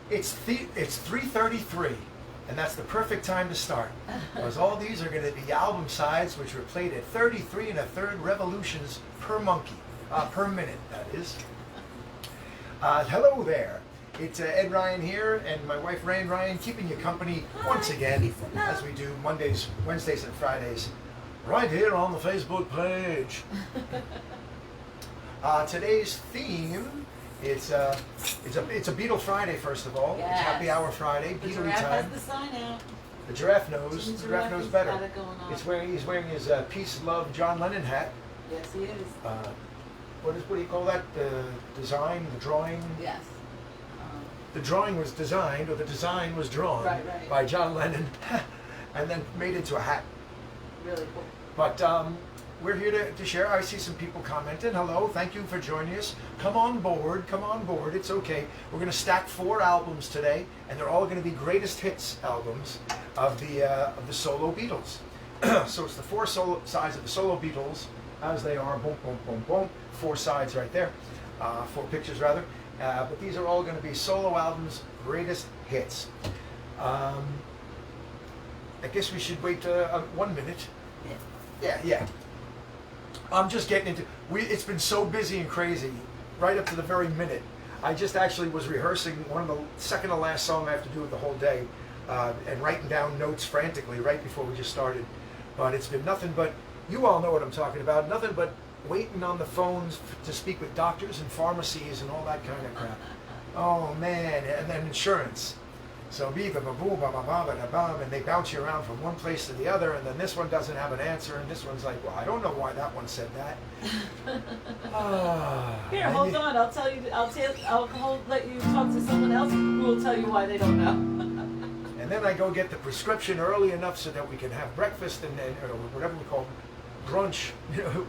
It's 3:33, and that's the perfect time to start, because all these are going to be album sides, which were played at 33 1/3 revolutions per monkey, per minute, that is. Hello there. It's Ed Ryan here, and my wife Rain Ryan, keeping you company once again, as we do Mondays, Wednesdays, and Fridays, right here on the Facebook page. Today's theme, it's a Beatle Friday, first of all. Yes. It's Happy Hour Friday, The Beatle giraffe time. has the sign out. The giraffe knows. The giraffe knows better. Got it going on. He's wearing his Peace, Love, John Lennon hat. Yes, he is. What do you call that? The design, the drawing? Yes. The drawing was designed, or the design was drawn Right. by John Lennon, and then made into a hat. Really cool. But we're here to share. I see some people commenting. Hello, thank you for joining us. Come on board, it's okay. We're going to stack 4 albums today, and they're all going to be greatest hits albums of the solo Beatles. So it's the 4 solo sides of the solo Beatles, as they are, boom, boom, boom, boom. 4 sides right there, 4 pictures rather. But these are all going to be solo albums, greatest hits. I guess we should wait 1 minute. Yeah. I'm just getting into. It's been so busy and crazy, right up to the very minute. I just actually was rehearsing one of the second to last song I have to do it the whole day, and writing down notes frantically right before we just started. But it's been nothing but. You all know what I'm talking about. Nothing but waiting on the phones to speak with doctors and pharmacies and all that kind of crap. Oh man, and then insurance. So and they bounce you around from one place to the other, and then this one doesn't have an answer, and this one's like, well, I don't know why that one said that. Here, hold on. I'll tell you. Let you talk to someone else who will tell you why they don't know. And then I go get the prescription early enough so that we can have breakfast and or whatever we call brunch,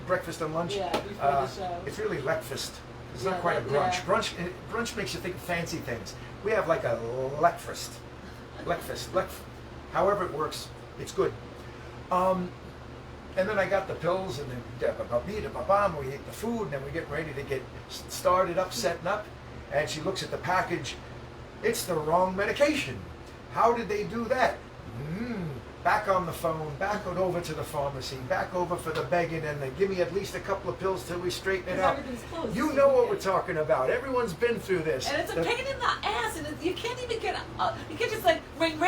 breakfast and lunch. Yeah, before the show. It's really leckfast. It's Yeah, not quite a brunch. yeah. Brunch makes you think of fancy things. We have like a leckfast. However it works, it's good. And then I got the pills, and then we eat the food, and then we get ready to get started up, setting up. And she looks at the package. It's the wrong medication. How did they do that? Back on the phone, back over to the pharmacy, back over for the begging, and they give me at least a couple of pills till we straighten it out. Everything's closed. You know what we're talking about. Everyone's been through this. And it's a pain in the ass, and you can't even get. You can't just like ring,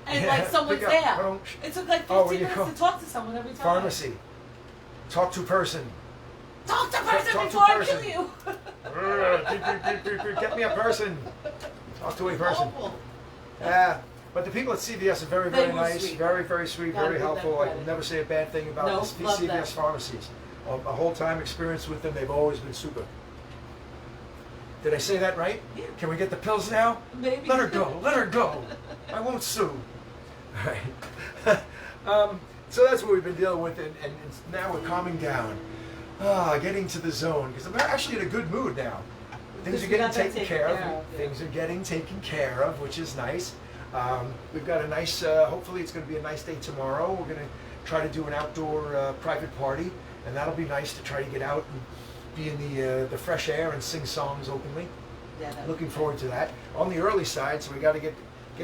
and Yeah, like someone's pick up. there. It's like 15 minutes to talk to someone every time. Pharmacy. Talk to person. Talk to person Talk to before person. I kill you. Get me a person. Talk to a person. Awful. Yeah. But the people at CVS are very, They very were nice, sweet. very, very sweet, Gotta very give them helpful. I credit. can never say a bad thing about No, these love CVS them. pharmacies. A whole time experience with them, they've always been super. Did I say that right? Yeah. Can we get the pills now? Maybe. Let her go. Let her go. I won't sue. All right. So that's what we've been dealing with, and now we're calming down. Getting to the zone, because I'm actually in a good mood now. Things are getting taken care of. Yeah. Things are getting taken care of, which is nice. We've got a nice, hopefully it's going to be a nice day tomorrow. We're going to try to do an outdoor private party, and that'll be nice to try to get out and be in the fresh air and sing songs openly. Yeah, Looking forward to that. On the early side, so we got to get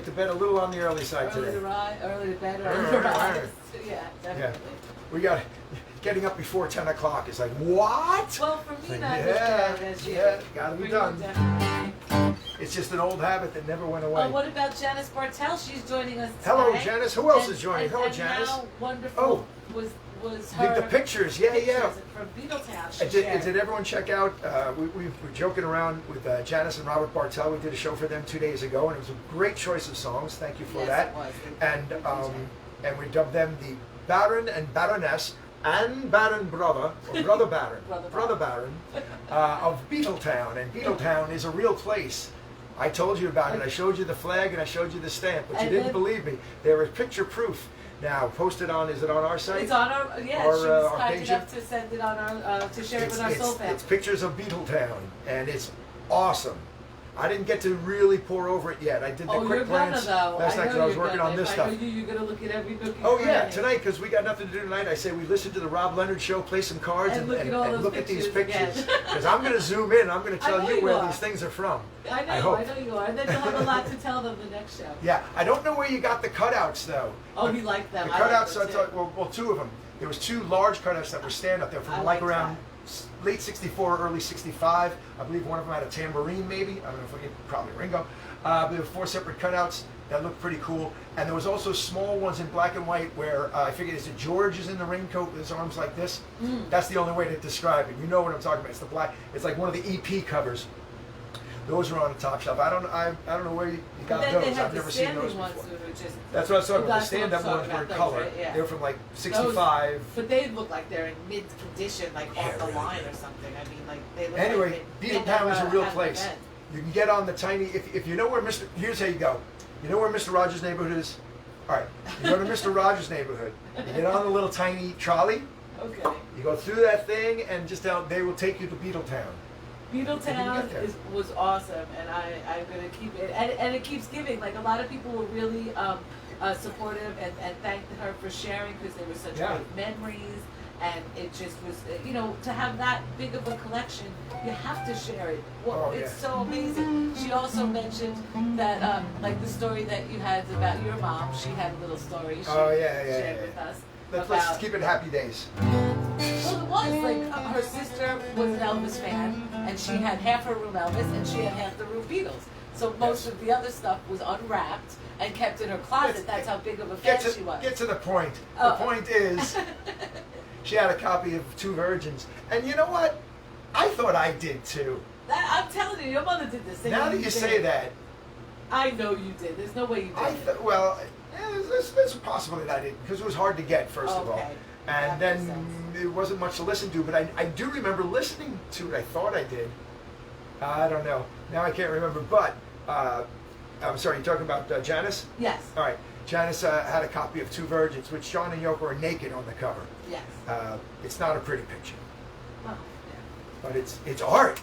to bed a little on the early side early today. to bed, early to rise. Yeah, definitely. Yeah. We got getting up before 10 o'clock. It's like, what? Well, for me, Like, not yeah, gotta be For you, done. definitely. It's just an old habit that never went away. What about Janice Bartel? She's joining us tonight. Hello, Janice. Who else is joining? Hello, and Janice. How wonderful was her The pictures, yeah. from Beatletown. She Did shared. everyone check out? We were joking around with Janice and Robert Bartel. We did a show for them 2 days ago, and it was a great choice of songs. Thank you for Yes, that. it was. And we dubbed them the Baron and Baroness and Baron Brother, or Brother Baron, Brother Baron, of Beatletown. And Beatletown is a real place. I told you about it. I showed you the flag and I showed you the stamp, but you didn't believe me. There is picture proof now posted on. Is it on our site? It's on our. Yeah, Or, she was our kind page? enough to send it on our to share it with our soul family. It's pictures of Beatletown, and it's awesome. I didn't get to really pour over it yet. I did the Oh, quick you're gonna glance though. last night because I was working on this stuff. I know you're gonna look at every nook and Oh yeah, cranny. tonight because we got nothing to do tonight. I say we listen to the Rob Leonard show, play some cards, And look at all those look at these pictures pictures. again. Because I'm going to zoom in. I'm going to I tell know you you where are. these things are from. I know hope. you are. And then you'll have a lot to tell them the next show. Yeah, I don't know where you got the cutouts though. Oh, he liked them. The I like cutouts. them, too. Well, two of them. There was two large cutouts that were stand up there from I like like around late '64, early '65. I believe one of them had a tambourine, maybe. I don't know if we could probably Ringo. There were four separate cutouts that looked pretty cool, and there was also small ones in black and white where I figured is it George is in the raincoat with his arms like this. That's the only way to describe it. You know what I'm talking about. It's the black. It's like one of the EP covers. Those are on the top shelf. I don't know where you got But then those. they had I've the never seen those standing ones before. that were just. That's what I was talking about. The That's what I'm stand-up talking ones were in about, color. those, right? Yeah. They were from like '65. But they look like they're in mid condition, like Yeah, off the really line good. or something. I mean, like they look Anyway, like they Beetletown is a never real had an place. event. You can get on the tiny. If you know where Mr. Here's how you go. You know where Mr. Rogers' neighborhood is. All right, you go to Mr. Rogers' neighborhood. You get on the little tiny trolley. Okay. You go through that thing and just down. They will take you to Beetletown. Beetletown was awesome, and I'm gonna keep it, and it keeps giving. Like a lot of people were really supportive and thanked her for sharing because they were such Yeah. great memories, and it just was, to have that big of a collection, you have to share it. Well, Oh, it's yeah. so amazing. She also mentioned that, like the story that you had about your mom. She had a little story. She shared with us. Let's keep it happy days. Well, it was like her sister was an Elvis fan, and she had half her room Elvis, and she had half the room Beatles. So most of the other stuff was unwrapped and kept in her closet. That's how big of a fan she was. Get to the point. Oh. The point is, she had a copy of Two Virgins, and you know what? I thought I did too. I'm telling you, your mother did the same. Now that you say that, I know you did. There's no way you did. There's a possibility that I did because it was hard to get first of all, Okay. and That makes then sense. it wasn't much to listen to. But I do remember listening to it. I thought I did. I don't know. Now I can't remember. But I'm sorry. You're talking about Janice? Yes. All right. Janice had a copy of Two Virgins, which John and Yoko are naked on the cover. Yes. It's not a pretty picture, Well, but it's art.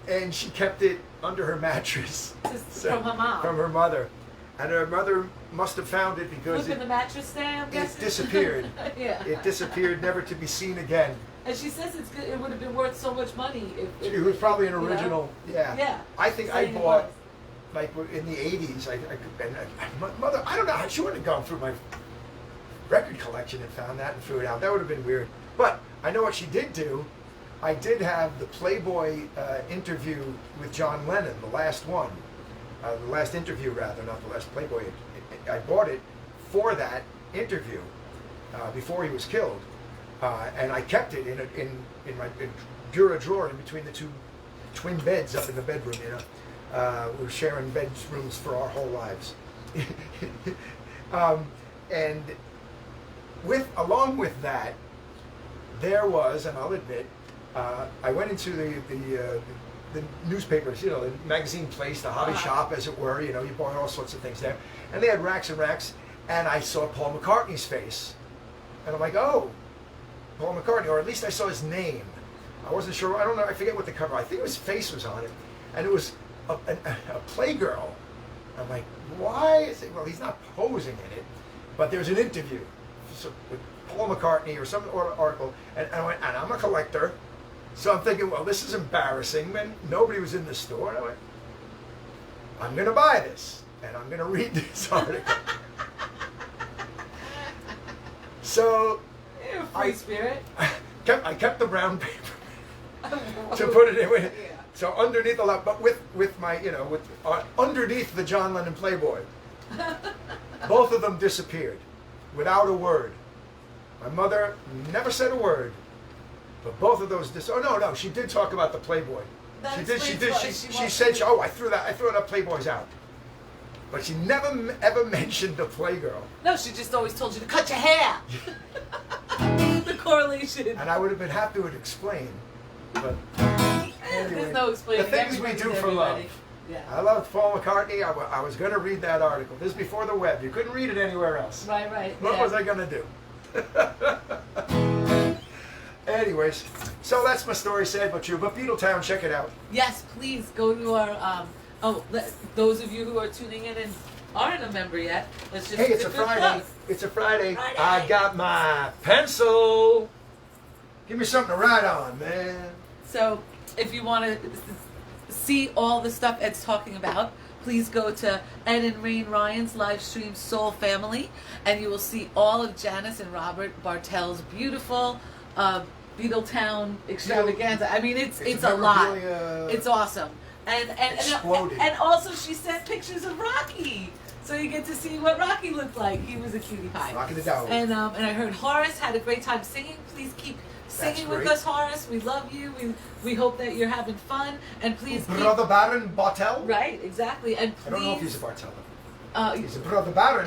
And she kept it under her mattress. Just from her mom. From her mother. And her mother must have found it because Look in the mattress stand. it disappeared. Yeah. It disappeared, never to be seen again. And she says it's good. It would have been worth so much money if It was probably an you know? original. Yeah. Yeah. I think I Saying it bought, was. like in the 80s, my mother, I don't know, she wouldn't have gone through my record collection and found that and threw it out. That would have been weird. But I know what she did do. I did have the Playboy interview with John Lennon, the last one. The last interview, rather, not the last Playboy. I bought it for that interview before he was killed. And I kept it in my bureau drawer in between the two twin beds up in the bedroom, we were sharing bedrooms for our whole lives. And along with that, there was, and I'll admit, I went into the newspapers, the magazine place, the hobby shop, as it were. You bought all sorts of things there, and they had racks and racks. And I saw Paul McCartney's face, and I'm like, oh, Paul McCartney, or at least I saw his name. I wasn't sure. I don't know. I forget what the cover. I think his face was on it, and it was a Playgirl. I'm like, why is it? Well, he's not posing in it, but there's an interview with Paul McCartney or some article, and I went, and I'm a collector. So I'm thinking, well, this is embarrassing. Man, nobody was in the store. And I went, I'm going to buy this, and I'm going to read this article. So You're a free spirit. I kept the brown paper to put it in. Yeah. So underneath a lot, but with my, underneath the John Lennon Playboy, both of them disappeared without a word. My mother never said a word. But both of those oh no, she did talk about the Playboy. That She explains did. why She said, I threw that Playboys out. But she never ever mentioned the Playgirl. No, she just always told you to cut your hair. The correlation. And I would have been happy to explain. But anyway, There's no explaining. the things we Everybody's do for everybody. love. Yeah. I loved Paul McCartney. I was going to read that article. This is before the web. You couldn't read it anywhere else. Right. What was I going to do? Anyways, So that's my story, sad but true. But Beatletown, check it out. Yes, please go to our. Those of you who are tuning in and aren't a member yet, let's just. Hey, it's a Friday. It's a Friday. I got my pencil. Give me something to write on, man. So, if you want to see all the stuff Ed's talking about, please go to Ed and Rain Ryan's live stream Soul Family, and you will see all of Janice and Robert Bartel's beautiful Beatletown extravaganza. I mean, it's a lot. It's awesome. And also she sent pictures of Rocky, so you get to see what Rocky looked like. He was a cutie pie. Rocky the dog. And I heard Horace had a great time singing. Please keep singing with us, Horace. We love you. We hope that you're having fun. And please Brother Baron Bartel. Right, exactly. And please, I don't know if he's a Bartel. He's a Brother Baron.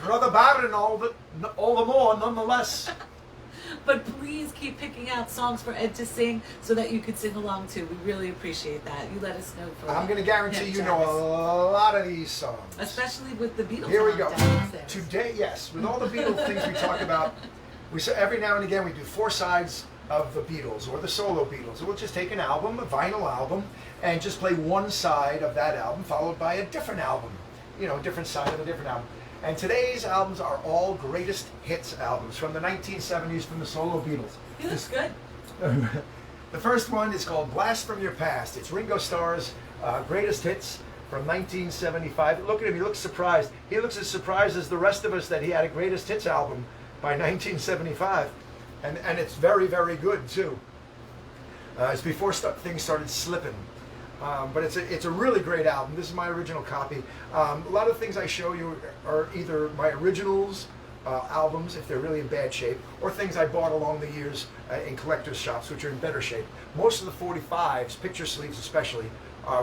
Brother Baron, all the more, nonetheless. But please keep picking out songs for Ed to sing so that you can sing along too. We really appreciate that. You let us know. I'm going to guarantee you know a lot of these songs. Especially with the Beatles. Here we go. Today, yes, with all the Beatles things we talk about, every now and again we do 4 sides of the Beatles or the solo Beatles. We'll just take an album, a vinyl album, and just play one side of that album followed by a different album. You know, a different side of a different album. And today's albums are all greatest hits albums from the 1970s from the solo Beatles. He looks good. The first one is called Blast from Your Past. It's Ringo Starr's greatest hits from 1975. Look at him, he looks surprised. He looks as surprised as the rest of us that he had a greatest hits album by 1975. And it's very, very good too. It's before things started slipping. But it's a really great album. This is my original copy. A lot of things I show you are either my originals, albums, if they're really in bad shape, or things I bought along the years in collector's shops, which are in better shape. Most of the 45s, picture sleeves especially,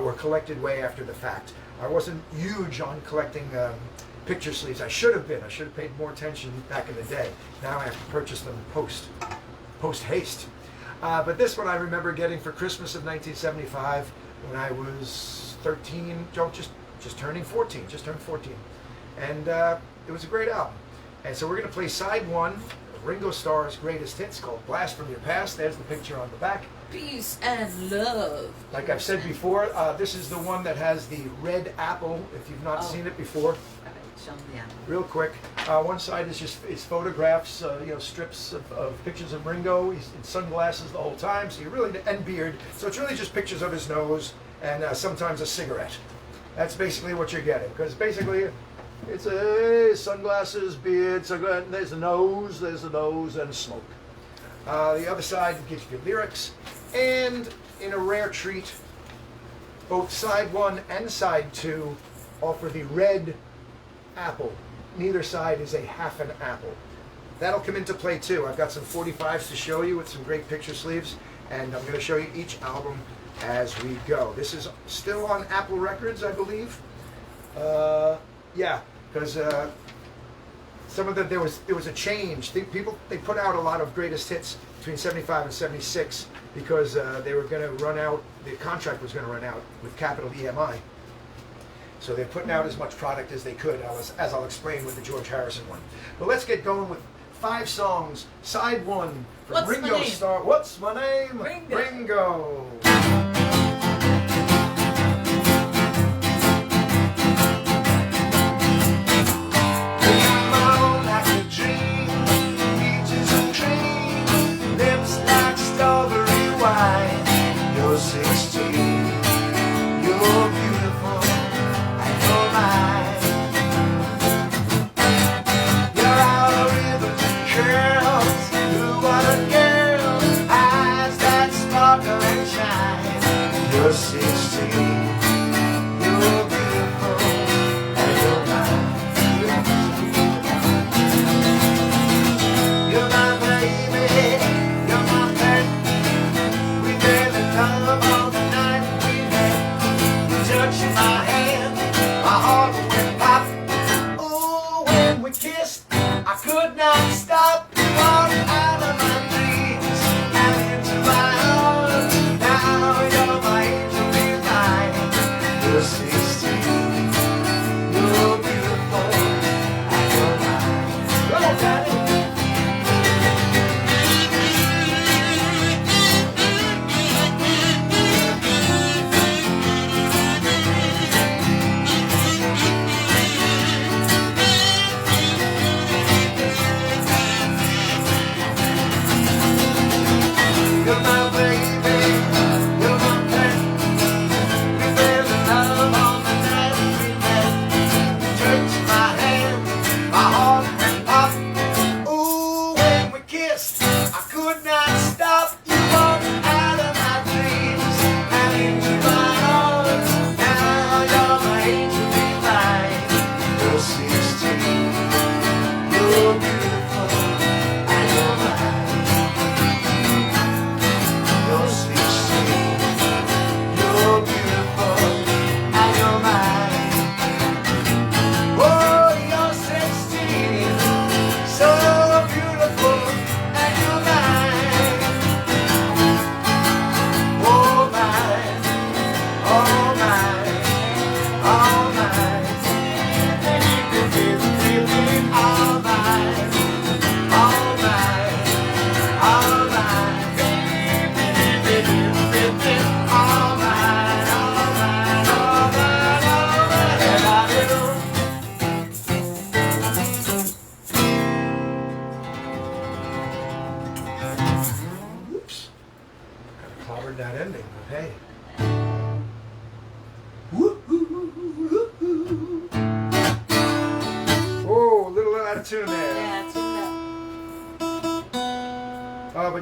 were collected way after the fact. I wasn't huge on collecting picture sleeves. I should have been. I should have paid more attention back in the day. Now I have to purchase them post haste. But this one I remember getting for Christmas of 1975 when I was 13, just turning 14, just turned 14. And it was a great album. And so we're going to play side 1 of Ringo Starr's greatest hits called Blast from Your Past. There's the picture on the back. Peace and love. Like I've said before, this is the one that has the red apple, if you've not seen it before. Show me the apple. Real quick, one side is just photographs, strips of pictures of Ringo. He's in sunglasses the whole time, so and beard. So it's really just pictures of his nose and sometimes a cigarette. That's basically what you're getting, because basically it's sunglasses, beard, cigarette. There's the nose, and smoke. The other side gives you lyrics, and in a rare treat, both side 1 and side 2 offer the red apple. Neither side is a half an apple. That'll come into play too. I've got some 45s to show you with some great picture sleeves, and I'm going to show you each album as we go. This is still on Apple Records, I believe. Yeah, because some of there was a change. They put out a lot of greatest hits between 75 and 76 because they were going to run out. The contract was going to run out with Capital EMI. So they're putting out as much product as they could, as I'll explain with the George Harrison one. But let's get going with 5 songs. Side 1 from Ringo Starr. What's my name? Ringo. Lips like strawberry wine. You're 16. You're beautiful. You're out of ribbons and curls. You want a girl, eyes that sparkle and shine. You're 16, you're beautiful, and you're mine. You're my baby, you're my pet. We made love all the night we met. You touched my hand, my heart went pop. Ooh, when we kissed, I could not stop. Walked out of my dreams and into my arms. Now you're my angel divine. You're 16, you're beautiful, and you're mine. Go, Daddy.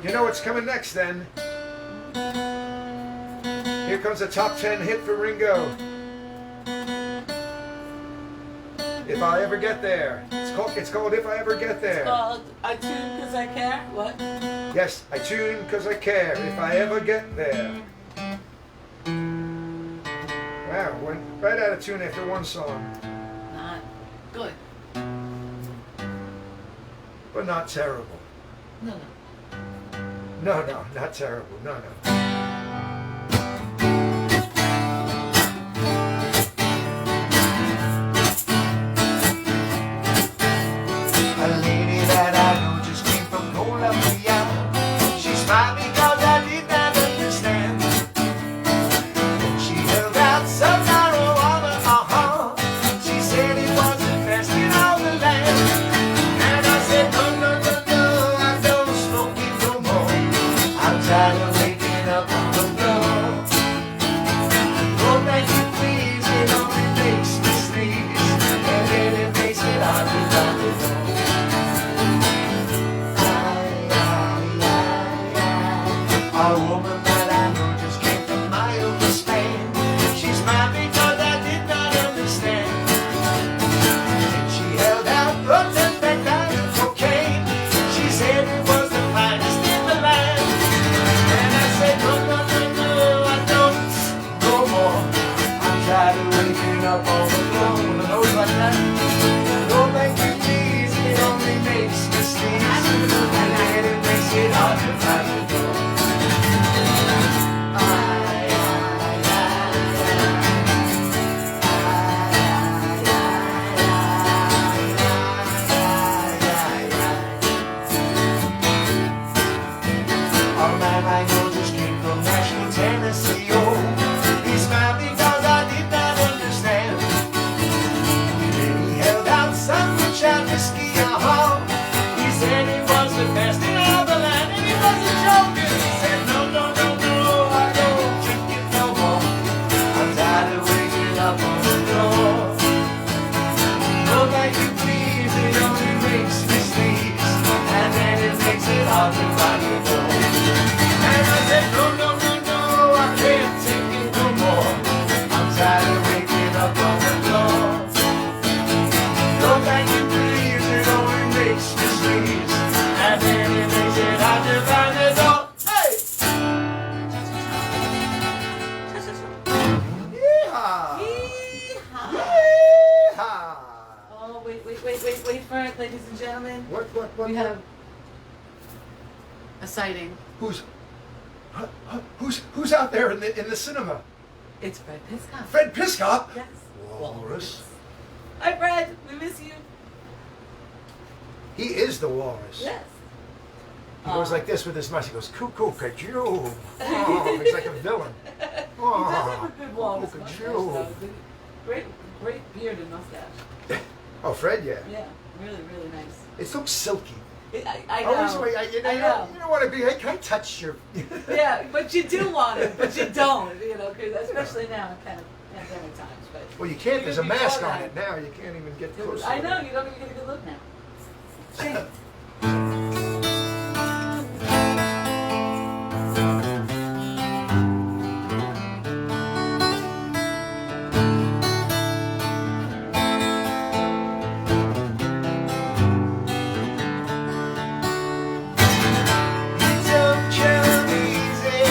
You know what's coming next then. Here comes a top 10 hit for Ringo. If I Ever Get There. It's called If I Ever Get There. Called I Tune Cause I Care. What? Yes, I tune because I care. If I ever get there. Wow, went right out of tune after one song. Not good. But not terrible. No. No, not terrible. No. A lady that I know just came from Colombia. She smiled because I did not understand. And she held out some marijuana, She said it was the best in all the land. And I said, no, I don't smoke it no more. I'm tired of waking up on the floor. Oh, thank you, please, it only makes me sneeze. And then it makes it hard to find the door. A woman that I know just came from miles of Spain. She smiled because I did not understand. And she held out drugs and fentanyl cocaine. She said it was the finest in the land. And I said, no, I don't no more. I'm tired of waking up on the floor. The nose like that. No, thank you, please. It only makes me sneeze. And then it makes it hard to find the door. A man I know just came from Nashville, Tennessee, he smiled because I did not understand. Then he held out some moonshine whiskey, He said it was the best in all the land, and he wasn't joking. He said, no, I don't drink it no more. I'm tired of waking up on the floor. Oh, thank you, please, it only makes me sneeze, and then it makes it hard to find the door. And I said, no, I can't take it no more. I'm tired of waking up on the floor. No, thank you, please, it only makes me sneeze, and then it makes it hard to find the door. Hey! Yeehaw! Yeehaw! Oh, wait for it, ladies and gentlemen. What? We have a sighting. Who's out there in the cinema? It's Fred Piscott. Fred Piscott? Yes. Walrus. Hi, Fred. We miss you. He is the walrus. Yes. He goes like this with his mustache. He goes, cuckoo, cajoo. Oh, he's like a villain. He does Oh, have a good walrus cuckoo, mustache, cajoo. though. Great beard and mustache. Oh, Fred, yeah. Yeah, really nice. It looks silky. I know. Always, you know. don't want to be, hey, can I touch your... Yeah, but you do want it, but you don't, because especially now in kind of pandemic times. But Well, you can't. There's a before mask on that- it now. You can't even get close. I know, you don't even get a good look now. Shame. Don't come easy.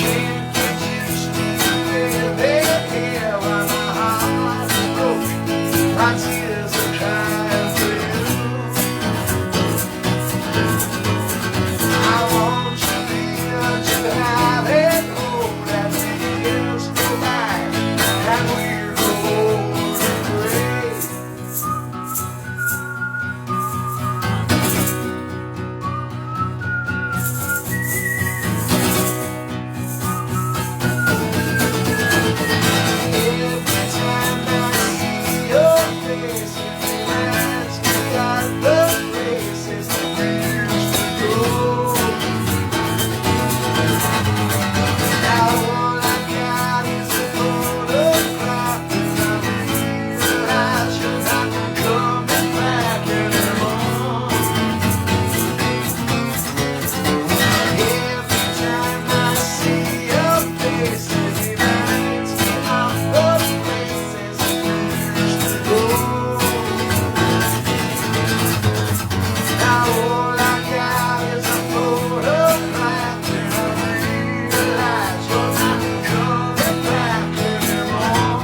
can't get used to living here while my heart is broken. My tears are crying for you. I want you here to have it hold as the years go by and we grow old and gray. Every time I see your face, it reminds me of the places that we used to go. Now all I got is a photograph, and I realize you're not coming back anymore. Every time I see your face, it reminds me of the places we used to go. Now all I got is a photograph, and I realize you're not coming back anymore.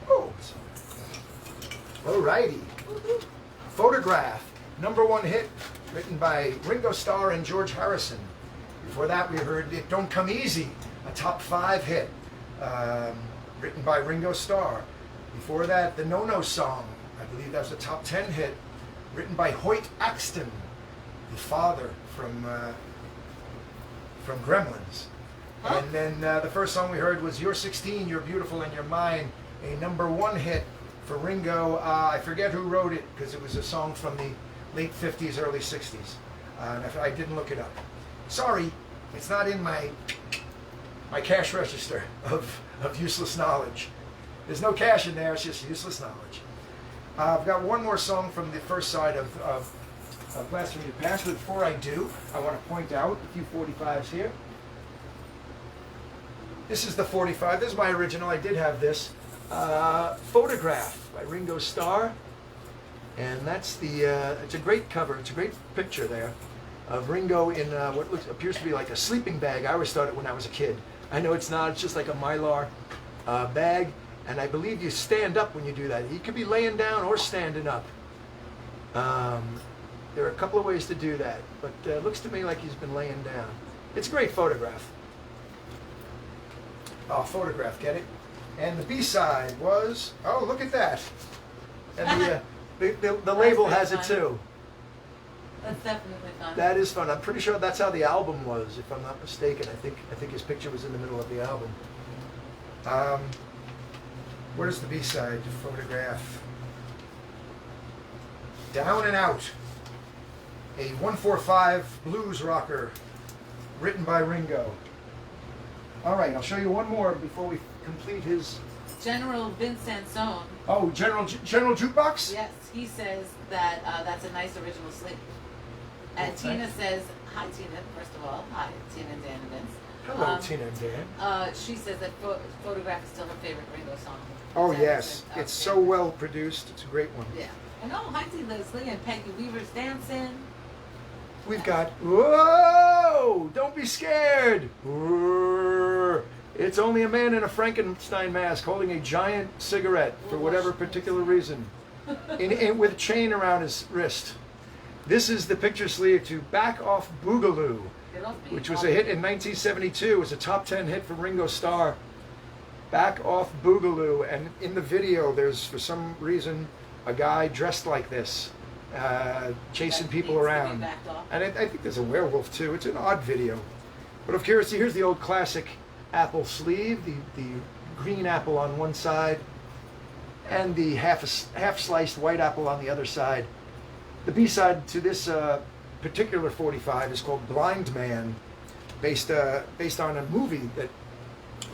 Oh, alrighty. Photograph, #1 hit, written by Ringo Starr and George Harrison. Before that, we heard It Don't Come Easy, a top 5 hit, written by Ringo Starr. Before that, the No No Song, I believe that was a top 10 hit, written by Hoyt Axton, the father from Gremlins. Huh? And then the first song we heard was You're 16, You're Beautiful and You're Mine, a #1 hit for Ringo. I forget who wrote it because it was a song from the late 50s, early 60s. And I didn't look it up. Sorry, it's not in my cash register of useless knowledge. There's no cash in there, it's just useless knowledge. I've got one more song from the first side of Blasphemy to Past, but before I do, I want to point out a few 45s here. This is the 45. This is my original. I did have this. Photograph by Ringo Starr. And that's the, it's a great cover. It's a great picture there of Ringo in what appears to be like a sleeping bag. I always thought it when I was a kid. I know it's not. It's just like a Mylar bag. And I believe you stand up when you do that. He could be laying down or standing up. There are a couple of ways to do that. But it looks to me like he's been laying down. It's a great photograph. Oh, photograph, get it? And the B-side was, oh, look at that. And the label has it too. That's definitely fun. That is fun. I'm pretty sure that's how the album was, if I'm not mistaken. I think his picture was in the middle of the album. Where's the B-side? Photograph. Down and Out. A 145 blues rocker written by Ringo. All right, I'll show you one more before we complete his... General Vince Sansone. Oh, General Jukebox? Yes, he says that that's a nice original sleep. And Oh, Tina thanks. says, hi Tina, first of all. Hi, Tina and Dan and Vince. Hello, Tina and Dan. She says that Photograph is still her favorite Ringo song. Oh, That yes. is her It's so favorite. well produced. It's a great one. Yeah. And oh, hi to Leslie and Peggy Weaver's dancing. We've got, whoa! Don't be scared! Whirr. It's only a man in a Frankenstein mask holding a giant cigarette for whatever particular reason, with a chain around his wrist. This is the picture sleeve to Back Off Boogaloo, Get off me. which was a hit in 1972. It was a top 10 hit for Ringo Starr. Back Off Boogaloo, and in the video there's, for some reason, a guy dressed like this, chasing That people needs to be around. backed off. And I think there's a werewolf too. It's an odd video. But of course, here's the old classic apple sleeve, the green apple on one side, and the half sliced white apple on the other side. The B-side to this particular 45 is called Blind Man, based on a movie that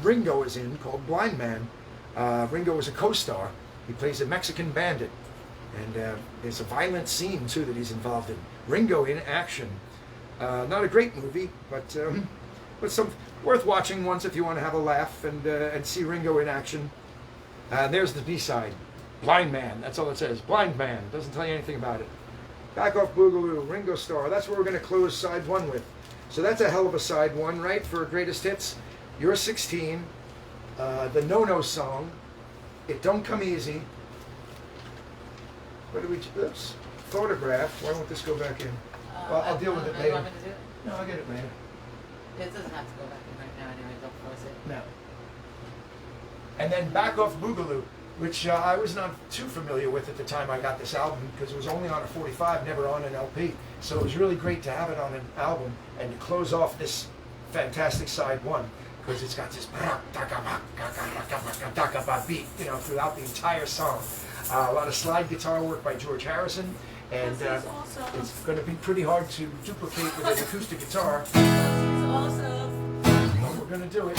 Ringo is in called Blind Man. Ringo is a co-star. He plays a Mexican bandit. And there's a violent scene, too, that he's involved in. Ringo in action. Not a great movie, but some worth watching once if you want to have a laugh and see Ringo in action. There's the B-side, Blind Man. That's all it says. Blind Man. Doesn't tell you anything about it. Back Off Boogaloo, Ringo Starr. That's what we're going to close side one with. So that's a hell of a side one, right, for greatest hits. You're 16. The No-No song. It Don't Come Easy. What do we? Oops. Photograph. Why won't this go back in? Well, I'll deal with it You later. want me to do it? No, I'll get it later. It doesn't have to go back in right now anyway. Don't force it. No. And then Back Off Boogaloo, which I was not too familiar with at the time I got this album because it was only on a 45, never on an LP. So it was really great to have it on an album and to close off this fantastic side one because it's got this beat, you know, throughout the entire song. A lot of slide guitar work by George Harrison, and it's going to be pretty hard to duplicate with an acoustic guitar. Awesome. But we're going to do it.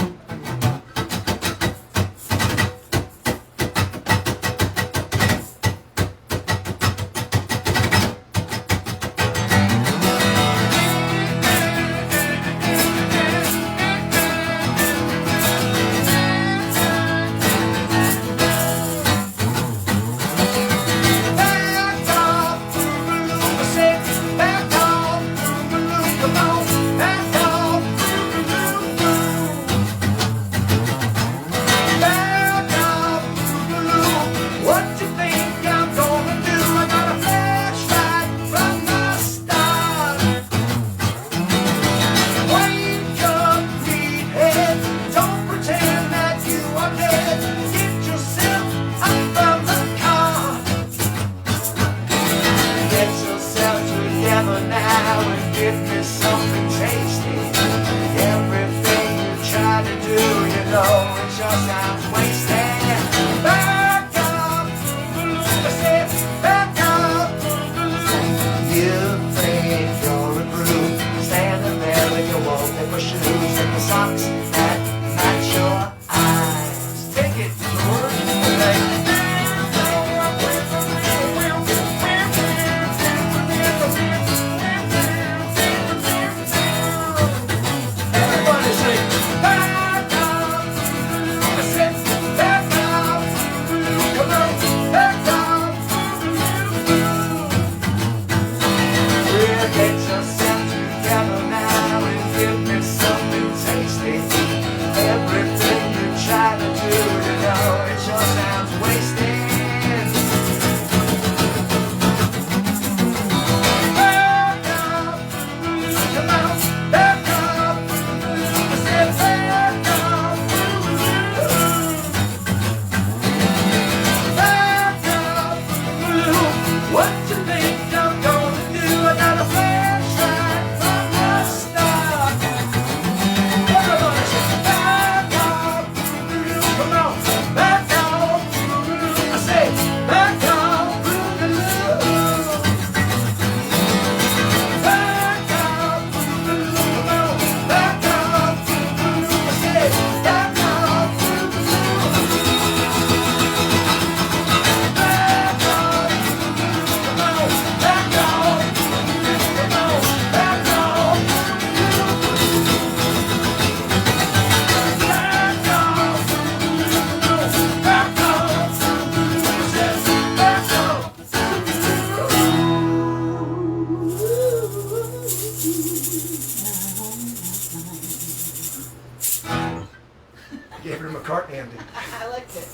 Gave it a McCartney ending. I liked it.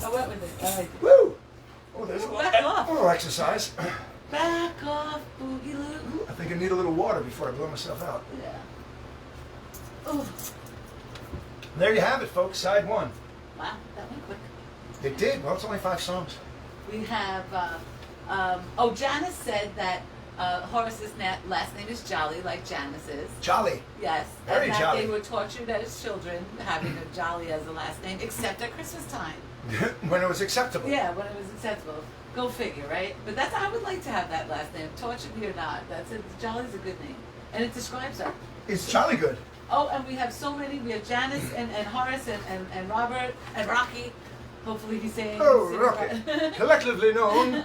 I went with it. I liked it. Woo! Oh, there's Back off. a little exercise. Back off, Boogaloo. I think I need a little water before I blow myself out. Yeah. Oh, There you have it, folks. Side one. wow, that went quick. It did. Well, it's only 5 songs. We have, Janice said that Horace's last name is Jolly, like Janice's. Jolly. Yes. Very and that jolly. they were tortured as children, having a Jolly as a last name, except at Christmas time. When it was acceptable. Yeah, when it was acceptable. Go figure, right? But that's I would like to have that last name, tortured me or not. Jolly's a good name, and it describes her. It's jolly good. Oh, and we have so many. We have Janice and Horace and Robert and Rocky. Hopefully he's saying. Oh, saying Rocky. right. Collectively known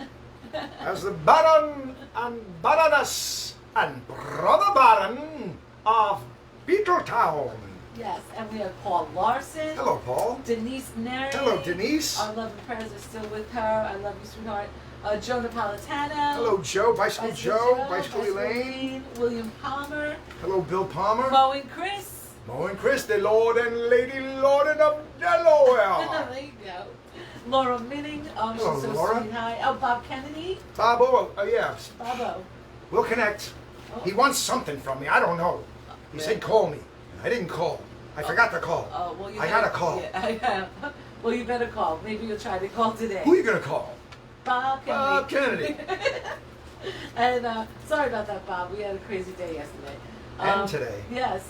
as the Baron and Baroness and Brother Baron of Beetletown. Yes, and we have Paul Larson. Hello, Paul. Denise Neri. Hello, Denise. Our love and prayers are still with her. I love you, sweetheart. Joe Napolitano. Hello, Joe. Bicycle Joe. Bicycle Elaine. William Palmer. Hello, Bill Palmer. Mo and Chris. Mo and Chris, the Lord and Lady Lorden of Delaware. There you go. Laura Minning. Oh, Hello, she's so Laura. sweet. Hi. Oh, Bob Kennedy. Bobo, yes. Bobo. We'll connect. Oh. He wants something from me. I don't know. He said call me. I didn't call. I forgot to call. Oh, well, you I got a call. Yeah, well, you better call. Maybe you'll try to call today. Who are you going to call? Bob Kennedy. Bob Kennedy. And sorry about that, Bob. We had a crazy day yesterday. And today. Yes.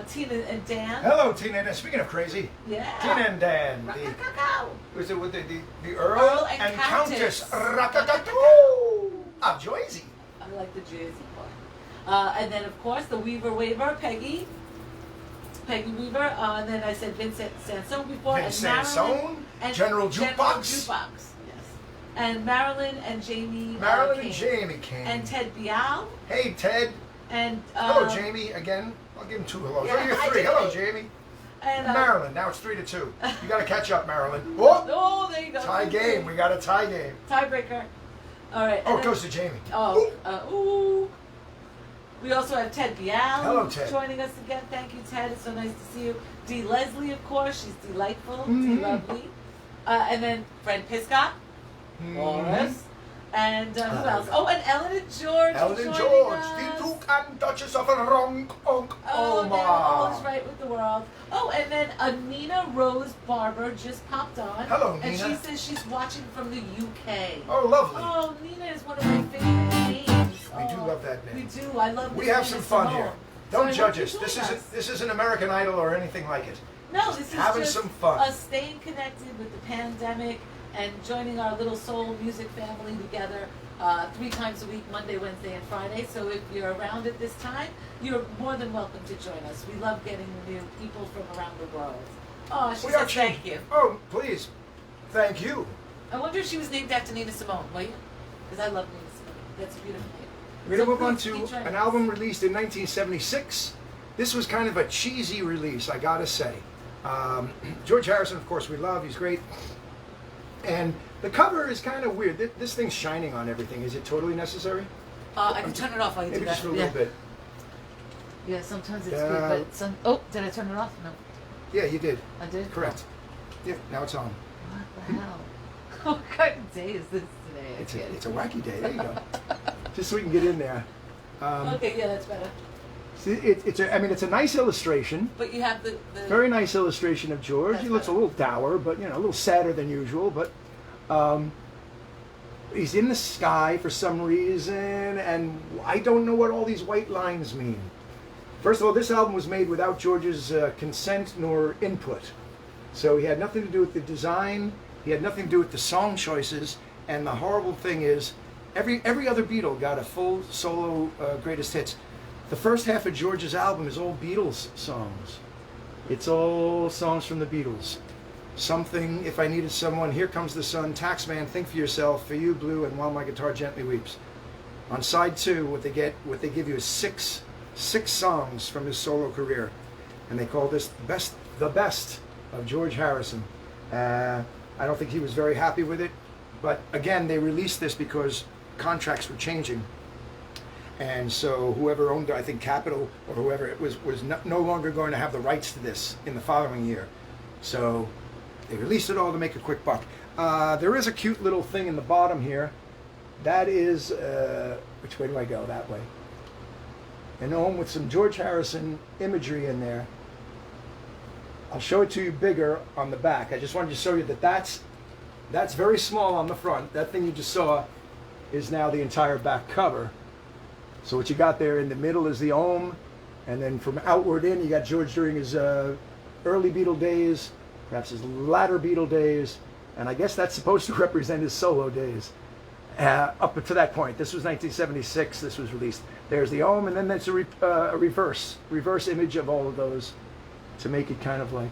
Tina and Dan. Hello, Tina. And speaking of crazy, Yeah. Tina and Dan. Rock-a-cow. Was it with the Earl and Countess Countess. Rakakatoo of Jersey? I like the Jersey part. And then, of course, the Weaver Waver, Peggy Weaver. And then I said Vincent Sansone before. Vince and Marilyn, Sansone, and General General Jukebox. Jukebox. Yes. And Marilyn and Jamie. Marilyn and King. Jamie came. And Ted Bial. Hey, Ted. And Hello, Jamie. Again, I'll give him 2 hellos. Yeah, Oh, you're hi, 3. Jamie. Hello, Jamie. And Marilyn. Now it's 3-2. You got to catch up, Marilyn. Whoa! Oh, there you go. Tie game. We got a tie game. Tiebreaker. All right. Oh, and it goes to Jamie. Oh, ooh. We also have Ted Bial. Hello, who's Ted. Joining us again. Thank you, Ted. It's so nice to see you. Dee Leslie, of course. She's delightful. Mhm. Dee lovely. And then Fred Piscott. Morris. And who else? Oh, and Ellen and George. Ellen and joining George, us. the Duke and Duchess of Ronk Oh, they're Oma. always right with the world. Oh, and then Nina Rose Barber just popped on. Hello, And Nina. she says she's watching from the UK. Oh, lovely. Oh, Nina is one of my favorite names. We do Oh, love that name. We do. I love We this have Nina some fun Simone. here. So Don't I judge hope you us. This join isn't this isn't American Idol or anything like it. No, this is having just some fun. us staying connected with the pandemic and joining our little soul music family together 3 times a week, Monday, Wednesday, and Friday. So if you're around at this time, you're more than welcome to join us. We love getting new people from around the world. Oh, she We are says thank you. Oh, please. Thank you. I wonder if she was named after Nina Simone, will you? Because I love Nina Simone. That's a beautiful name. We're going to So move on please to keep joining an us. album released in 1976. This was kind of a cheesy release, I gotta say. George Harrison, of course, we love. He's great. And the cover is kind of weird. This thing's shining on everything. Is it totally necessary? I can turn it off while you Maybe do that. just for a little bit. Yeah, sometimes it's Yeah. good, but some. Oh, did I turn it off? No, Yeah, you did. I did. Correct. Yeah, now it's on. What the hell? What kind of day is this today? I can't. It's a wacky day. There you go. Just so we can get in there. Okay, yeah, that's better. See, it's a nice illustration. But you have the Very nice illustration of George. That's He looks a better. little dour, but a little sadder than usual. But he's in the sky for some reason, and I don't know what all these white lines mean. First of all, this album was made without George's consent nor input, so he had nothing to do with the design. He had nothing to do with the song choices. And the horrible thing is, every other Beatle got a full solo greatest hits. The first half of George's album is all Beatles songs. It's all songs from the Beatles. Something, If I Needed Someone, Here Comes the Sun, Taxman, Think for Yourself, For You Blue, and While My Guitar Gently Weeps. On side 2, what they give you is six songs from his solo career, and they call this the best of George Harrison. I don't think he was very happy with it, but again, they released this because contracts were changing. And so whoever owned, I think Capitol or whoever, it was no longer going to have the rights to this in the following year. So they released it all to make a quick buck. There is a cute little thing in the bottom here. That is, which way do I go? That way. An gnome with some George Harrison imagery in there. I'll show it to you bigger on the back. I just wanted to show you that that's very small on the front. That thing you just saw is now the entire back cover. So what you got there in the middle is the Ohm, and then from outward in you got George during his early Beatle days, perhaps his latter Beatle days, and I guess that's supposed to represent his solo days. Up to that point, this was 1976. This was released. There's the Ohm, and then there's a reverse image of all of those to make it kind of like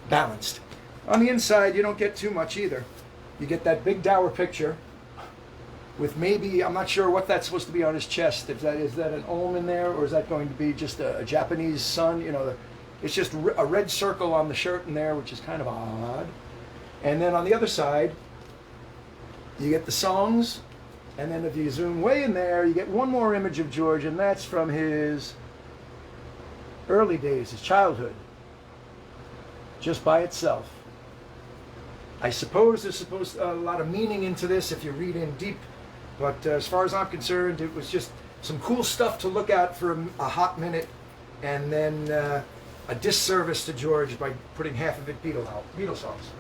balanced. On the inside, you don't get too much either. You get that big dour picture with maybe, I'm not sure what that's supposed to be on his chest. If that is that an Om in there, or is that going to be just a Japanese sun? You know, it's just a red circle on the shirt in there, which is kind of odd. And then on the other side, you get the songs, and then if you zoom way in there, you get one more image of George, and that's from his early days, his childhood, just by itself. I suppose there's a lot of meaning into this if you read in deep, but as far as I'm concerned, it was just some cool stuff to look at for a hot minute, and then a disservice to George by putting half of it Beatles songs.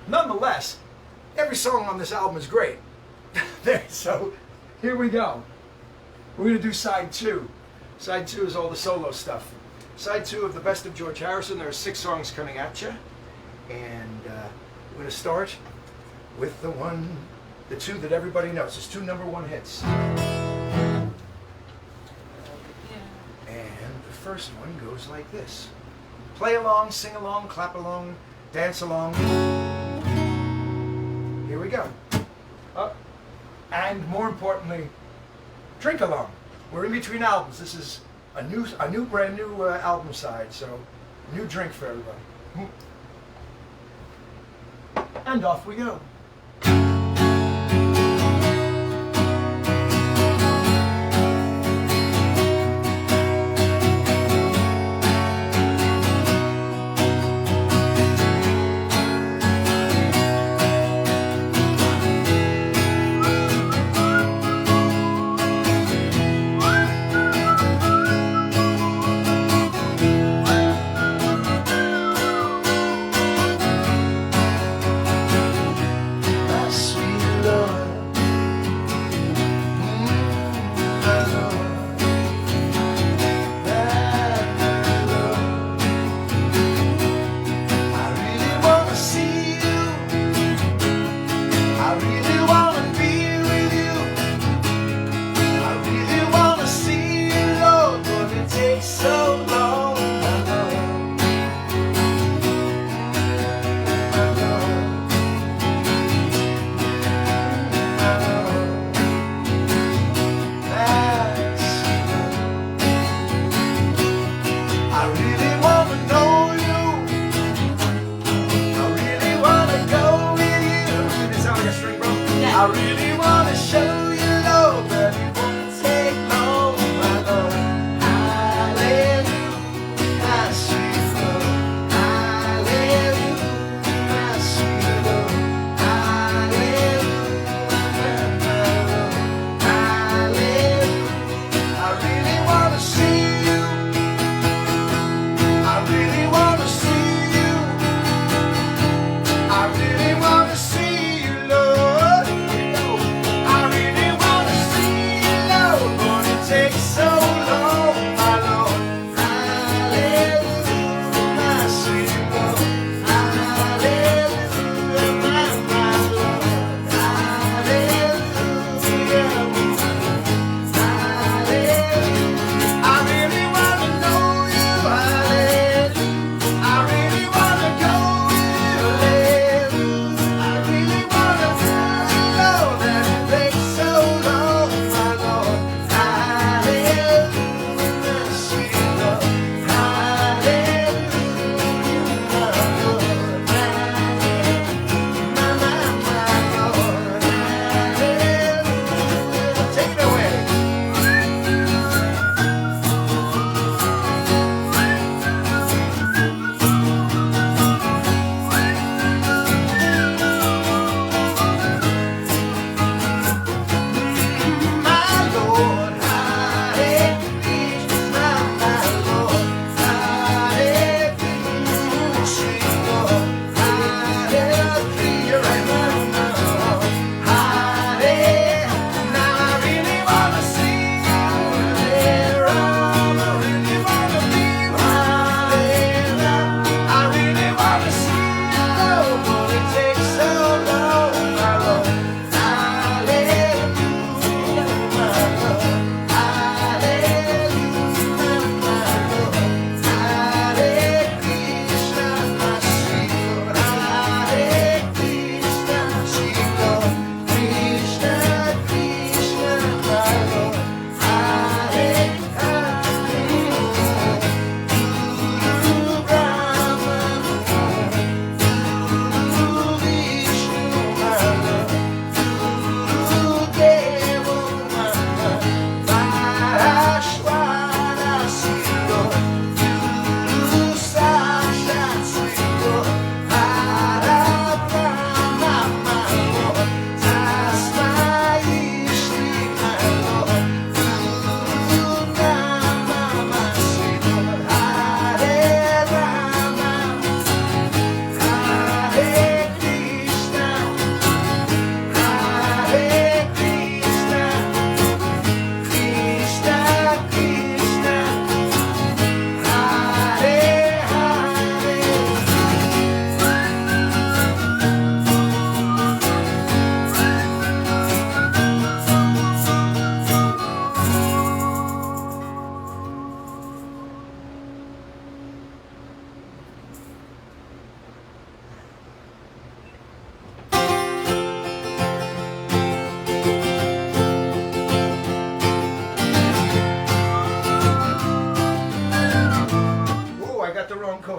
Nonetheless, every song on this album is great. So here we go. We're going to do side 2. Side 2 is all the solo stuff. Side 2 of the best of George Harrison. There are 6 songs coming at you, and we're going to start with the 2 that everybody knows. There's 2 #1 hits. And the first one goes like this. Play along, sing along, clap along, dance along. Here we go. And more importantly, drink along. We're in between albums. This is a brand new album side, so new drink for everybody. And off we go.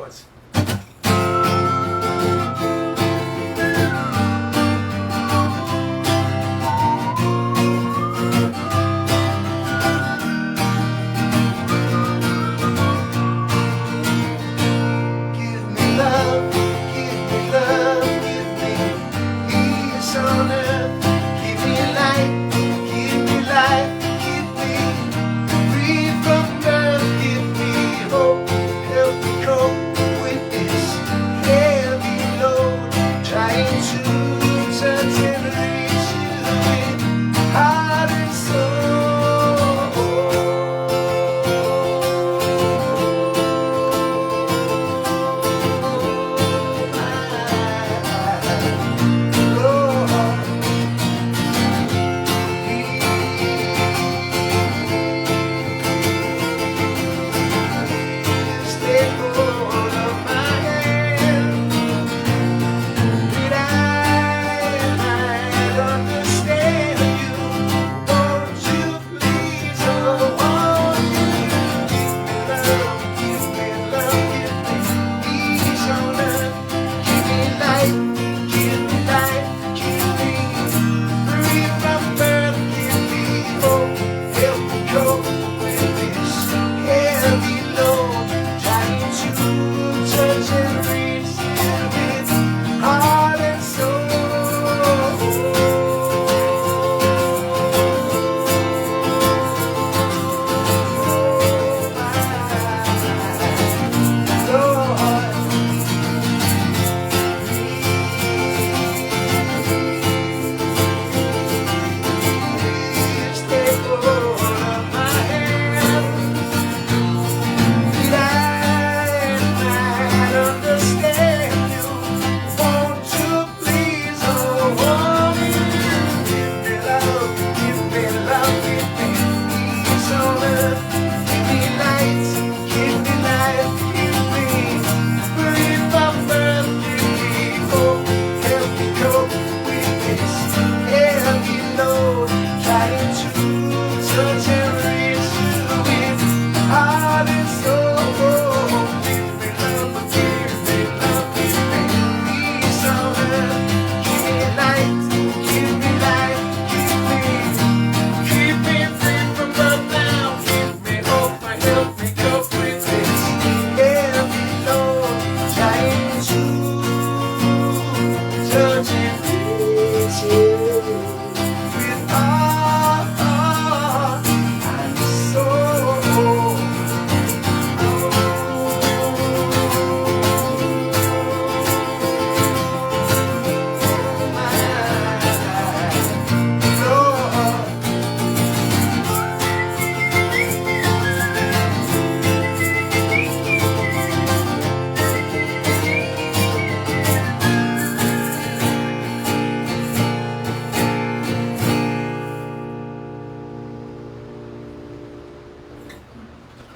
chords.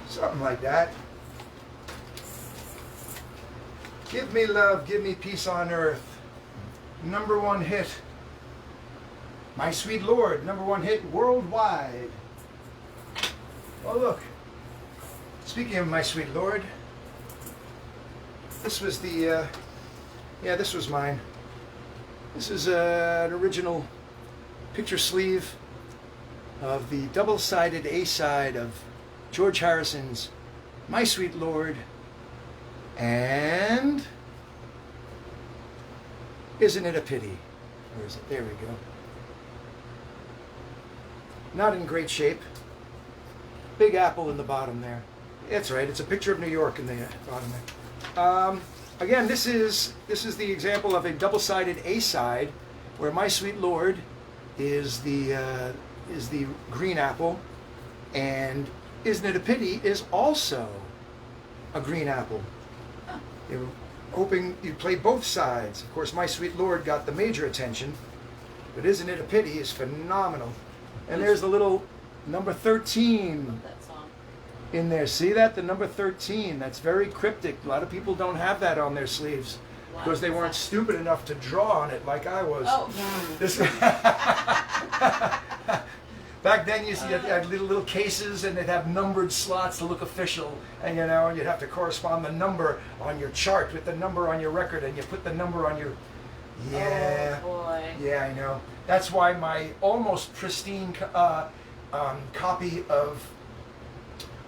Something like that. Give me love, give me peace on earth. #1 hit. My Sweet Lord, #1 hit worldwide. Oh look, speaking of My Sweet Lord, this was the, this was mine. This is an original picture sleeve of the double-sided A-side of George Harrison's My Sweet Lord and Isn't It a Pity? Where is it? There we go. Not in great shape. Big apple in the bottom there. That's right, it's a picture of New York in the bottom there. Again, this is the example of a double-sided A-side where My Sweet Lord is the green apple, and Isn't It a Pity is also a green apple. They were hoping you'd play both sides. Of course, My Sweet Lord got the major attention, but Isn't It a Pity is phenomenal. And there's the little number 13 That song. in there. See that? The number 13. That's very cryptic. A lot of people don't have that on their sleeves because they weren't stupid enough to draw on it like I was. Oh. This, Back then, you had little cases, and they'd have numbered slots to look official, and you'd have to correspond the number on your chart with the number on your record, and you put the number on your. Yeah. Oh boy. Yeah, I know. That's why my almost pristine copy of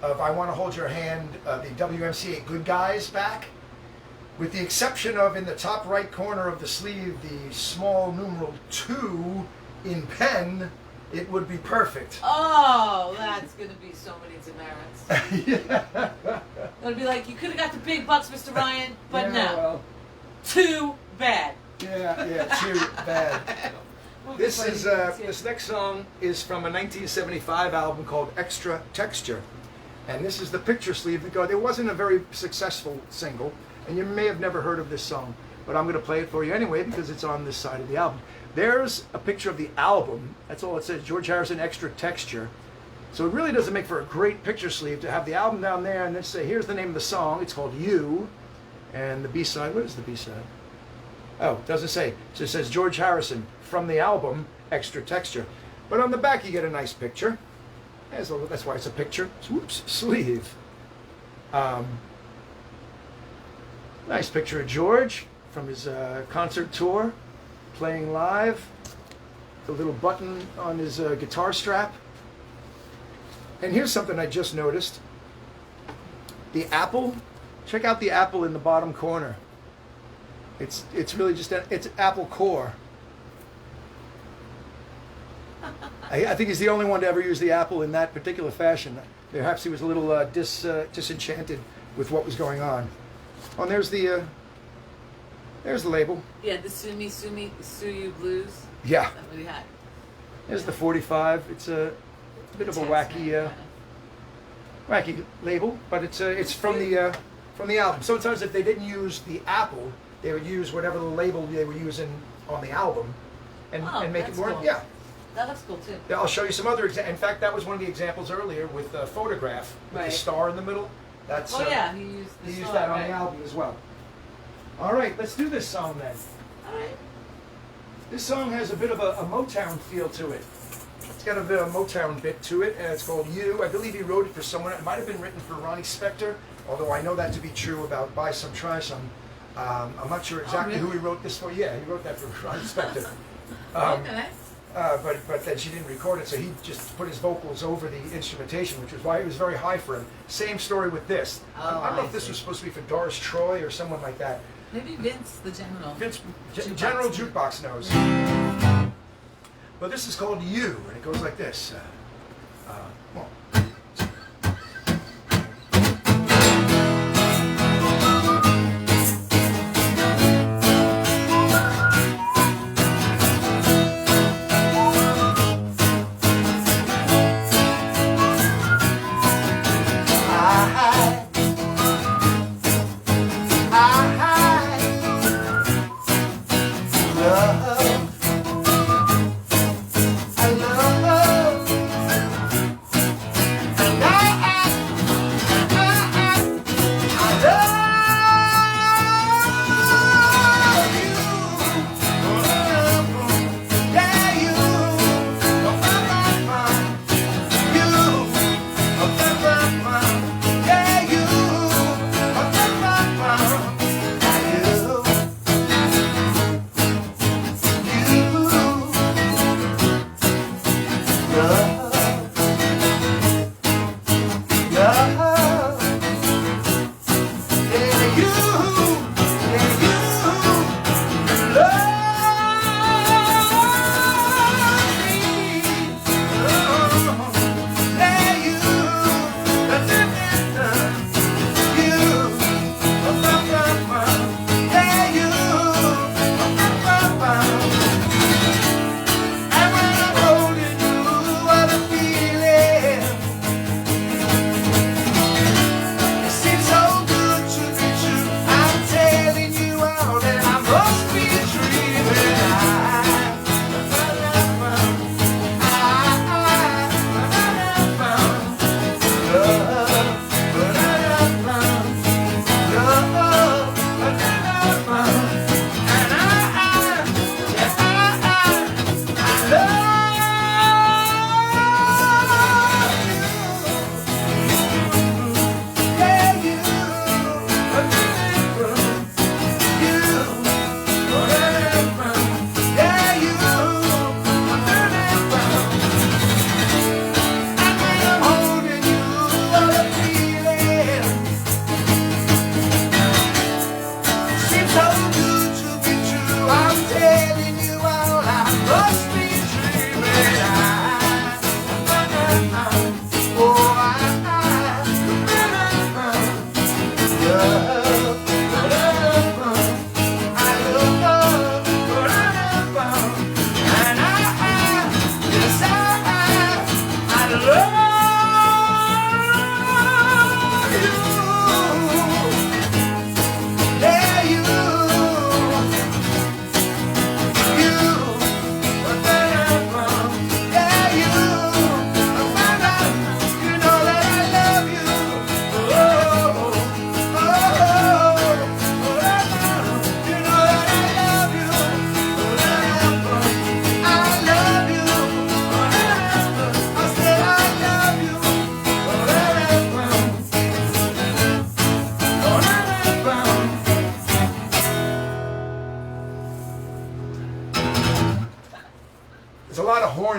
I Want to Hold Your Hand, the WMCA Good Guys back, with the exception of in the top right corner of the sleeve, the small numeral 2 in pen. It would be perfect. Oh, that's going to be so many demerits. Yeah. It'll be like, you could have got the big bucks, Mr. Ryan, but Yeah, no. well, Too bad. yeah, too bad. This is this next song is from a 1975 album called Extra Texture, and this is the picture sleeve that goes. It wasn't a very successful single, and you may have never heard of this song, but I'm going to play it for you anyway because it's on this side of the album. There's a picture of the album. That's all it says. George Harrison Extra Texture. So it really doesn't make for a great picture sleeve to have the album down there and then say, here's the name of the song. It's called You. And the B-side, what is the B-side? Oh, it doesn't say. It just says George Harrison from the album Extra Texture. But on the back you get a nice picture. That's why it's a picture. Whoops, sleeve. Nice picture of George from his concert tour. Playing live, the little button on his guitar strap. And here's something I just noticed. The apple, check out the apple in the bottom corner. It's really just, it's apple core. I think he's the only one to ever use the apple in that particular fashion. Perhaps he was a little disenchanted with what was going on. Oh, and there's the label. Yeah, the Sue You Blues. Yeah. That's what he had. There's the 45. It's a bit of a wacky label, but it's from the album. Sometimes if they didn't use the apple, they would use whatever the label they were using on the album, and make it more. Cool. Yeah. That looks cool too. Yeah, I'll show you some other examples. In fact, that was one of the examples earlier with the photograph with the star in the middle. That's he used that on the album as well. All right, let's do this song then. All right. This song has a bit of a Motown feel to it. It's got a bit of a Motown bit to it, and it's called You. I believe he wrote it for someone. It might have been written for Ronnie Spector, although I know that to be true about Buy Some, Try Some. I'm not sure exactly who he wrote this for. Yeah, he wrote that for Ronnie Spector. Okay. But then she didn't record it, so he just put his vocals over the instrumentation, which was why it was very high for him. Same story with this. I don't know if this was supposed to be for Doris Troy or someone like that. Maybe Vince, the general. General Jukebox knows. But this is called You, and it goes like this. Well, I love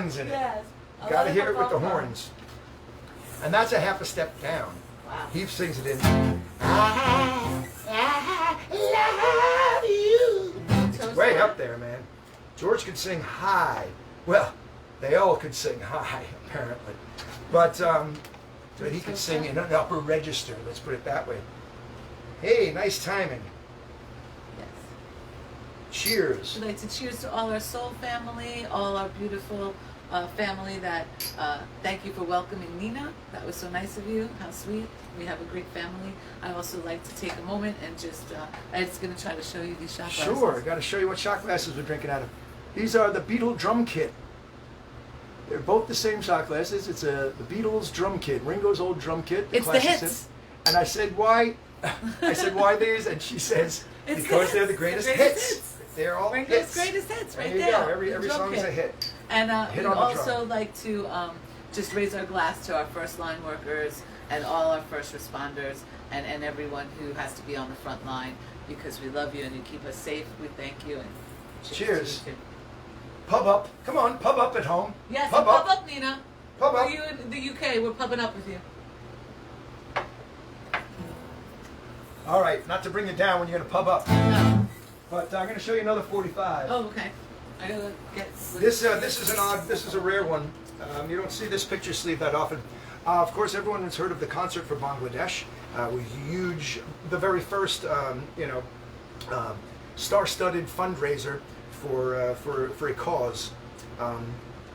horns in it. Yes. Got to hear it with the Bum. horns. And that's a half a step down. Wow. He sings it in. I love you. It's way up there, man. George could sing high. Well, they all could sing high, apparently. But he could sing in an upper register, let's put it that way. Hey, nice timing. Yes. Cheers. We'd like to cheers to all our soul family, all our beautiful family that thank you for welcoming Nina. That was so nice of you. How sweet. We have a great family. I also like to take a moment and just, I'm just going to try to show you these shot glasses. Sure, got to show you what shot glasses we're drinking out of. These are the Beatle drum kit. They're both the same shot glasses. It's the Beatles drum kit, Ringo's old drum kit. It's the hits. And I said, why? I said, why these? And she says, It's because they're the hits. greatest The greatest hits. They're all Ringo's hits. greatest hits, right There you there. go. Every The song drum is a kit. hit. And Hit we'd on the also drum. like to just raise our glass to our first line workers and all our first responders and everyone who has to be on the front line, because we love you and you keep us safe. We thank you. And Cheers. to you too. Pub up. Come on, pub up at home. Yes, Pub pub up. up, Nina. Pub For up. you in the UK, we're pubbing up with you. All right, not to bring you down when you're going to pub up. No. But I'm going to show you another 45. Oh, okay. I gotta get. This is a rare one. You don't see this picture sleeve that often. Of course, everyone has heard of the concert for Bangladesh. It was huge, the very first, star-studded fundraiser for a cause.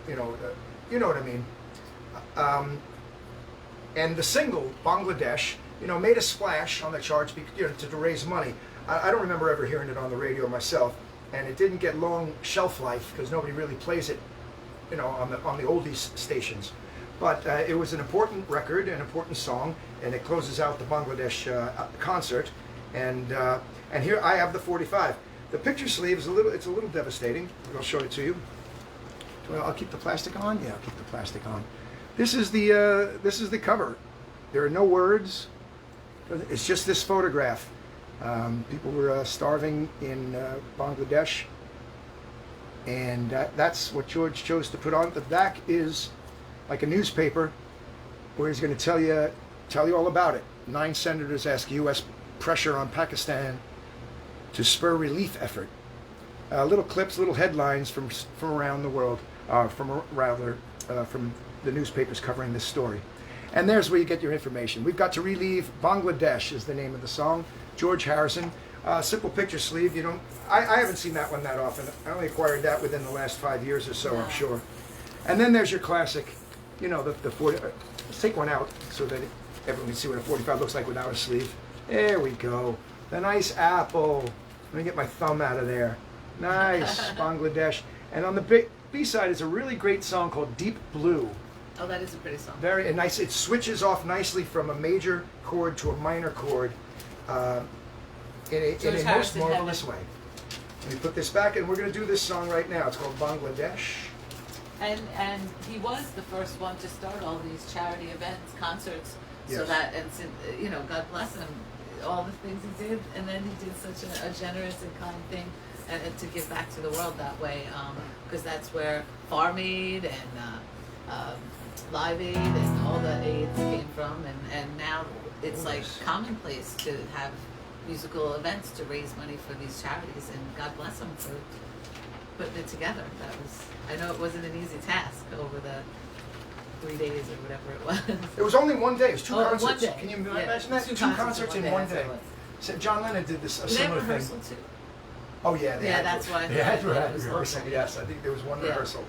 You know what I mean. And the single Bangladesh, made a splash on the charts, to raise money. I don't remember ever hearing it on the radio myself, and it didn't get long shelf life because nobody really plays it, on the oldies stations. But it was an important record, an important song, and it closes out the Bangladesh concert. And here I have the 45. The picture sleeve is a little devastating. I'll show it to you. I'll keep the plastic on. Yeah, I'll keep the plastic on. This is the cover. There are no words. It's just this photograph. People were starving in Bangladesh, and that's what George chose to put on. The back is like a newspaper where he's going to tell you all about it. 9 senators ask U.S. pressure on Pakistan to spur relief effort. Little clips, little headlines from around the world, from the newspapers covering this story. And there's where you get your information. We've got to relieve Bangladesh is the name of the song. George Harrison. Simple picture sleeve. I haven't seen that one that often. I only acquired that within the last 5 years or so, I'm sure. And then there's your classic, the 40. Let's take one out so that everyone can see what a 45 looks like without a sleeve. There we go. The nice apple. Let me get my thumb out of there. Nice, Bangladesh. And on the B-side is a really great song called Deep Blue. Oh, that is a pretty song. Very nice. It switches off nicely from a major chord to a minor chord in a most marvelous way. Let me put this back, and we're going to do this song right now. It's called Bangladesh. And he was the first one to start all these charity events, concerts, so Yes. that, and God bless him, all the things he did, and then he did such a generous and kind thing, and to give back to the world that way, because that's where Farm Aid and Live Aid and all the aids came from, and now it's like commonplace to have musical events to raise money for these charities, and God bless him for putting it together. I know it wasn't an easy task over the 3 days or whatever it was. It was only one day. It was two concerts. 1 day. Can you Yeah, imagine that? two Two concerts concerts in in one one day, day. that's what it So John Lennon did this a Did they have similar thing. rehearsal too? Oh yeah, they Yeah, had that's why I they had thought it was rehearsal. local. Yes, I think there was one Yeah. rehearsal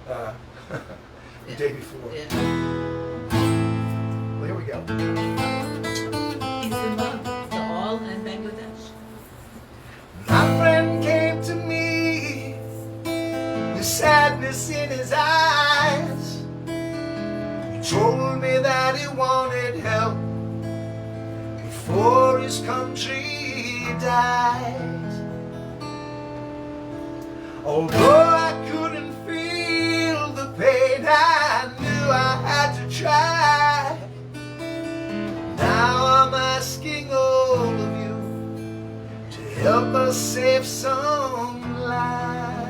the Yeah. day before. Yeah. Well, here we go. Peace and love to all in Bangladesh. My friend came to me with sadness in his eyes. He told me that he wanted help before his country dies. Although I couldn't feel the pain, I knew I had to try. Now I'm asking all of you to help us save some lives.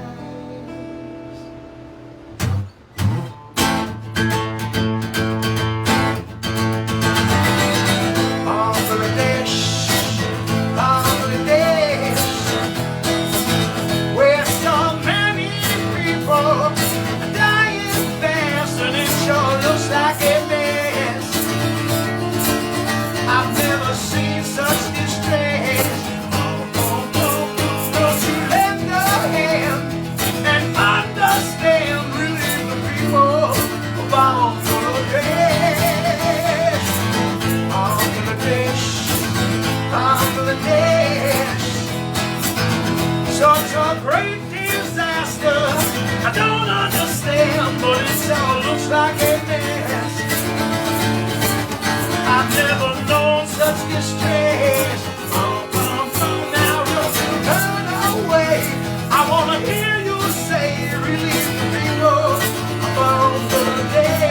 I've never known such distress. Now don't you turn away. I wanna hear you say, release the people from the dead.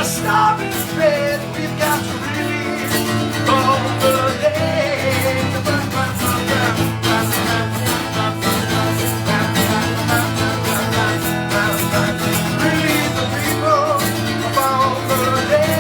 Starving bed, we've got to release all the dead. Release the people of all the dead. Release the people of all the dead.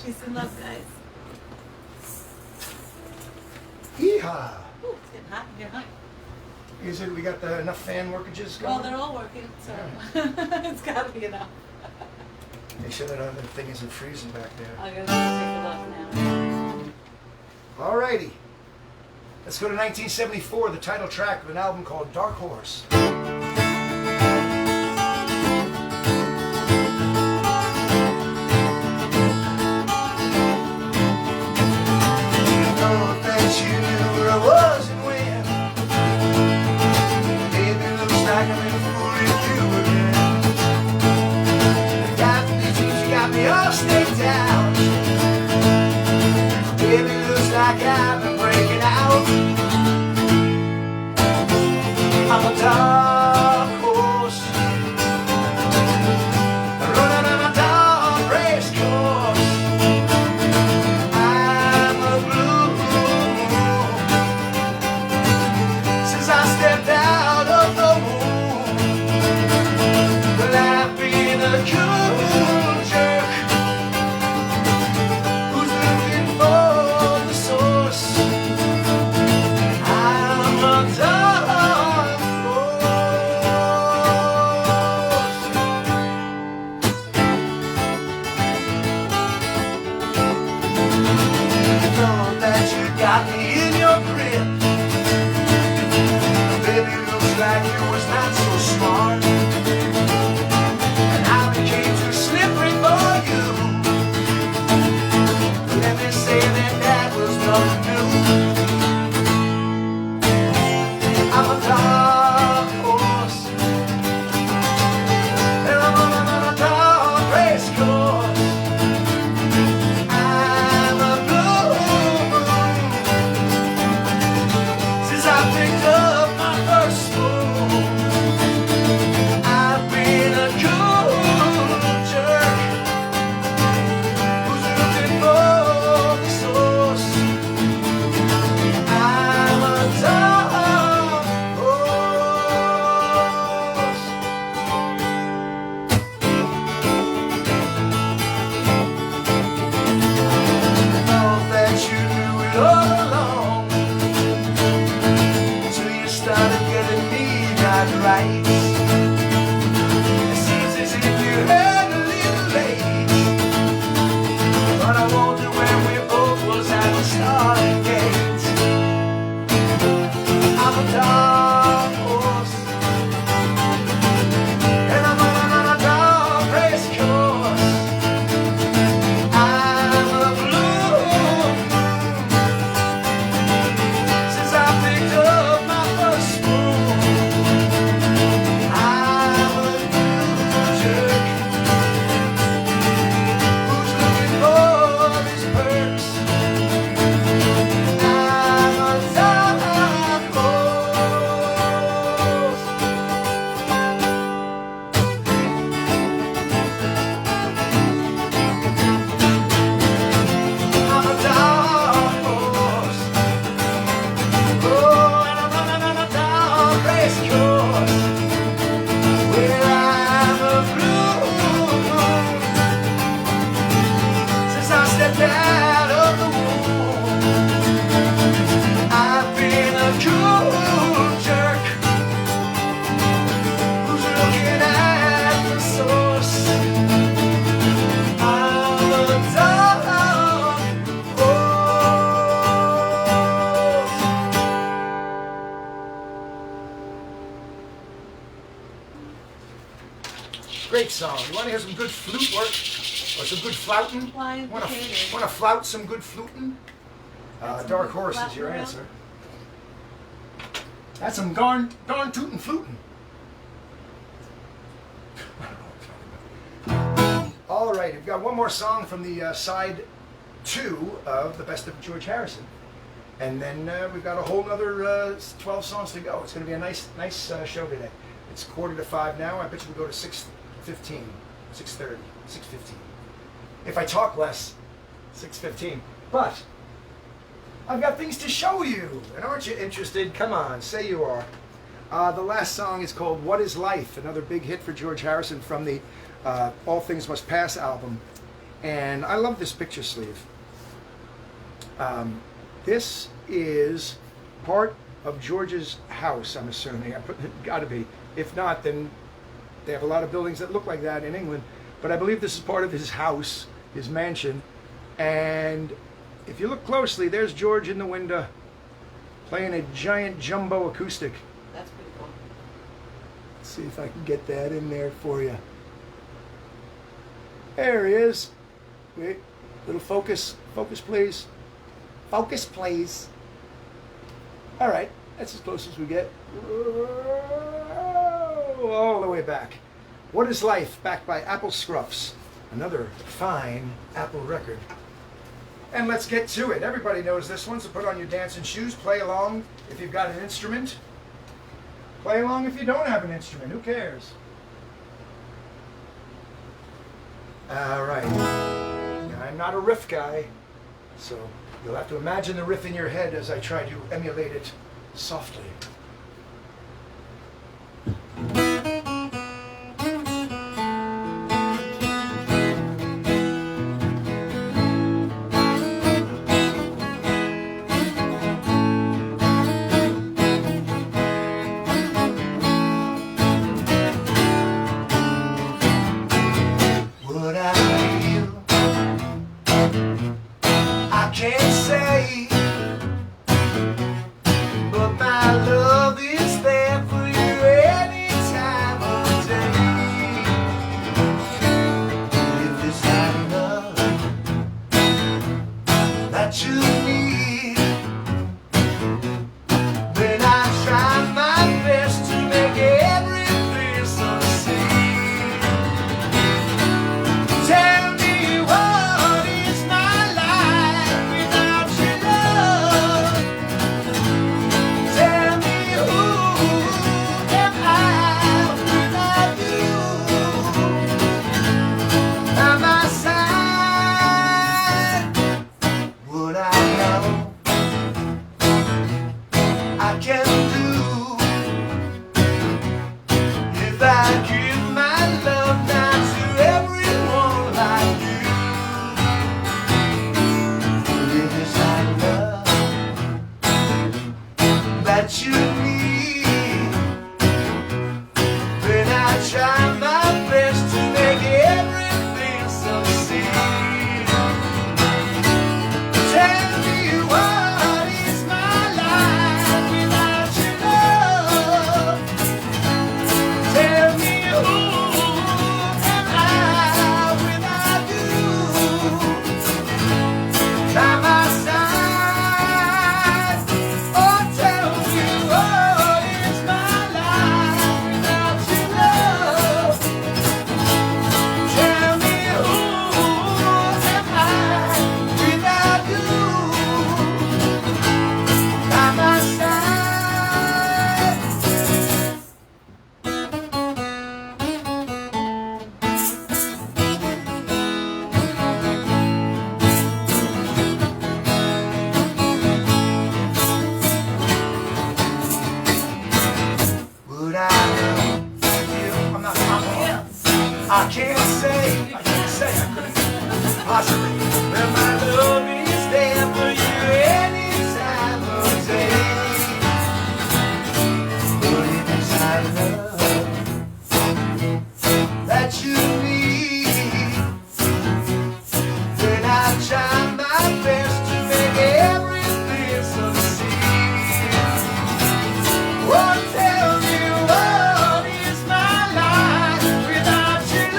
Peace and love, guys. Yeehaw! Ooh, it's getting hot in here, huh? Is it? We got enough fan workages going? Well, they're all working, so it's got to be enough. Make sure that other thing isn't freezing back there. I'm going to take it off now. Alrighty. Let's go to 1974, the title track of an album called Dark Horse. Like I've been breaking out. I'm a dog. Great song. You want to hear some good flute work or some good flouting? Flying Want potatoes. to flout some good fluting? Dark Horse is your answer. That's some darn tootin' fluting. All right, we've got one more song from the side 2 of the Best of George Harrison. And then we've got a whole other 12 songs to go. It's going to be a nice show today. It's 4:45 now. I bet you we'll go to 6:15, 6:30, 6:15. If I talk less, 6:15. But I've got things to show you. And aren't you interested? Come on, say you are. The last song is called What Is Life? Another big hit for George Harrison from the All Things Must Pass album. And I love this picture sleeve. This is part of George's house, I'm assuming. It got to be. If not, then they have a lot of buildings that look like that in England. But I believe this is part of his house, his mansion. And if you look closely, there's George in the window playing a giant jumbo acoustic. That's pretty cool. Let's see if I can get that in there for you. There he is. Wait, little focus. Focus, please. Focus, please. All right, that's as close as we get. All the way back. What is Life? Backed by Apple Scruffs. Another fine Apple record. And let's get to it. Everybody knows this one, so put on your dancing shoes. Play along if you've got an instrument. Play along if you don't have an instrument. Who cares? All right. I'm not a riff guy, so you'll have to imagine the riff in your head as I try to emulate it softly. What I feel, I can't say, but my love is there for you any time of day. If it's not enough that you need, then I try my best to make everything succeed. Tell me what is my life without your love? Tell me who am I without you? By my side, would I know I can do if I give my love now to everyone like you? But if it's not love that you need, then I try my best to make everything succeed. Tell me what is my life without your love? Tell me who am I without you? By my side, oh, tell me what is my life without your love? Tell me who am I without you? By my side. Would I know you? I'm not I can't say, I couldn't possibly. But my love is there for you any time of day. But if it's not love that you need, then I try my best to make everything succeed. Oh, tell me what is my life without your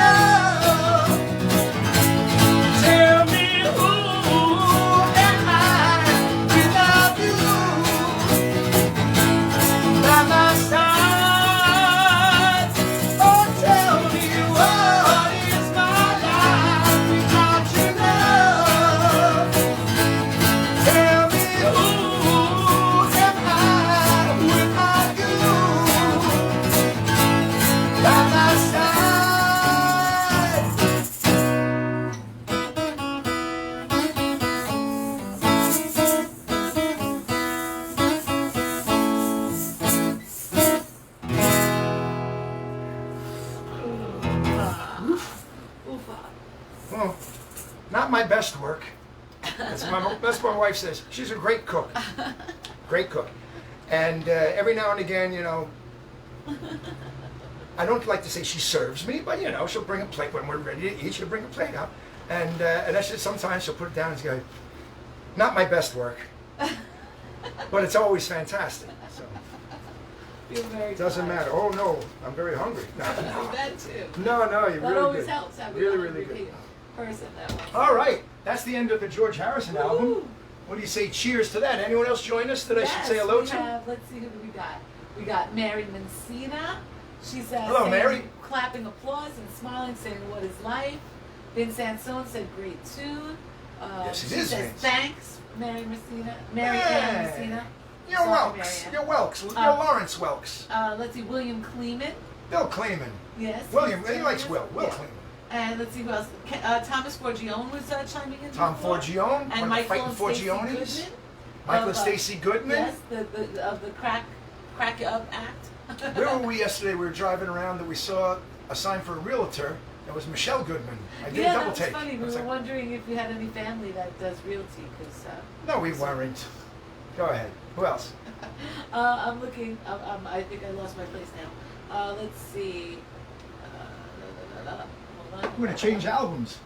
Well, not my best work. That's what my wife says. She's a great cook. Great cook. And every now and again, you know, I don't like to say she serves me, but you know, she'll bring a plate when we're ready to eat. She'll bring a plate out, and that's just sometimes she'll put it down and go, "Not my best work, but it's always fantastic." So It doesn't matter. Oh no, I'm very hungry. No, That too. no, you're That really always good. helps having Really, a really hungry good. person that wants. All right, that's the end of the George Harrison album. Woo. What do you say? Cheers to that. Anyone else join us that I should say hello we to? have, let's see who we got. We got Mary Mancina. She's Hello, saying, Mary. clapping applause and smiling, saying, "What is life?" Vince Sansone said, "Great tune." Yes, it she is, says, Vince. "Thanks, Mary Messina." Mary Hey. Ann Messina. You're Sorry, Welks. Mary Ann. You're Welks. You're Lawrence Welks. Let's see, William Kleeman. Bill Clayman. Yes. William. he's He likes joining Will. us. Will Yeah. Clayman. And let's see who else. Thomas Forgione was chiming in. Tom before. Forgione. And one of the Michael fighting and Stacey Forgiones. Goodman. Michael and of, Stacey Goodman. Yes, the of the crack up act. Where were we yesterday? We were driving around that we saw a sign for a realtor. That was Michelle Goodman. I did a Yeah, double that was take. funny. I We was were like, wondering if you had any family that does realty, because. no, we weren't. Go ahead. Who else? I'm looking. I think I lost my place now. Let's see. Hold on. We're gonna change albums.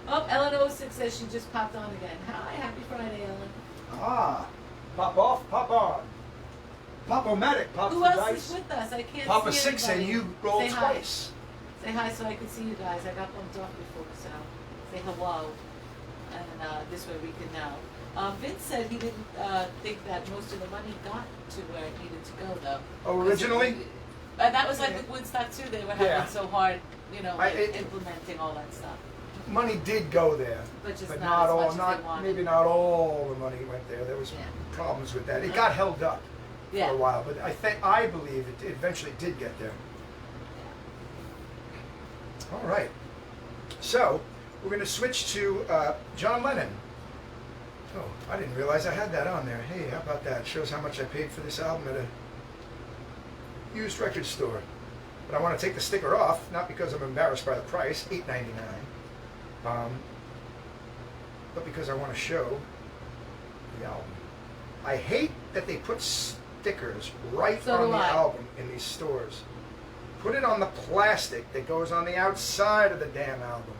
Oh, Ellen06 says she just popped on again. Hi, happy Friday, Ellen. Ah, pop off, pop on. Pop-o-matic, pop Who the else dice. is with us? I can't Papa see Six and anybody. you roll Say hi. twice. Say hi so I can see you guys. I got bumped off before, so say hello. And this way we can know. Vince said he didn't think that most of the money got to where it needed to go, though. Oh, originally? And that was like with Woodstock, too. They were having Yeah. so hard, you know, like it- implementing all that stuff. Money did go there, But just but not not as all. much as they Not wanted. maybe not all the money went there. There was Yeah. problems with that. It got held up Yeah. for a while, but I believe it eventually did get there. All right. So we're going to switch to John Lennon. Oh, I didn't realize I had that on there. Hey, how about that? Shows how much I paid for this album at a used record store. But I want to take the sticker off, not because I'm embarrassed by the price, $8.99, but because I want to show the album. I hate that they put stickers right So on do the I. album in these stores. Put it on the plastic that goes on the outside of the damn album.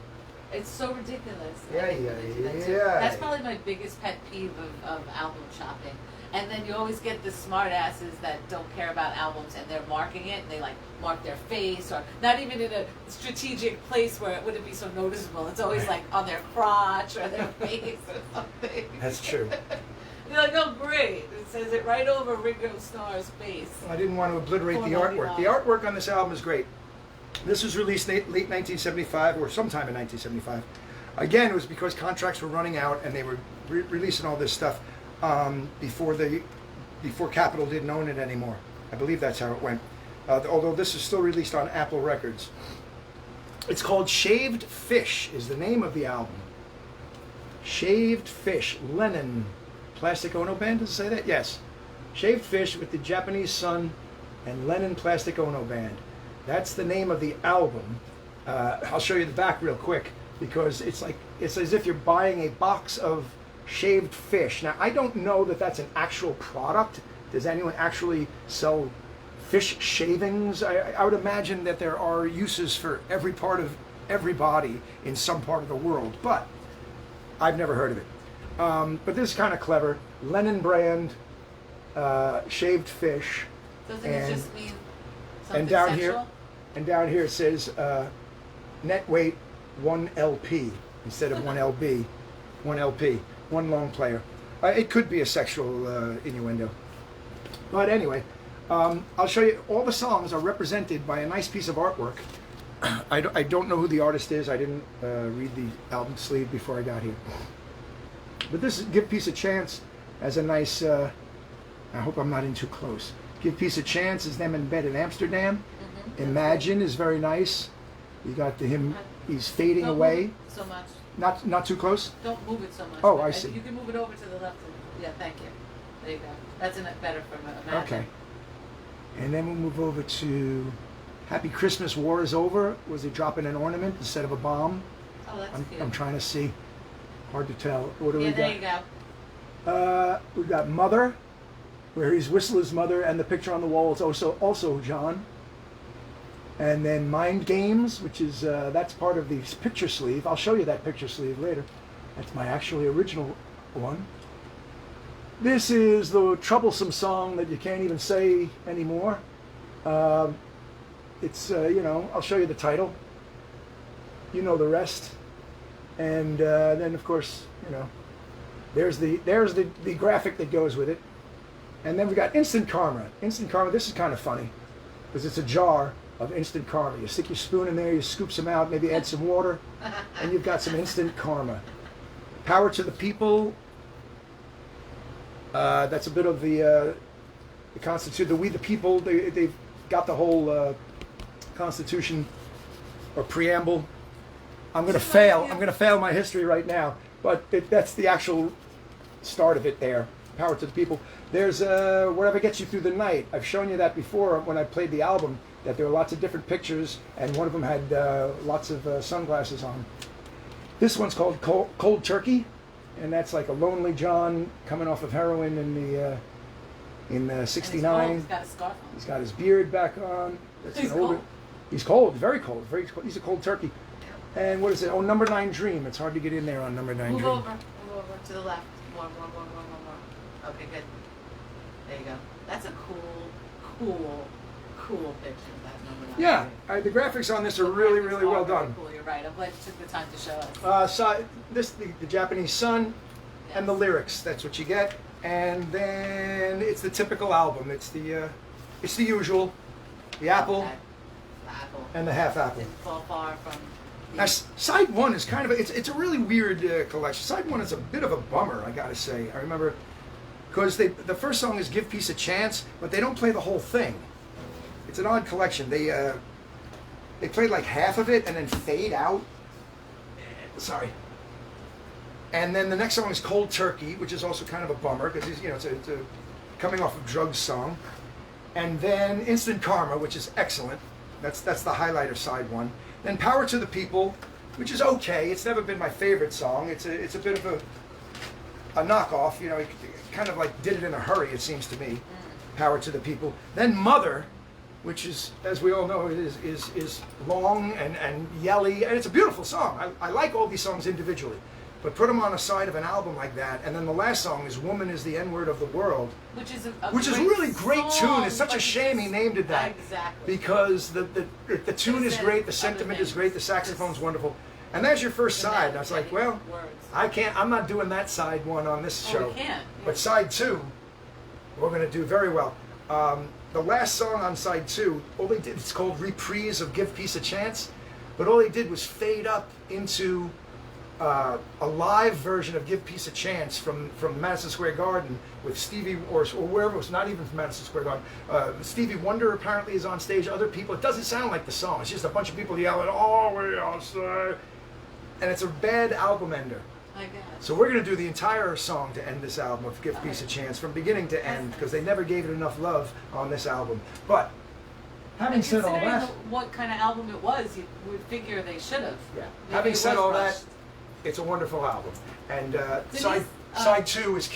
It's so ridiculous. Yeah, I hate yeah, when they do that, too. yeah. That's probably my biggest pet peeve of album shopping. And then you always get the smart asses that don't care about albums and they're marking it and they like mark their face or not even in a strategic place where it wouldn't be so noticeable. It's always Right. like on their crotch or their face or something. That's true. You're like, oh great. It says it right over Ringo Starr's face. I didn't want to obliterate the artwork. The artwork on this album is great. This was released late 1975 or sometime in 1975. Again, it was because contracts were running out and they were releasing all this stuff before Capitol didn't own it anymore. I believe that's how it went. Although this is still released on Apple Records. It's called Shaved Fish is the name of the album. Shaved Fish, Lennon. Plastic Ono Band, does it say that? Yes. Shaved Fish with the Japanese Sun and Lennon Plastic Ono Band. That's the name of the album. I'll show you the back real quick because it's as if you're buying a box of shaved fish. Now, I don't know that that's an actual product. Does anyone actually sell fish shavings? I would imagine that there are uses for every part of every body in some part of the world, but I've never heard of it. But this is kind of clever. Lennon brand shaved fish. Doesn't it just mean something and down sexual? here, and down here it says net weight 1 LP instead of 1 LB, 1 LP, one long player. It could be a sexual innuendo, but anyway, I'll show you. All the songs are represented by a nice piece of artwork. I don't know who the artist is. I didn't read the album sleeve before I got here. But this is Give Peace a Chance as a nice, I hope I'm not in too close. Give Peace a Chance is them in bed in Amsterdam. Mm-hmm. Imagine is very nice. You got him, he's fading Don't away. move it so much. Not too close? Don't move it so much. Oh, but I see. You can move it over to the left. Yeah, thank you. There you go. That's better for Imagine. Okay. And then we'll move over to Happy Christmas, War is Over. Was he dropping an ornament instead of a bomb? Oh, that's cute. I'm trying to see. Hard to tell. What do we got? There you go. We've got Mother, where he's whistled his mother, and the picture on the wall is also John. And then Mind Games, which is that's part of the picture sleeve. I'll show you that picture sleeve later. That's my actually original one. This is the troublesome song that you can't even say anymore. It's I'll show you the title. You know the rest. And then of course there's the graphic that goes with it. And then we got Instant Karma. Instant Karma. This is kind of funny because it's a jar of instant karma. You stick your spoon in there, you scoop some out, maybe add some water, and you've got some instant karma. Power to the People. That's a bit of the Constitution, the We the People. They've got the whole Constitution or preamble. I'm going to fail my history right now, but that's the actual start of it there. Power to the People. There's Whatever Gets You Through the Night. I've shown you that before when I played the album, that there were lots of different pictures, and one of them had lots of sunglasses on. This one's called Cold Turkey, and that's like a lonely John coming off of heroin in '69. He's got a scarf on. He's got his beard back on. He's cold. He's cold, very cold, very cold. He's a cold turkey. And what is it? Oh, Number 9 Dream. It's hard to get in there on Number 9 Move Dream. over to the left. More. Okay, good. There you go. That's a cool picture of that number 9. Yeah, the graphics on this are really well done. Cool. You're right. I'm glad you took the time to show us. The Japanese sun, and the lyrics. That's what you get. And then it's the typical album. It's the usual, the apple, Okay. The apple. and the half apple. Didn't fall far from. Now, side one is kind of it's a really weird collection. Side one is a bit of a bummer, I gotta say. I remember because the first song is "Give Peace a Chance," but they don't play the whole thing. It's an odd collection. They played like half of it and then fade out. Sorry. And then the next song is "Cold Turkey," which is also kind of a bummer because it's a coming off of drugs song. And then "Instant Karma," which is excellent. That's the highlight of side one. Then "Power to the People," which is okay. It's never been my favorite song. It's a bit of a knockoff. He kind of like did it in a hurry. It seems to me. "Power to the People." Then "Mother," which is, as we all know, is long and yelly, and it's a beautiful song. I like all these songs individually, but put them on the side of an album like that. And then the last song is "Woman is the N-Word of the World," Which is a really great tune. It's such a shame he named it that. Exactly. Because the tune is great, the sentiment is great, the saxophone's wonderful. And there's your first side. And I was like, well, I'm not doing that side one on this show. We can't. But side two, we're going to do very well. The last song on side two, all they did, it's called Reprise of "Give Peace a Chance," but all they did was fade up into a live version of "Give Peace a Chance" from Madison Square Garden with Stevie or wherever it was, not even from Madison Square Garden. Stevie Wonder apparently is on stage. Other people. It doesn't sound like the song. It's just a bunch of people yelling, "Oh, we are so," and it's a bad album ender. I guess. So we're going to do the entire song to end this album of "Give Peace a Chance" from beginning to end because they never gave it enough love on this album. But having said all Considering that, what kind of album it was, you would figure they should have. yeah. Maybe Having it said was all rushed. that, it's a wonderful album, and Denise, side two is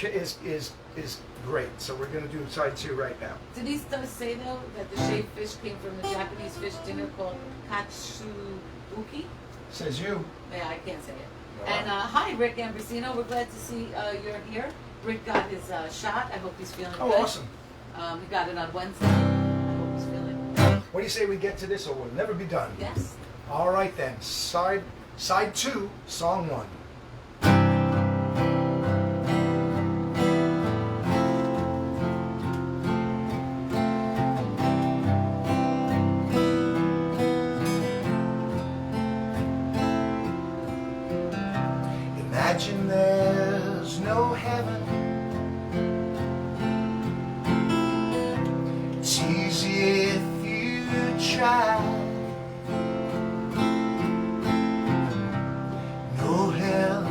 great. So we're going to do side two right now. Denise does say though that the shaved fish came from a Japanese fish dinner called katsubuki. Says you. Yeah, I can't say it. No. And hi, Rick Ambrosino. We're glad to see you're here. Rick got his shot. I hope he's feeling Oh, good. awesome. He got it on Wednesday. I hope he's feeling good. What do you say we get to this, or we'll never be done? Yes. All right then. Side two, song one. Imagine there's no heaven. It's easy if you try. No hell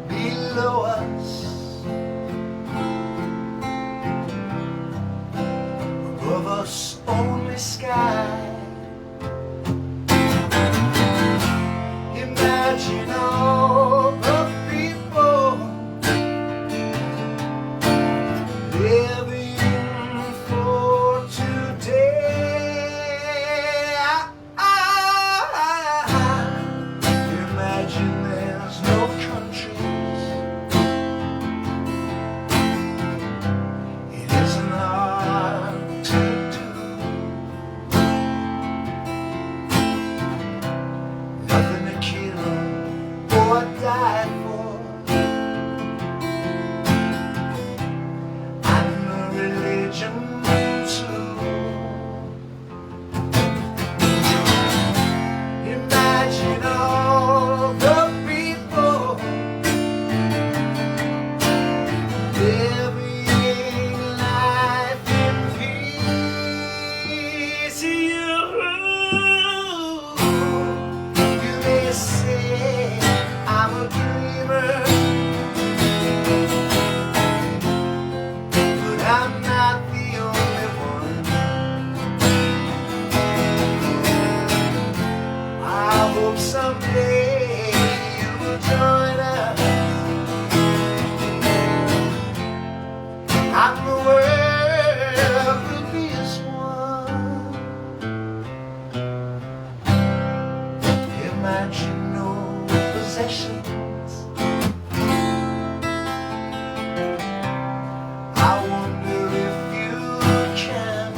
below us. Above us only sky. may say I'm a dreamer, but I'm not the only one. I hope someday you will join us and the world will be as one. Imagine no possessions. I wonder if you can.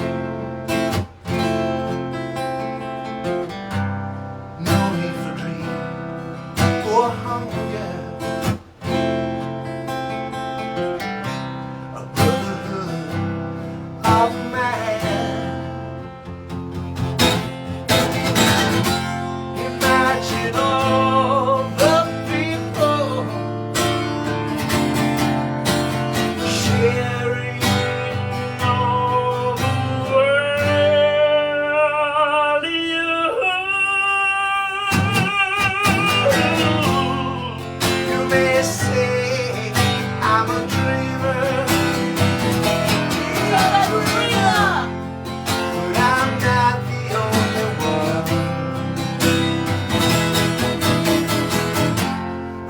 No need for greed or hunger. A brotherhood of man. Imagine all the people sharing all the world. You may say I'm a dreamer, but I'm not the only one.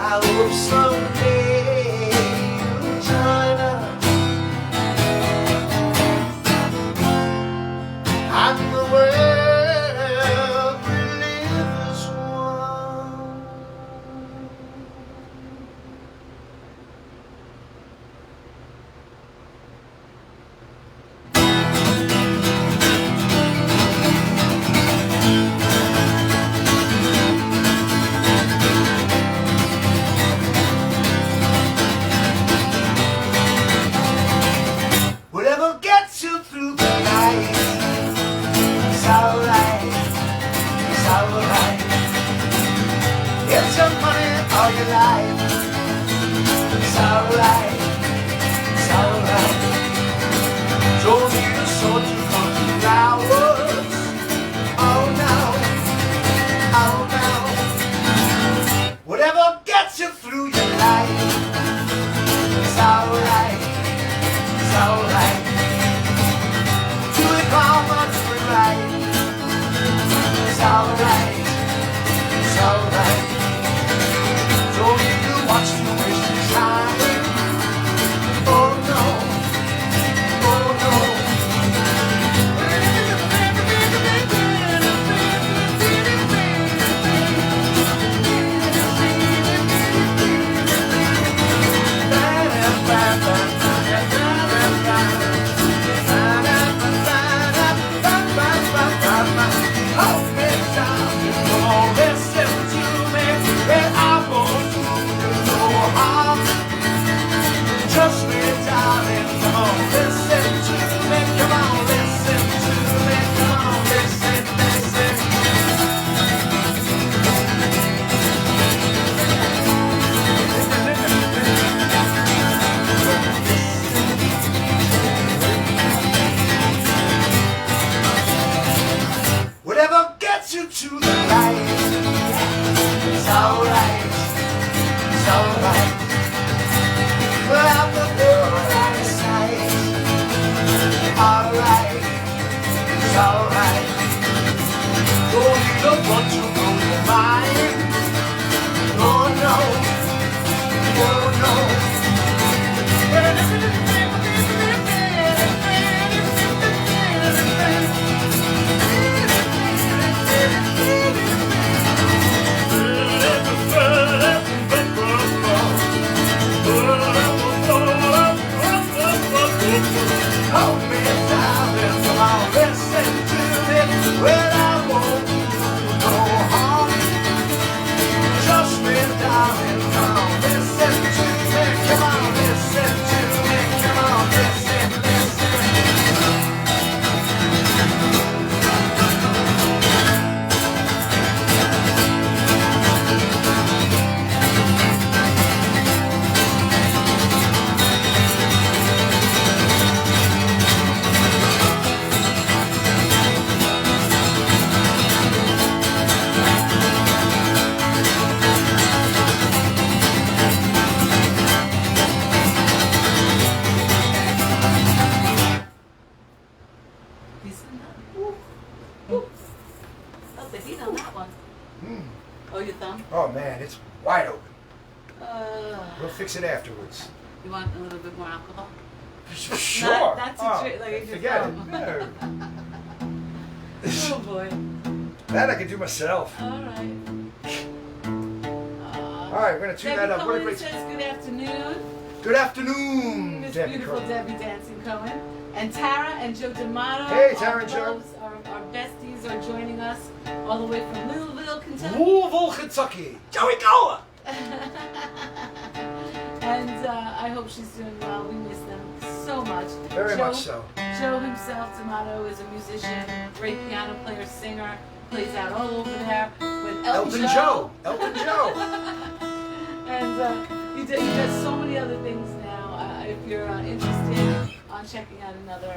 I hope someday you'll join us and the world will live as one. Whatever gets you through the night, it's alright, it's alright. It's your money all your life, it's alright, it's alright. Don't need a sword to cut the flowers, oh no, oh no. Whatever gets you through your life, it's alright, it's alright. Do it how much we right. It's alright, it's alright. Don't need to watch to waste your time. Oh no, oh no. Just me, darling, come on, listen to me, come on, listen to me, come on, listen, listen. Whatever gets you to the light, it's alright, it's alright. Well, I'm the good out of sight. Alright, it's alright. Don't need a one to blow your mind. Oh no, oh no. Oh, man, darling, come on, listen to me. Well, I want you to go Oh, your thumb? Oh man, it's wide open. Uh, We'll fix it afterwards. you want a little bit more alcohol? Sure. That's a Oh, trick. Like forget it. No. Oh boy. That I can do myself. All right. All right, we're gonna tune that up. What a Cohen great. says good afternoon. Good afternoon, Miss Debbie beautiful Cohen. Debbie Dancing Cohen. And Tara and Joe D'Amato. Hey, Tara and Joe. Our besties are joining us all the way from Louisville, Kentucky. Louisville, Kentucky. Joey Goa. And I hope she's doing well. We miss them so much. Very Joe, much so. Joe himself, D'Amato, is a musician, great piano player, singer, plays out all over there with Elton Joe. Elton Joe. And he does so many other things now. If you're interested on checking out another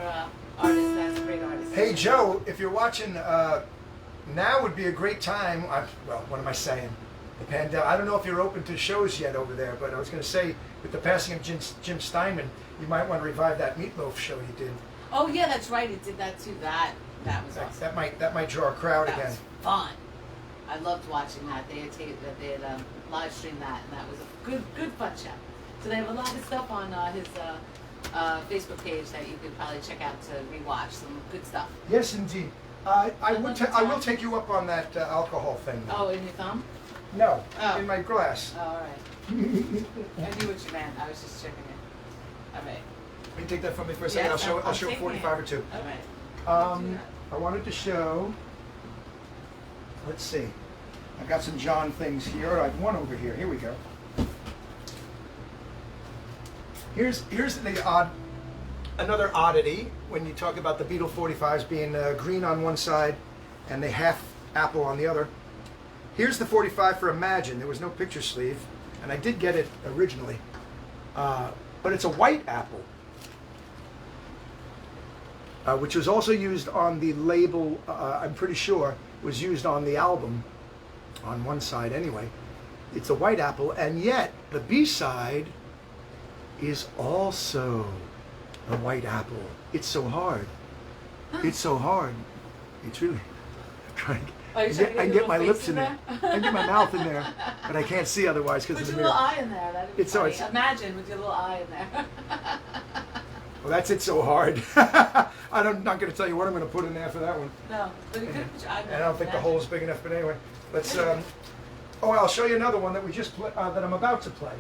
artist, that's a great artist. Hey Joe, if you're watching, now would be a great time. Well, what am I saying? The pandemic. I don't know if you're open to shows yet over there, but I was going to say, with the passing of Jim Steinman, you might want to revive that Meatloaf show you did. Oh yeah, that's right. He did that too. That was awesome. That might draw a crowd That again. was fun. I loved watching that. They had live streamed that, and that was a good fun show. So they have a lot of stuff on his Facebook page that you could probably check out to rewatch. Some good stuff. Yes, indeed. I will take you up on that alcohol thing. Oh, in your thumb? No, Oh. in my glass. Oh, all right. I knew what you meant. I was just checking it. All right. Can you take that from me for a second? Yes, I'll show taking 45 it. or 2. All right. I wanted to show. Let's see. I got some John things here. I have one over here. Here we go. Here's another oddity when you talk about the Beetle 45s being green on one side and the half apple on the other. Here's the 45 for Imagine. There was no picture sleeve, and I did get it originally, but it's a white apple, which was also used on the label. I'm pretty sure was used on the album, on one side anyway. It's a white apple, and yet the B-side is also a white apple. It's so hard. It's so hard. It's really. I'm trying. Oh, I can get my lips in there. I can get my mouth in there, but I can't see otherwise because Put of your the little mirror. eye in there. That'd be It's so funny. it's- Imagine with your little eye in there. Well, that's it. So hard. I'm not going to tell you what I'm going to put in there for that one. No, but you could put your eye in And there. I don't think the hole is big enough. But anyway, let's. Oh, I'll show you another one that we just that I'm about to play.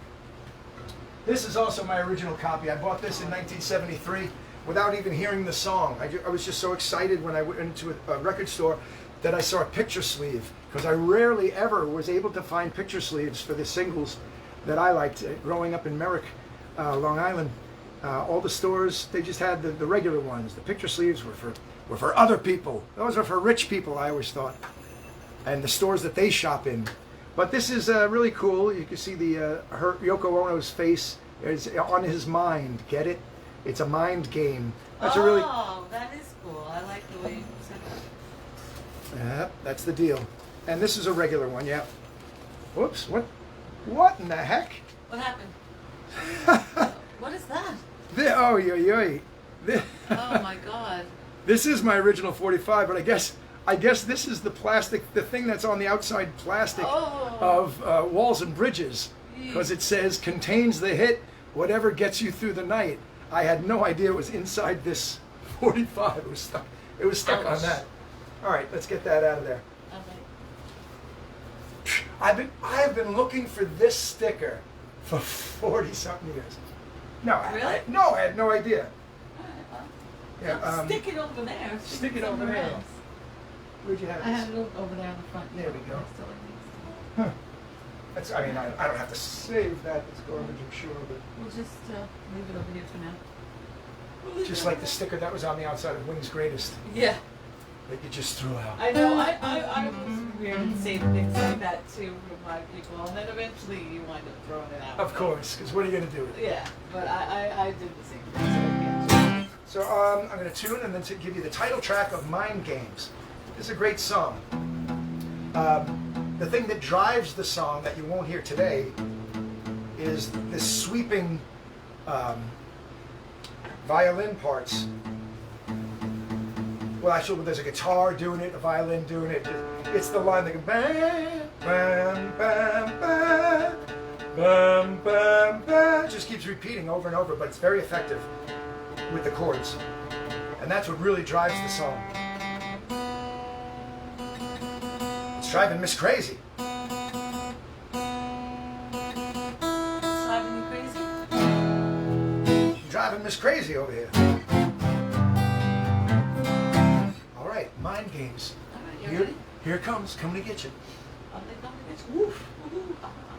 This is also my original copy. I bought this in 1973 without even hearing the song. I was just so excited when I went into a record store that I saw a picture sleeve, because I rarely ever was able to find picture sleeves for the singles that I liked growing up in Merrick, Long Island. All the stores, they just had the regular ones. The picture sleeves were for other people. Those are for rich people, I always thought, and the stores that they shop in. But this is really cool. You can see the Yoko Ono's face is on his mind. Get it? It's a mind game. That's a really. Oh, that is cool. I like the way you said that. Yeah, that's the deal. And this is a regular one. Yeah. Whoops. What in the heck? What happened? What is that? Oh, yo. Oh my God. This is my original 45, but I guess this is the plastic, the thing that's on the outside plastic of Walls and Bridges, because it says contains the hit Whatever Gets You Through the Night. I had no idea it was inside this 45. It was stuck. It was stuck on that. All right, let's get that out of there. Okay. I have been looking for this sticker for 40-something years. No, Really? I had no idea. Yeah, Stick it over there. stick it over somewhere there. else. Where'd you have I this? have it over there on the front. There we go. Next to it. Huh. That's. I mean, I don't have to save that. It's garbage, I'm sure, but We'll just leave it over here for now. We'll leave just it like over the there. sticker that was on the outside of Wings Greatest Yeah. that you just threw out. I know. I was weird and say things like that too with my people, and then eventually you wind up throwing it out. Of course, because what are you going to do with it? Yeah, but I did the same thing. So I can't do it. So I'm going to tune and then to give you the title track of Mind Games. It's a great song. The thing that drives the song that you won't hear today is this sweeping violin parts. Well, actually, there's a guitar doing it, a violin doing it. It's the line that goes bam, bam, bam, bam, bam, bam, bam. It just keeps repeating over and over, but it's very effective with the chords. And that's what really drives the song. It's driving Miss crazy. Driving you crazy? Driving Miss crazy over here. All right, mind games. All right, you ready? Here it comes, coming to get you. Oh, they come to get you. Woof, woohoo, ah, ah.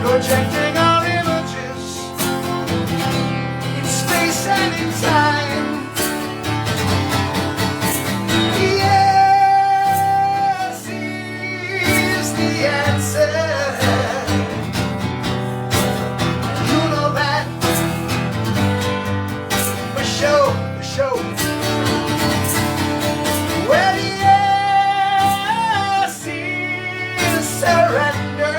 Projecting our images in space and in time. Yes is the answer. You know that for sure, for sure. Well, yes is surrender.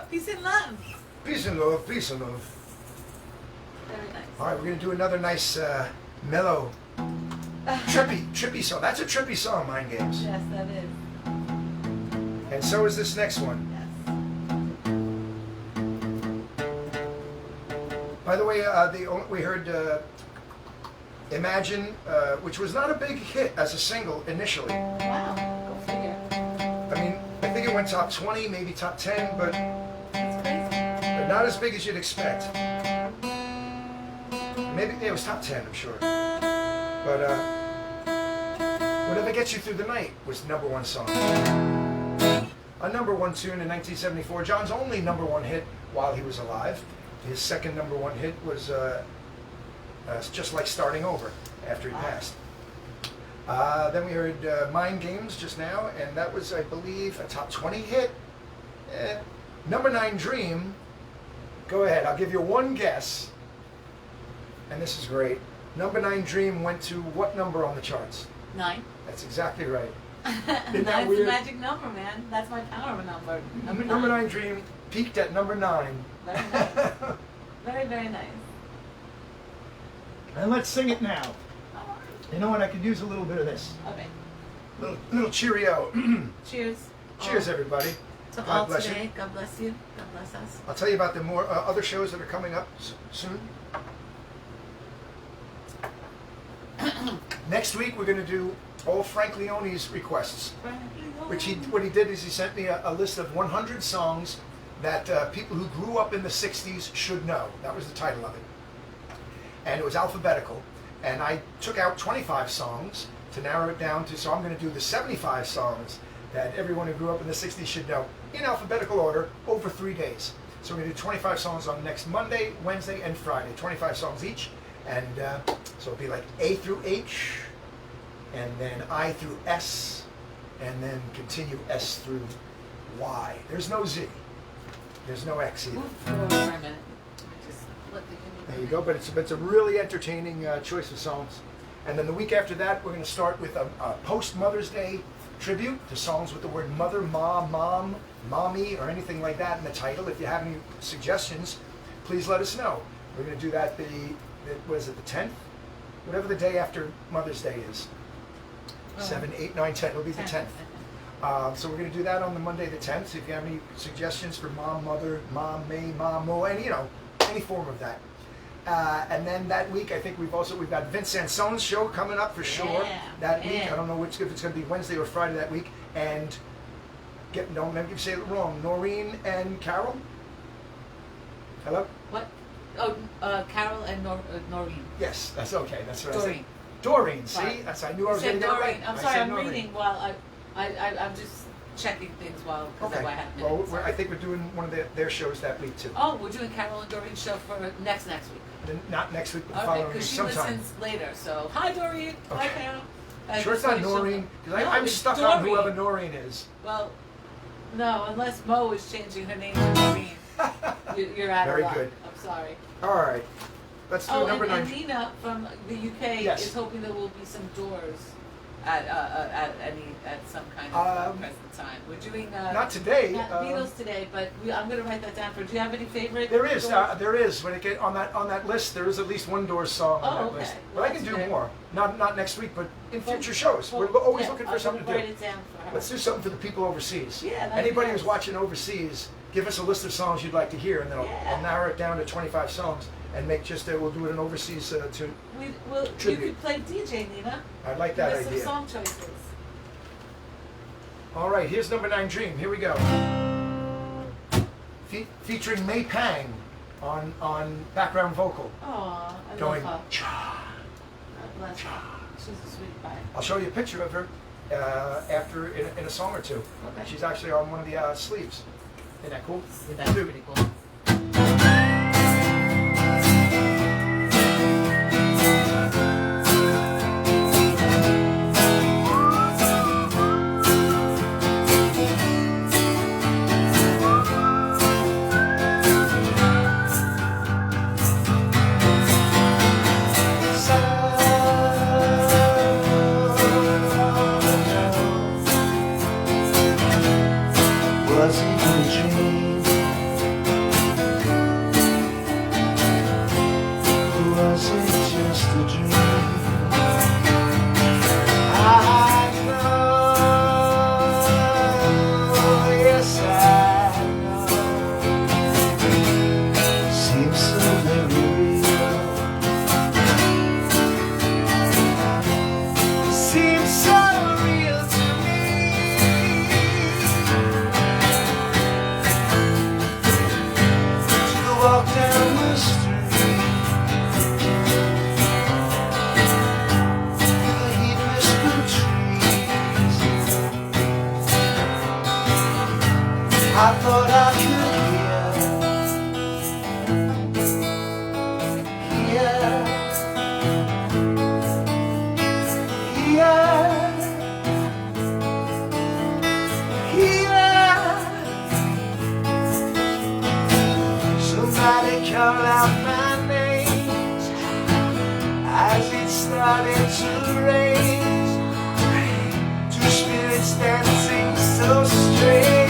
Peace and love. Peace and love, peace and love. Very nice. All right, we're gonna do another nice, mellow, trippy song. That's a trippy song, Mind Games. Yes, that is. And so is this next one. Yes. By the way, we heard Imagine, which was not a big hit as a single initially. Wow, go figure. I mean, I think it went top 20, maybe top 10, but That's crazy. not as big as you'd expect. Maybe it was top 10, I'm sure. But Whatever Gets You Through the Night was the #1 song. A #1 tune in 1974. John's only #1 hit while he was alive. His second #1 hit was Just Like Starting Over after he passed. Then we heard Mind Games just now, and that was, I believe, a top 20 hit. #9 Dream. Go ahead, I'll give you one guess. And this is great. #9 Dream went to what number on the charts? 9. That's exactly right. Nine's that the weird? magic number, man. That's my power number. Number 9 Dream peaked at #9. Very nice. Very, very nice. And let's sing it now. You know what? I could use a little bit of this. Okay. Little cheerio. Cheers. Cheers, everybody. To God all bless you. today. God bless you. God bless us. I'll tell you about the more other shows that are coming up soon. Next week we're going to do all Frank Leone's requests. What he did is he sent me a list of 100 songs that people who grew up in the 60s should know. That was the title of it. And it was alphabetical. And I took out 25 songs to narrow it down to, so I'm going to do the 75 songs that everyone who grew up in the 60s should know in alphabetical order over 3 days. So we're going to do 25 songs on next Monday, Wednesday, and Friday. 25 songs each. And so it'll be like A through H, and then I through S, and then continue S through Y. There's no Z. There's no X either. Move forward for a minute. Just let the There you go, but it's a really entertaining choice of songs. And then the week after that, we're going to start with a post-Mother's Day tribute to songs with the word mother, mom, mommy, or anything like that in the title. If you have any suggestions, please let us know. We're going to do that the 10th? Whatever the day after Mother's Day is. 7, 8, 9, 10. It'll be the 10th. So we're going to do that on the Monday the 10th. So if you have any suggestions for mom, mother, mom, me, mom, mo, and any form of that. And then that week, I think we've got Vince Sansone's show coming up for sure. That week, I don't know if it's going to be Wednesday or Friday that week. And don't make me say it wrong. Noreen and Carol. Hello. What? Oh, Carol and Noreen. Yes, that's okay. That's what Doreen. Doreen. See, Right. that's I knew I was You going said to get it Doreen. right. I'm I sorry, said I'm Noreen. reading while I'm just checking things while Okay. I have Well, minutes. I think we're doing one of their shows that week too. Oh, we're doing Carol and Doreen's show for next week. Not next week, but the Okay, following week because she sometime. listens later. So, hi Doreen. Hi Okay. Carol. And Sure, it's this not way she'll- Noreen because No, I'm it's stuck on Doreen. whoever Noreen is. Well, no, unless Mo is changing her name to Doreen. You're out Very of luck. good. I'm sorry. All right, let's do Oh, number and 9. Nina from the UK Yes. is hoping there will be some doors at some kind of present time. We're doing Not today. not Beatles today, but I'm going to write that down for. Do you have any favorite? There is, doors? there is. When it get on that list, there is at least one Doors song on Oh, that okay. list. Well, But I can that's do good. more. Not next week, but in Well, future shows. well, We're always yeah, looking for I'm something to gonna do. write it down for her. Let's do something for the people overseas. Yeah, that'd be Anybody nice. who's watching overseas, give us a list of songs you'd like to hear, and then Yeah. I'll narrow it down to 25 songs and make we'll do it an overseas tune. You tribute. could play DJ, Nina. I like Give that us idea. some song choices. All right, here's number 9 Dream. Here we go. Featuring May Pang on background vocal. Aw, I Going, love her. cha. God bless her. She's a sweet pie. I'll show you a picture of her after in a song or two. Okay. She's actually on one of the sleeves. Isn't that cool? That's Dude. pretty cool. wasn't a dream. Was it just a dream? I know, yes I know. Seems so very real. Seems so real to me. To walk down the street. I thought I could hear somebody call out my name as it started to rain. Two spirits dancing so strange.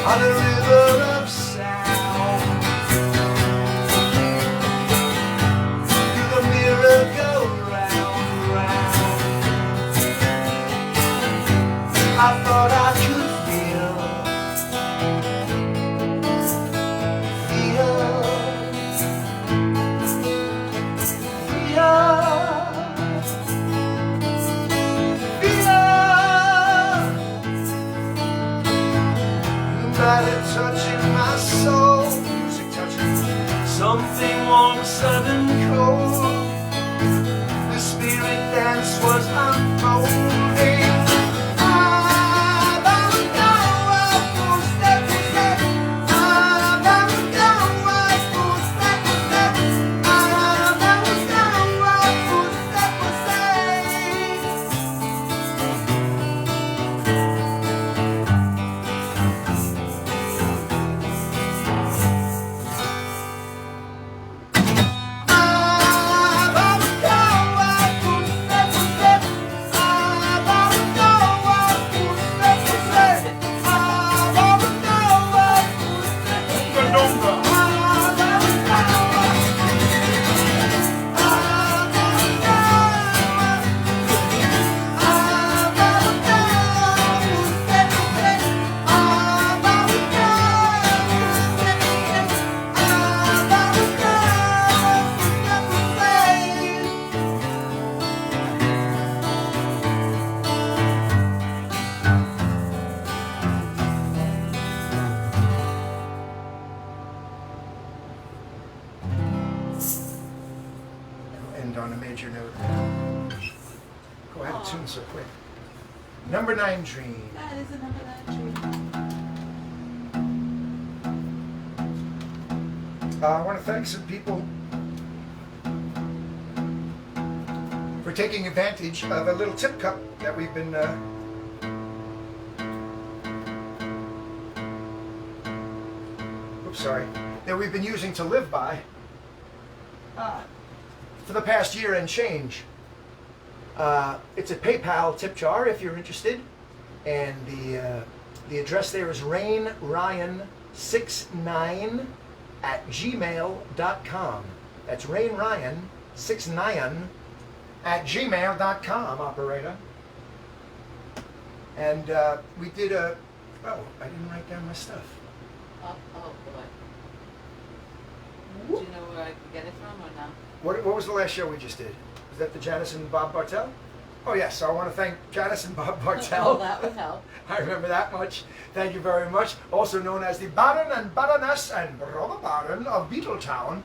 On a river of sound, do the mirror go round, round? I thought I could feel, it touching my soul, music touching something warm, sudden cold. The spirit dance was unfolding. End on a major note. Go ahead, tune so quick. Number 9 Dream. That is a number 9 dream. I want to thank some people for taking advantage of a little tip cup that we've been that we've been using to live by for the past year and change. It's a PayPal tip jar if you're interested, and the address there is rainryan69@gmail.com. That's rainryan69 at gmail.com, operator. And we did a... Oh, I didn't write down my stuff. Oh boy. Do you know where I can get it from or no? What was the last show we just did? Was that the Janice and Bob Bartel? Oh yes, so I want to thank Janice and Bob Bartel. Oh, that would help. I remember that much. Thank you very much. Also known as the Baron and Baroness and Brother Baron of Beetletown.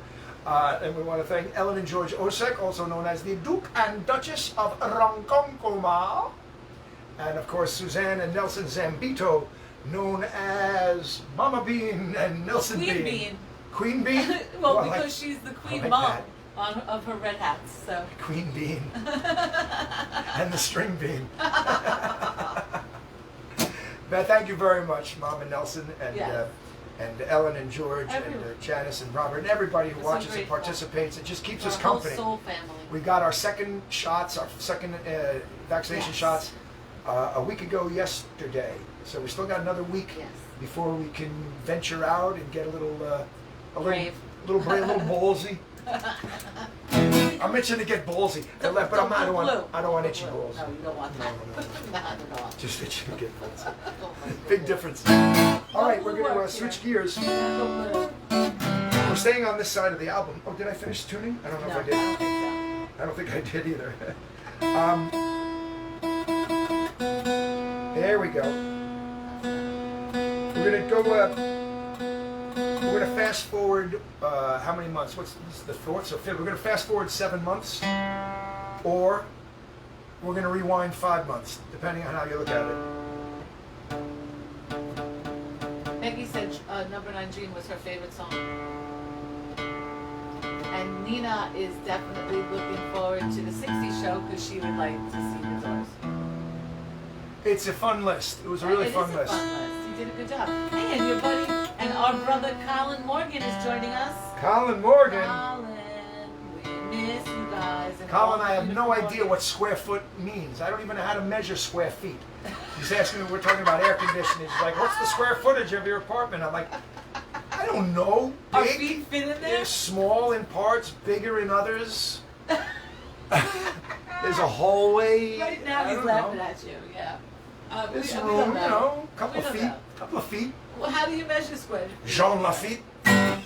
And we want to thank Ellen and George Osek, also known as the Duke and Duchess of Ronkonkoma. And of course, Suzanne and Nelson Zambito, known as Mama Bean and Nelson Queen Bean. Queen Bean? Well, Oh, because she's the queen like mom that. of her red hats, so. Queen Bean. And the string bean. But thank you very much, Mom and Nelson, and Yes. and Ellen and George, Everyone. and Janice and Robert, and everybody who We're so watches and grateful. participates. It just keeps us Our whole company. soul family. We got our second shots, our second vaccination Yes. shots a week ago yesterday. So we still got another week Yes. before we can venture out and get a little Brave. little ballsy. I'm itching to get ballsy, but I don't want itchy balls. No, you don't want that. No. Not at all. Just itching to get ballsy. Oh my Big goodness. difference. All right, we're going to switch gears. No, We're staying on this side of the album. Oh, did I finish tuning? I don't know if I I did. don't think so. I don't think I did either. There we go. We're gonna go. We're gonna fast forward. How many months? What's this is the fourth? So fifth. We're gonna fast forward 7 months, or we're gonna rewind 5 months, depending on how you look at it. Peggy said Number 9 Dream was her favorite song. And Nina is definitely looking forward to the 60s show because she would like to see the Doors. It's a fun list. It was a really fun list. It is a fun list. You did a good job. Hey, and your buddy and our brother Colin Morgan is joining us. Colin Morgan. Colin, we miss you guys. And Colin, all I have no beautiful idea what square foot means. I don't even know how to measure square feet. He's asking me, we're talking about air conditioning. He's like, what's the square footage of your apartment? I'm like, I don't know. Our Big, feet fit in there? small in parts, bigger in others. There's a hallway. Right now I he's don't laughing know. at you, yeah. This we room, don't you know, We don't know. couple of feet. Well, how do you measure square? Jean Lafitte.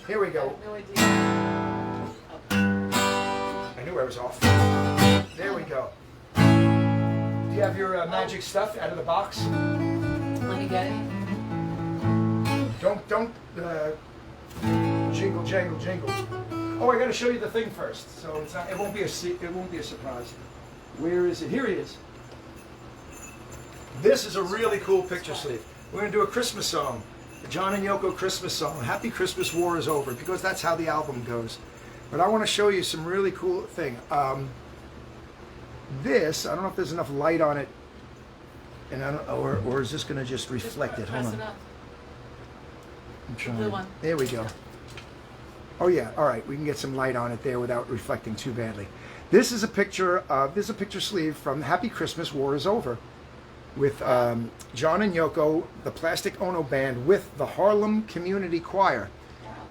Here we I go. have no idea. I knew I was off. There we go. Do you have your magic stuff out of the box? Let me get it. Don't jingle jangle jingle. Oh, I got to show you the thing first. So it's not. It won't be a surprise. Where is it? Here he is. This is a really cool picture sleeve. We're gonna do a Christmas song, the John and Yoko Christmas song. Happy Christmas, War is Over, because that's how the album goes. But I want to show you some really cool thing. This, I don't know if there's enough light on it, and I don't, or is this gonna just reflect it? Hold Press on. it up. I'm trying. Blue one. There we go. Oh yeah, all right. We can get some light on it there without reflecting too badly. This is a picture. This is a picture sleeve from Happy Christmas, War is Over, with John and Yoko, the Plastic Ono Band, with the Harlem Community Choir,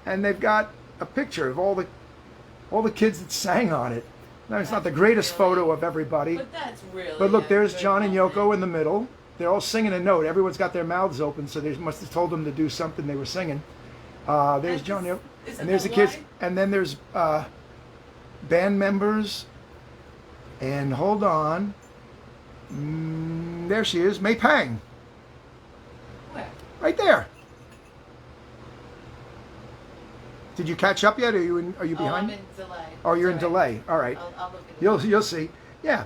and they've got a picture of all the kids that sang on it. Now it's not the greatest photo of everybody, But that's really. but look, a there's good John and moment. Yoko in the middle. They're all singing a note. Everyone's got their mouths open, so they must have told them to do something. They were singing. There's And John, this- Yoko, isn't and there's the that kids, why? and then there's band members. And hold on, there she is, May Pang, Where? right there. Did you catch up yet? Are you Oh, I'm behind? in delay. Oh, you're in It's all right. delay. All right. I'll look at it. You'll see. Yeah.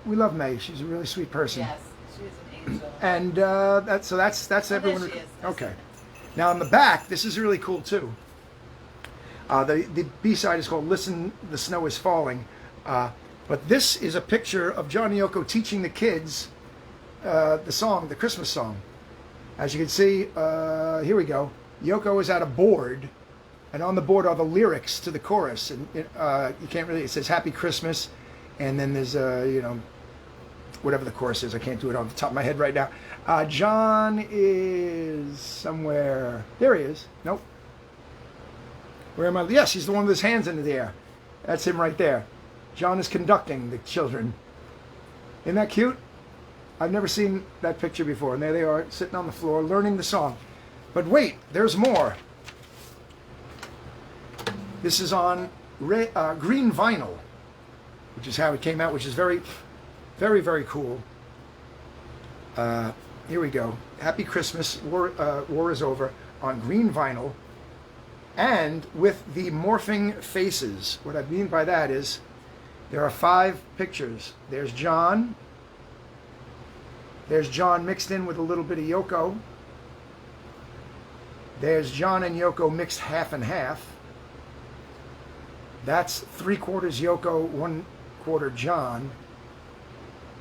We love May. She's a really sweet person. Yes, she is an angel. And that's Oh, there everyone. she is. I see Okay. her. Now on the back, this is really cool too. The B-side is called "Listen, the Snow is Falling," but this is a picture of John and Yoko teaching the kids the song, the Christmas song. As you can see, here we go. Yoko is at a board, and on the board are the lyrics to the chorus, and you can't really. It says "Happy Christmas," and then there's whatever the chorus is. I can't do it off the top of my head right now. John is somewhere. There he is. Nope. Where am I? Yes, he's the one with his hands into the air. That's him right there. John is conducting the children. Isn't that cute? I've never seen that picture before. And there they are, sitting on the floor, learning the song. But wait, there's more. This is on green vinyl, which is how it came out, which is very, very, very cool. Here we go. Happy Christmas. War is over on green vinyl. And with the morphing faces. What I mean by that is there are 5 pictures. There's John. There's John mixed in with a little bit of Yoko. There's John and Yoko mixed half and half. That's 3/4 Yoko, 1/4 John.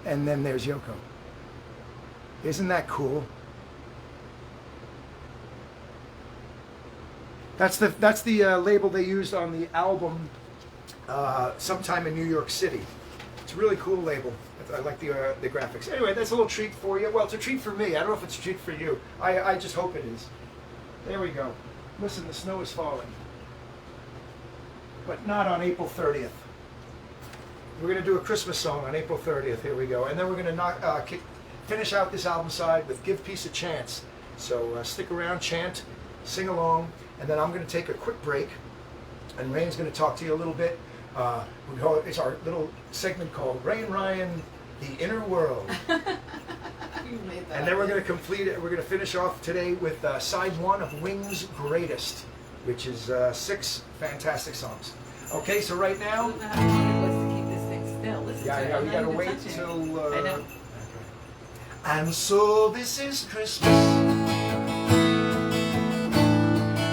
And then there's Yoko. Isn't that cool? That's the label they used on the album sometime in New York City. It's a really cool label. I like the graphics. Anyway, that's a little treat for you. Well, it's a treat for me. I don't know if it's a treat for you. I just hope it is. There we go. Listen, the snow is falling. But not on April 30th. We're going to do a Christmas song on April 30th. Here we go. And then we're going to finish out this album side with Give Peace a Chance. So stick around, chant, sing along, and then I'm going to take a quick break. And Rain's going to talk to you a little bit. It's our little segment called Rain Ryan, The Inner World. And then we're going to complete it. We're going to finish off today with side 1 of Wings' Greatest, which is 6 fantastic songs. Okay, so right now. I don't know how hard it was to keep this thing still. Listen to it. Yeah, I'm we not gotta even wait touching it. till. I know. And so this is Christmas.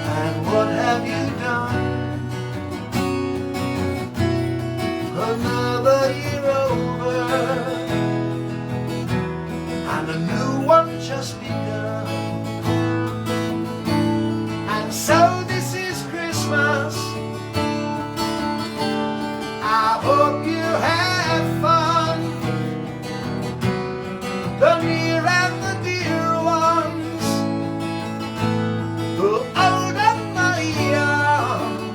And what have you done? Another year over, and a new one just begun. And so this is Christmas. I hope you have fun. The near and the dear ones, the old and the young.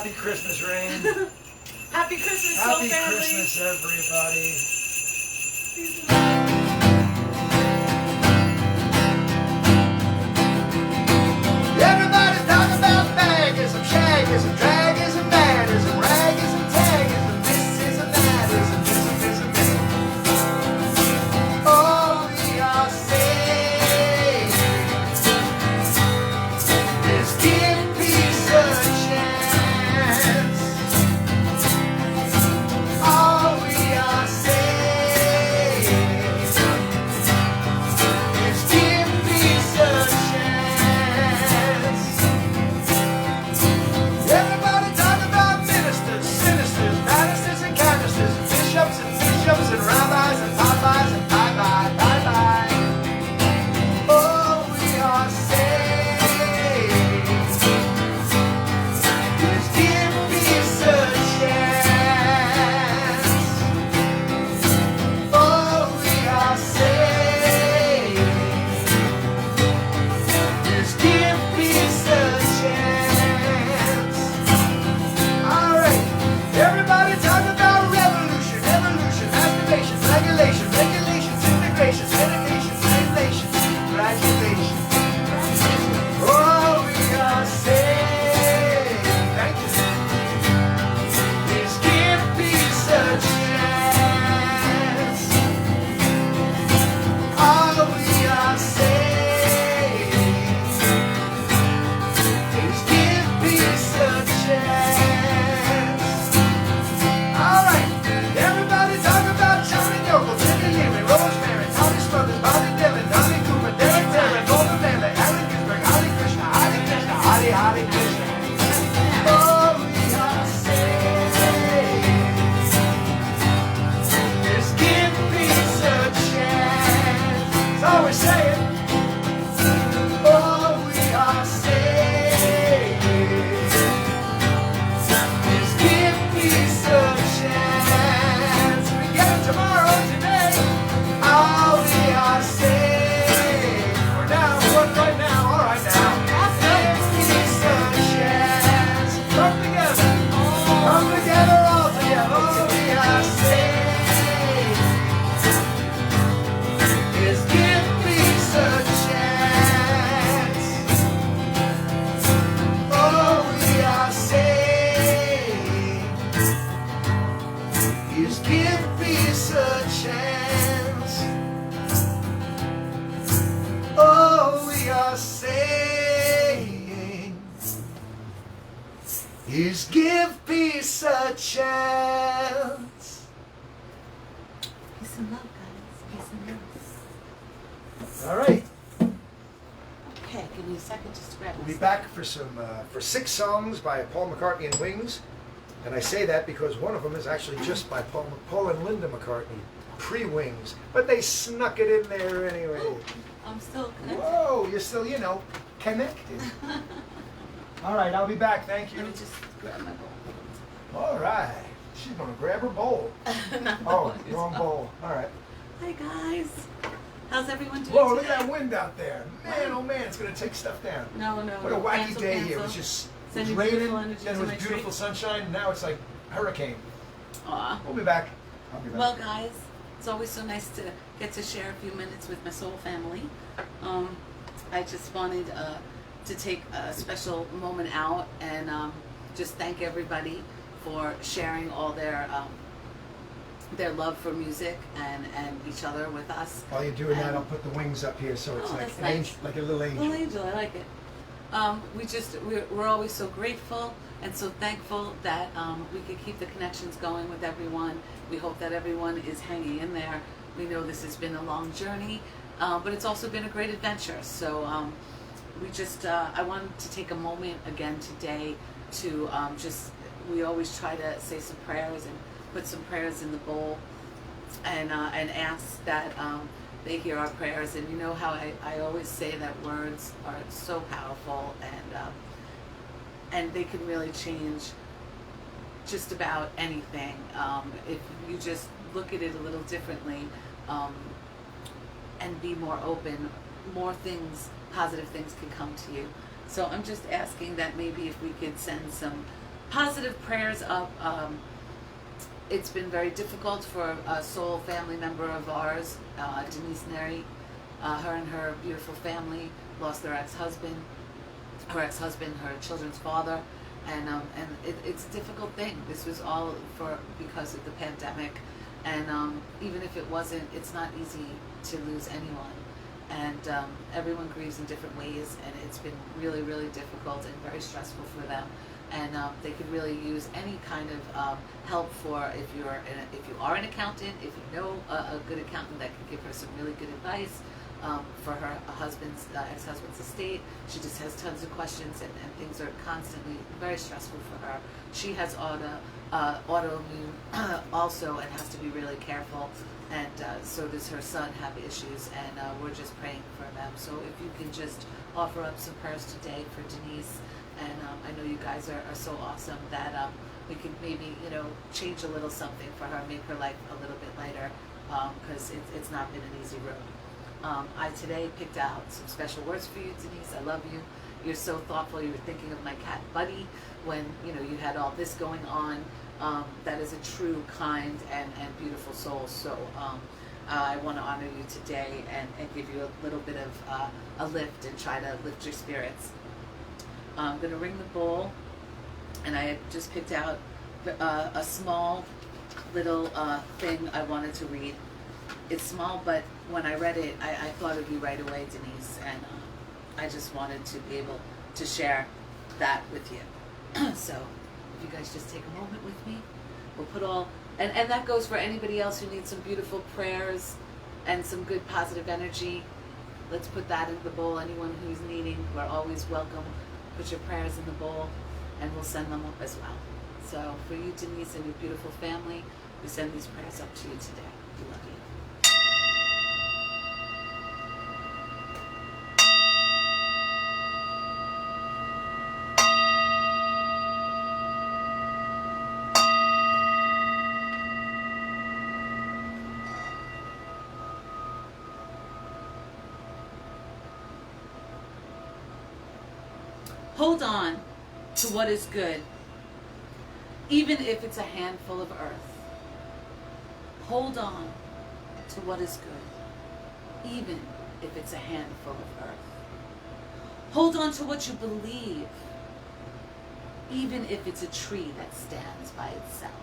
Happy Christmas, Rain. Happy Christmas, Soul Happy Family. Christmas, everybody. Peace and love. Everybody's talking about magism, shagism, dragism, madism, ragism, tagism, thisism, thatism, thisism, thisism. All we are saying is give peace a chance. All we are saying is give peace a chance. Everybody talk about ministers, sinisters, banisters and canisters, bishops and rabbis and Popeyes and bye-bye, bye-bye. All we are saying is give peace a chance. All we are saying is give peace a chance. Alright, everybody talk about revolution, evolution, masturbation, regulation, regulations, integrations, meditations, translations, congratulations. All we are saying, thank you, is give peace a chance. All we are saying is give peace a chance. Alright, everybody talk about John and Yoko, Cindy Leary, Rosemary, Tommy Smothers, Bobby Dylan, Donnie Cooper, Derek Taylor, Golden Miller, Aaron Ginsberg, Hare Krishna, Hare Krishna, Hare Hare Krishna. All we are saying is give peace a chance. That's all we're saying. All we are saying is give peace a chance. We get it tomorrow, today. All we are saying, for now, what right now, all right now. Give peace a chance. Come together, all together. All we are saying is give peace a chance. All we are saying is give peace a chance. All we are saying is give peace a chance. Peace and love, guys. Peace and love. All right, Okay, give me a second just to grab we'll this. be back for for 6 songs by Paul McCartney and Wings, and I say that because one of them is actually just by Paul and Linda McCartney, pre-Wings, but they snuck it in there anyway. Ooh, I'm still connected. Whoa, you're still, connected. All right, I'll be back. Thank Let you. me just grab my bowl. All right, she's gonna grab her bowl. No, Oh, it's wrong fine. bowl. All right. Hi guys. How's everyone doing Whoa, today? look at that wind out there. Man, oh man, it's gonna take stuff down. No. What a wacky cancel, day cancel. here. It was just Sending raining, beautiful energy then it to was my beautiful tree. sunshine, and now it's like hurricane. Aw. We'll be back. I'll be back. Well, guys, it's always so nice to get to share a few minutes with my soul family. I just wanted to take a special moment out and just thank everybody for sharing all their love for music and each other with us. While you're doing that, And- I'll put the wings up here so it's Oh, like that's an nice. angel, like a little angel. Little angel, I like it. We're always so grateful and so thankful that we could keep the connections going with everyone. We hope that everyone is hanging in there. We know this has been a long journey, but it's also been a great adventure. So I wanted to take a moment again today to we always try to say some prayers and put some prayers in the bowl and ask that they hear our prayers. And you know how I always say that words are so powerful and they can really change just about anything if you just look at it a little differently and be more open. More things, positive things can come to you. So I'm just asking that maybe if we could send some Positive prayers up. It's been very difficult for a soul family member of ours, Denise Neri. Her and her beautiful family lost their ex-husband, her children's father, and it's a difficult thing. This was all because of the pandemic, and even if it wasn't, it's not easy to lose anyone, and everyone grieves in different ways, and it's been really, really difficult and very stressful for them. And they could really use any kind of help for if you are an accountant, if you know a good accountant that could give her some really good advice for her ex-husband's estate. She just has tons of questions, and things are constantly very stressful for her. She has autoimmune also, and has to be really careful. And so does her son have issues, and we're just praying for them. So if you can just offer up some prayers today for Denise. And I know you guys are so awesome that we could maybe, change a little something for her, make her life a little bit lighter, because it's not been an easy road. I today picked out some special words for you, Denise. I love you. You're so thoughtful. You were thinking of my cat Buddy when, you had all this going on. That is a true, kind, and beautiful soul. So I want to honor you today and give you a little bit of a lift and try to lift your spirits. I'm going to ring the bowl, and I just picked out a small little thing I wanted to read. It's small, but when I read it, I thought of you right away, Denise, and I just wanted to be able to share that with you. So if you guys just take a moment with me, we'll put all, and that goes for anybody else who needs some beautiful prayers and some good positive energy. Let's put that in the bowl. Anyone who's needing, we're always welcome. Put your prayers in the bowl, and we'll send them up as well. So for you, Denise, and your beautiful family, we send these prayers up to you today. We love you. Hold on to what is good, even if it's a handful of earth. Hold on to what is good, even if it's a handful of earth. Hold on to what you believe, even if it's a tree that stands by itself.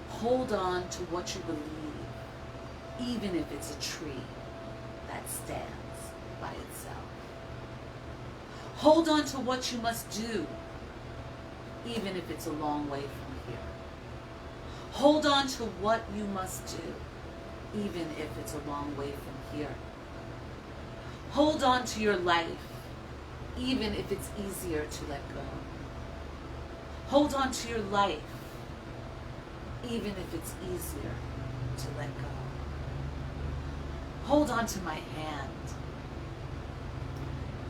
Hold on to what you believe, even if it's a tree that stands by itself. Hold on to what you must do, even if it's a long way from here. Hold on to what you must do, even if it's a long way from here. Hold on to your life, even if it's easier to let go. Hold on to your life, even if it's easier to let go. Hold on to my hand,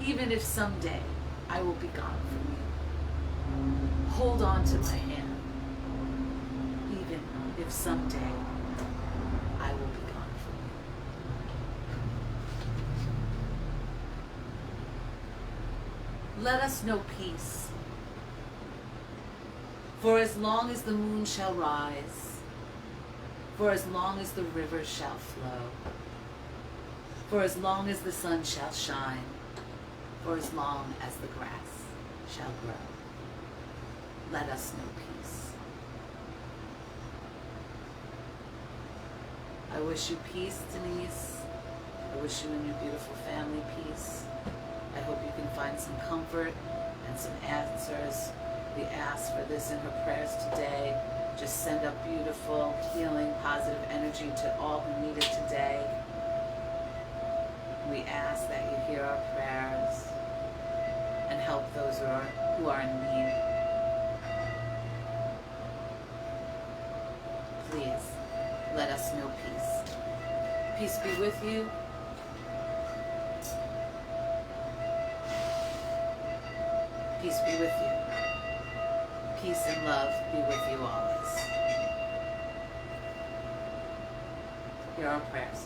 even if someday I will be gone from you. Hold on to my hand, even if someday I will be gone from you. Let us know peace, for as long as the moon shall rise, for as long as the rivers shall flow, for as long as the sun shall shine, for as long as the grass shall grow. Let us know peace. I wish you peace, Denise. I wish you and your beautiful family peace. I hope you can find some comfort and some answers. We ask for this in her prayers today. Just send up beautiful, healing, positive energy to all who need it today. We ask that you hear our prayers and help those who are in need. Please, let us know peace. Peace be with you. Peace be with you. Peace and love be with you always. Here are our prayers.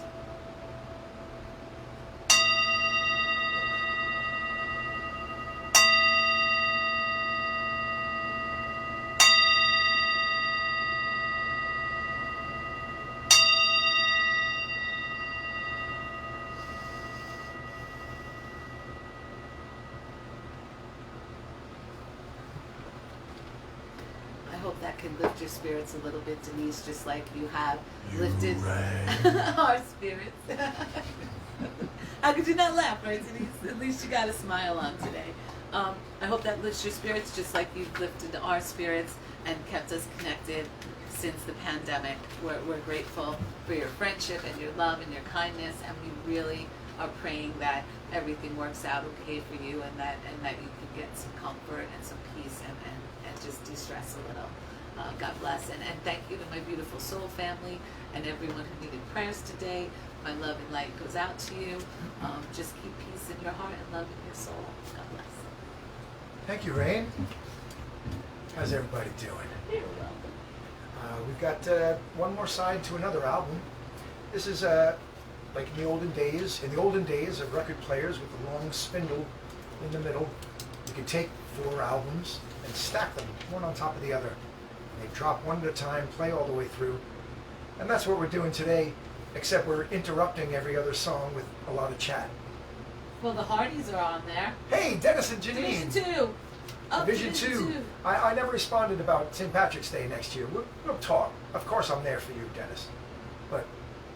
hope that can lift your spirits a little bit, Denise, just like you have You lifted rang. our spirits. How could you not laugh, right, Denise? At least you got a smile on today. I hope that lifts your spirits just like you've lifted our spirits and kept us connected since the pandemic. We're grateful for your friendship and your love and your kindness, and we really are praying that everything works out okay for you, and that you can get some comfort and some peace and just de-stress a little. God bless, and thank you to my beautiful soul family and everyone who needed prayers today. My love and light goes out to you. Just keep peace in your heart and love in your soul. God bless. Thank you, Rain. How's everybody doing? You're welcome. We've got one more side to another album. This is like in the olden days. In the olden days of record players with a long spindle in the middle, you could take 4 albums and stack them one on top of the other. They drop one at a time, play all the way through. And that's what we're doing today, except we're interrupting every other song with a lot of chat. Well, the Hardys are on there. Hey, Dennis and Janine! Division 2. Up Division 2. I never responded about St. Patrick's Day next year. We'll talk. Of course I'm there for you, Dennis. But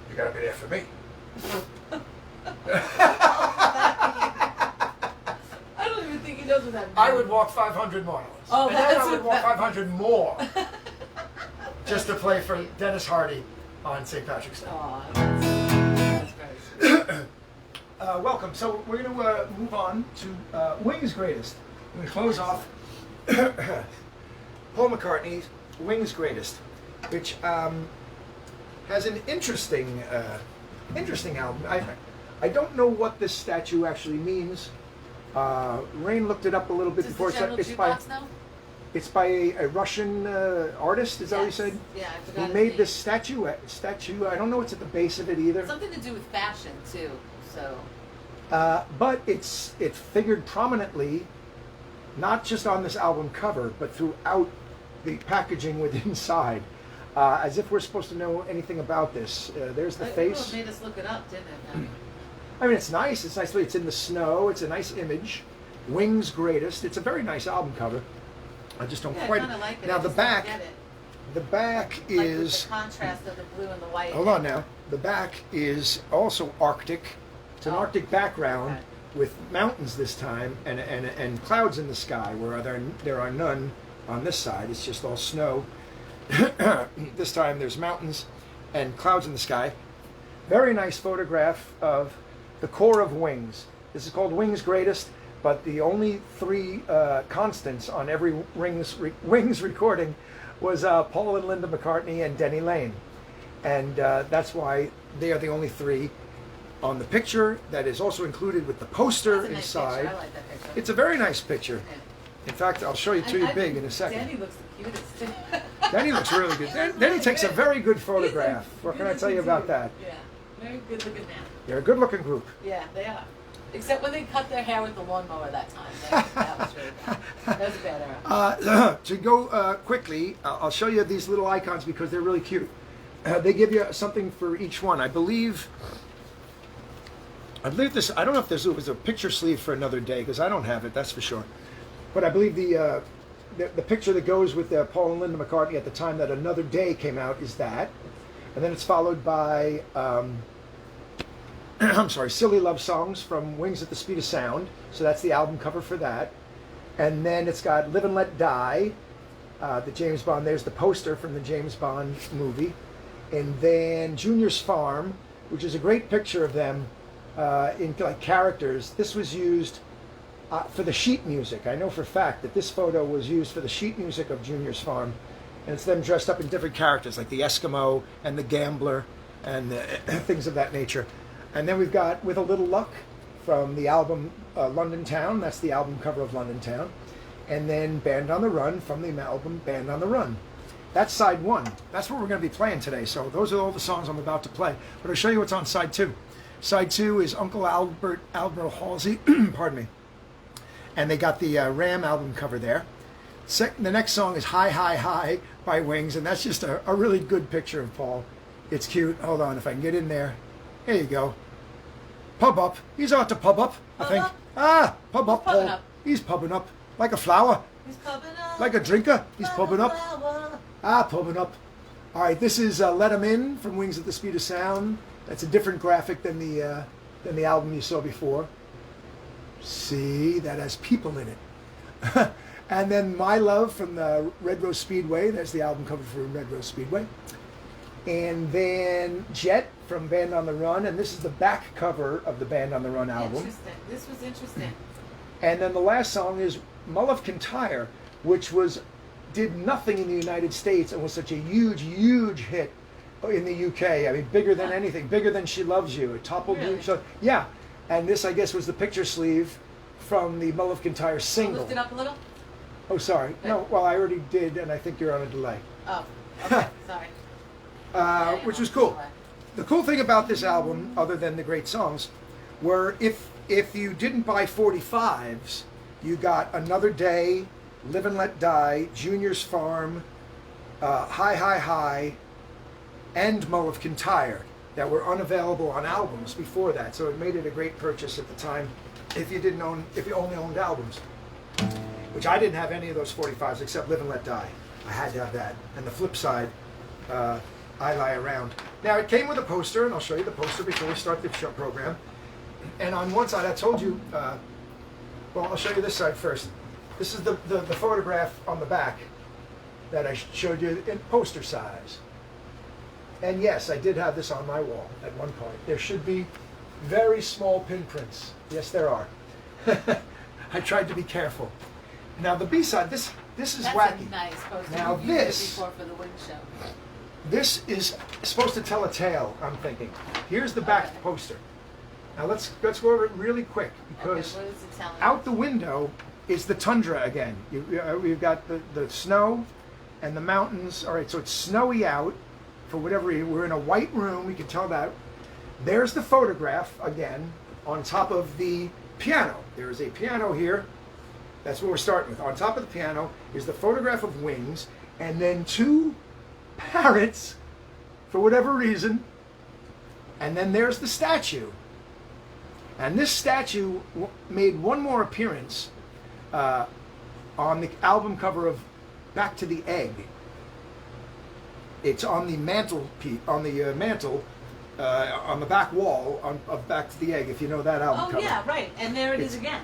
you gotta be there for me. I don't even think he knows what that means. I would walk 500 miles. Oh, and then that's I would what walk that 500 more just to play for Dennis Hardy on St. Patrick's Day. Aw, that's very sweet. Welcome. So we're going to move on to Wings' Greatest. We're going to close off Paul McCartney's Wings' Greatest, which has an interesting album. I don't know what this statue actually means. Rain looked it up a little bit Does before. the general It's by jukebox know? it's by a Russian artist. Is that what you Yes. said? Yeah, I forgot He his made name. this statue. I don't know what's at the base of it either. Something to do with fashion too. So But it figured prominently, not just on this album cover, but throughout the packaging with inside, as if we're supposed to know anything about this. There's the face. It made us look it up, didn't it? I mean, it's nice. It's nicely. It's in the snow. It's a nice image. Wings' Greatest. It's a very nice album cover. I just don't Yeah, quite. I kind of like it. Now I the just don't back. get it. The back Like with is. the contrast of the blue and the white. Hold on now. The back is also Arctic. It's an Oh, Arctic background okay. with mountains this time and clouds in the sky, where there are none on this side. It's just all snow. This time there's mountains and clouds in the sky. Very nice photograph of the core of Wings. This is called Wings' Greatest, but the only 3 constants on every Wings recording was Paul and Linda McCartney and Denny Lane. And that's why they are the only 3 on the picture that is also included with the poster That's a nice inside. picture. I like that picture. It's a very nice picture. Yeah. In fact, I'll show you to you big in a second. Danny looks the cutest too. Denny looks really good. He looks Denny really takes a good. very good He's a photograph. What can I tell you good-looking about dude. that? Yeah, very good looking man. They're a good-looking group. Yeah, they are. Except when they cut their hair with the lawnmower that time. That was really bad. That was a bad era. To go quickly, I'll show you these little icons because they're really cute. They give you something for each one. I believe this. I don't know if there was a picture sleeve for another day because I don't have it. That's for sure. But I believe the picture that goes with Paul and Linda McCartney at the time that Another Day came out is that, and then it's followed by I'm sorry, Silly Love Songs from Wings at the Speed of Sound. So that's the album cover for that. And then it's got Live and Let Die, the James Bond. There's the poster from the James Bond movie. And then Junior's Farm, which is a great picture of them in like characters. This was used for the sheet music. I know for a fact that this photo was used for the sheet music of Junior's Farm. And it's them dressed up in different characters, like the Eskimo and the Gambler and things of that nature. And then we've got With a Little Luck from the album London Town. That's the album cover of London Town. And then Band on the Run from the album Band on the Run. That's side 1. That's what we're going to be playing today. So those are all the songs I'm about to play. But I'll show you what's on side 2. Side 2 is Uncle Albert Halsey. Pardon me. And they got the Ram album cover there. The next song is Hi, Hi, Hi by Wings. And that's just a really good picture of Paul. It's cute. Hold on, if I can get in there. Here you go. Pub up. He's out to pub up, I think. Up? Pub up, Pubbing Paul. up. He's pubbing up. Like a flower. He's pubbing up. Like a drinker. He's pubbing up. Flower. Pull it up. All right, this is "Let 'Em In" from Wings at the Speed of Sound. That's a different graphic than the album you saw before. See, that has people in it. And then "My Love" from the Red Rose Speedway. That's the album cover for Red Rose Speedway. And then "Jet" from Band on the Run, and this is the back cover of the Band on the Run album. Interesting. This was interesting. And then the last song is "Mull of Kintyre," which did nothing in the United States and was such a huge, huge hit in the UK. I mean, bigger than anything, bigger than "She Loves You." It toppled Really? you. So yeah, and this, I guess, was the picture sleeve from the Mull of Kintyre single. Lift it up a little. Oh, sorry. No, well, I already did, and I think you're on a delay. Oh, okay. Sorry. Which was cool. The cool thing about this album, other than the great songs, were if you didn't buy 45s, you got "Another Day," "Live and Let Die," "Junior's Farm," "High, High, High," and "Mull of Kintyre" that were unavailable on albums before that. So it made it a great purchase at the time if you only owned albums. Which I didn't have any of those 45s except "Live and Let Die." I had to have that. And the flip side, "I Lie Around." Now it came with a poster, and I'll show you the poster before we start the show program. And on one side, I told you, well, I'll show you this side first. This is the photograph on the back that I showed you in poster size. And yes, I did have this on my wall at one point. There should be very small pin prints. Yes, there are. I tried to be careful. Now the B-side, this is That's wacky. a nice poster. Now You used it this- before for the Wing Show. This is supposed to tell a tale, I'm thinking. Here's the back Okay. poster. Now let's go over it really quick because Okay, what is it telling? out the window is the tundra again. We've got the snow and the mountains. All right, so it's snowy out for whatever reason. We're in a white room, we can tell that. There's the photograph again on top of the piano. There is a piano here. That's what we're starting with. On top of the piano is the photograph of Wings, and then two parrots, for whatever reason, and then there's the statue. And this statue made one more appearance on the album cover of Back to the Egg. It's on the mantle, on the back wall of Back to the Egg, if you know that album cover. Oh yeah, right. And there it is again.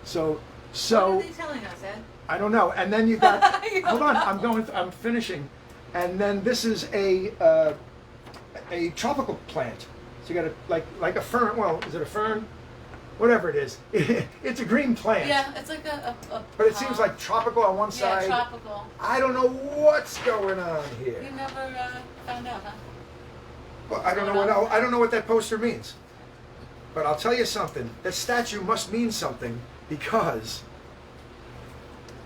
So What are they telling us, Ed? I don't know. And then you got You hold don't on, know. I'm finishing. And then this is a tropical plant. So you got like a fern. Well, is it a fern? Whatever it is, it's a green plant. Yeah, it's like a But it seems like tropical on one yeah, side. tropical. I don't know what's going on here. You never found out, huh? Well, I don't know what that poster means. But I'll tell you something. That statue must mean something because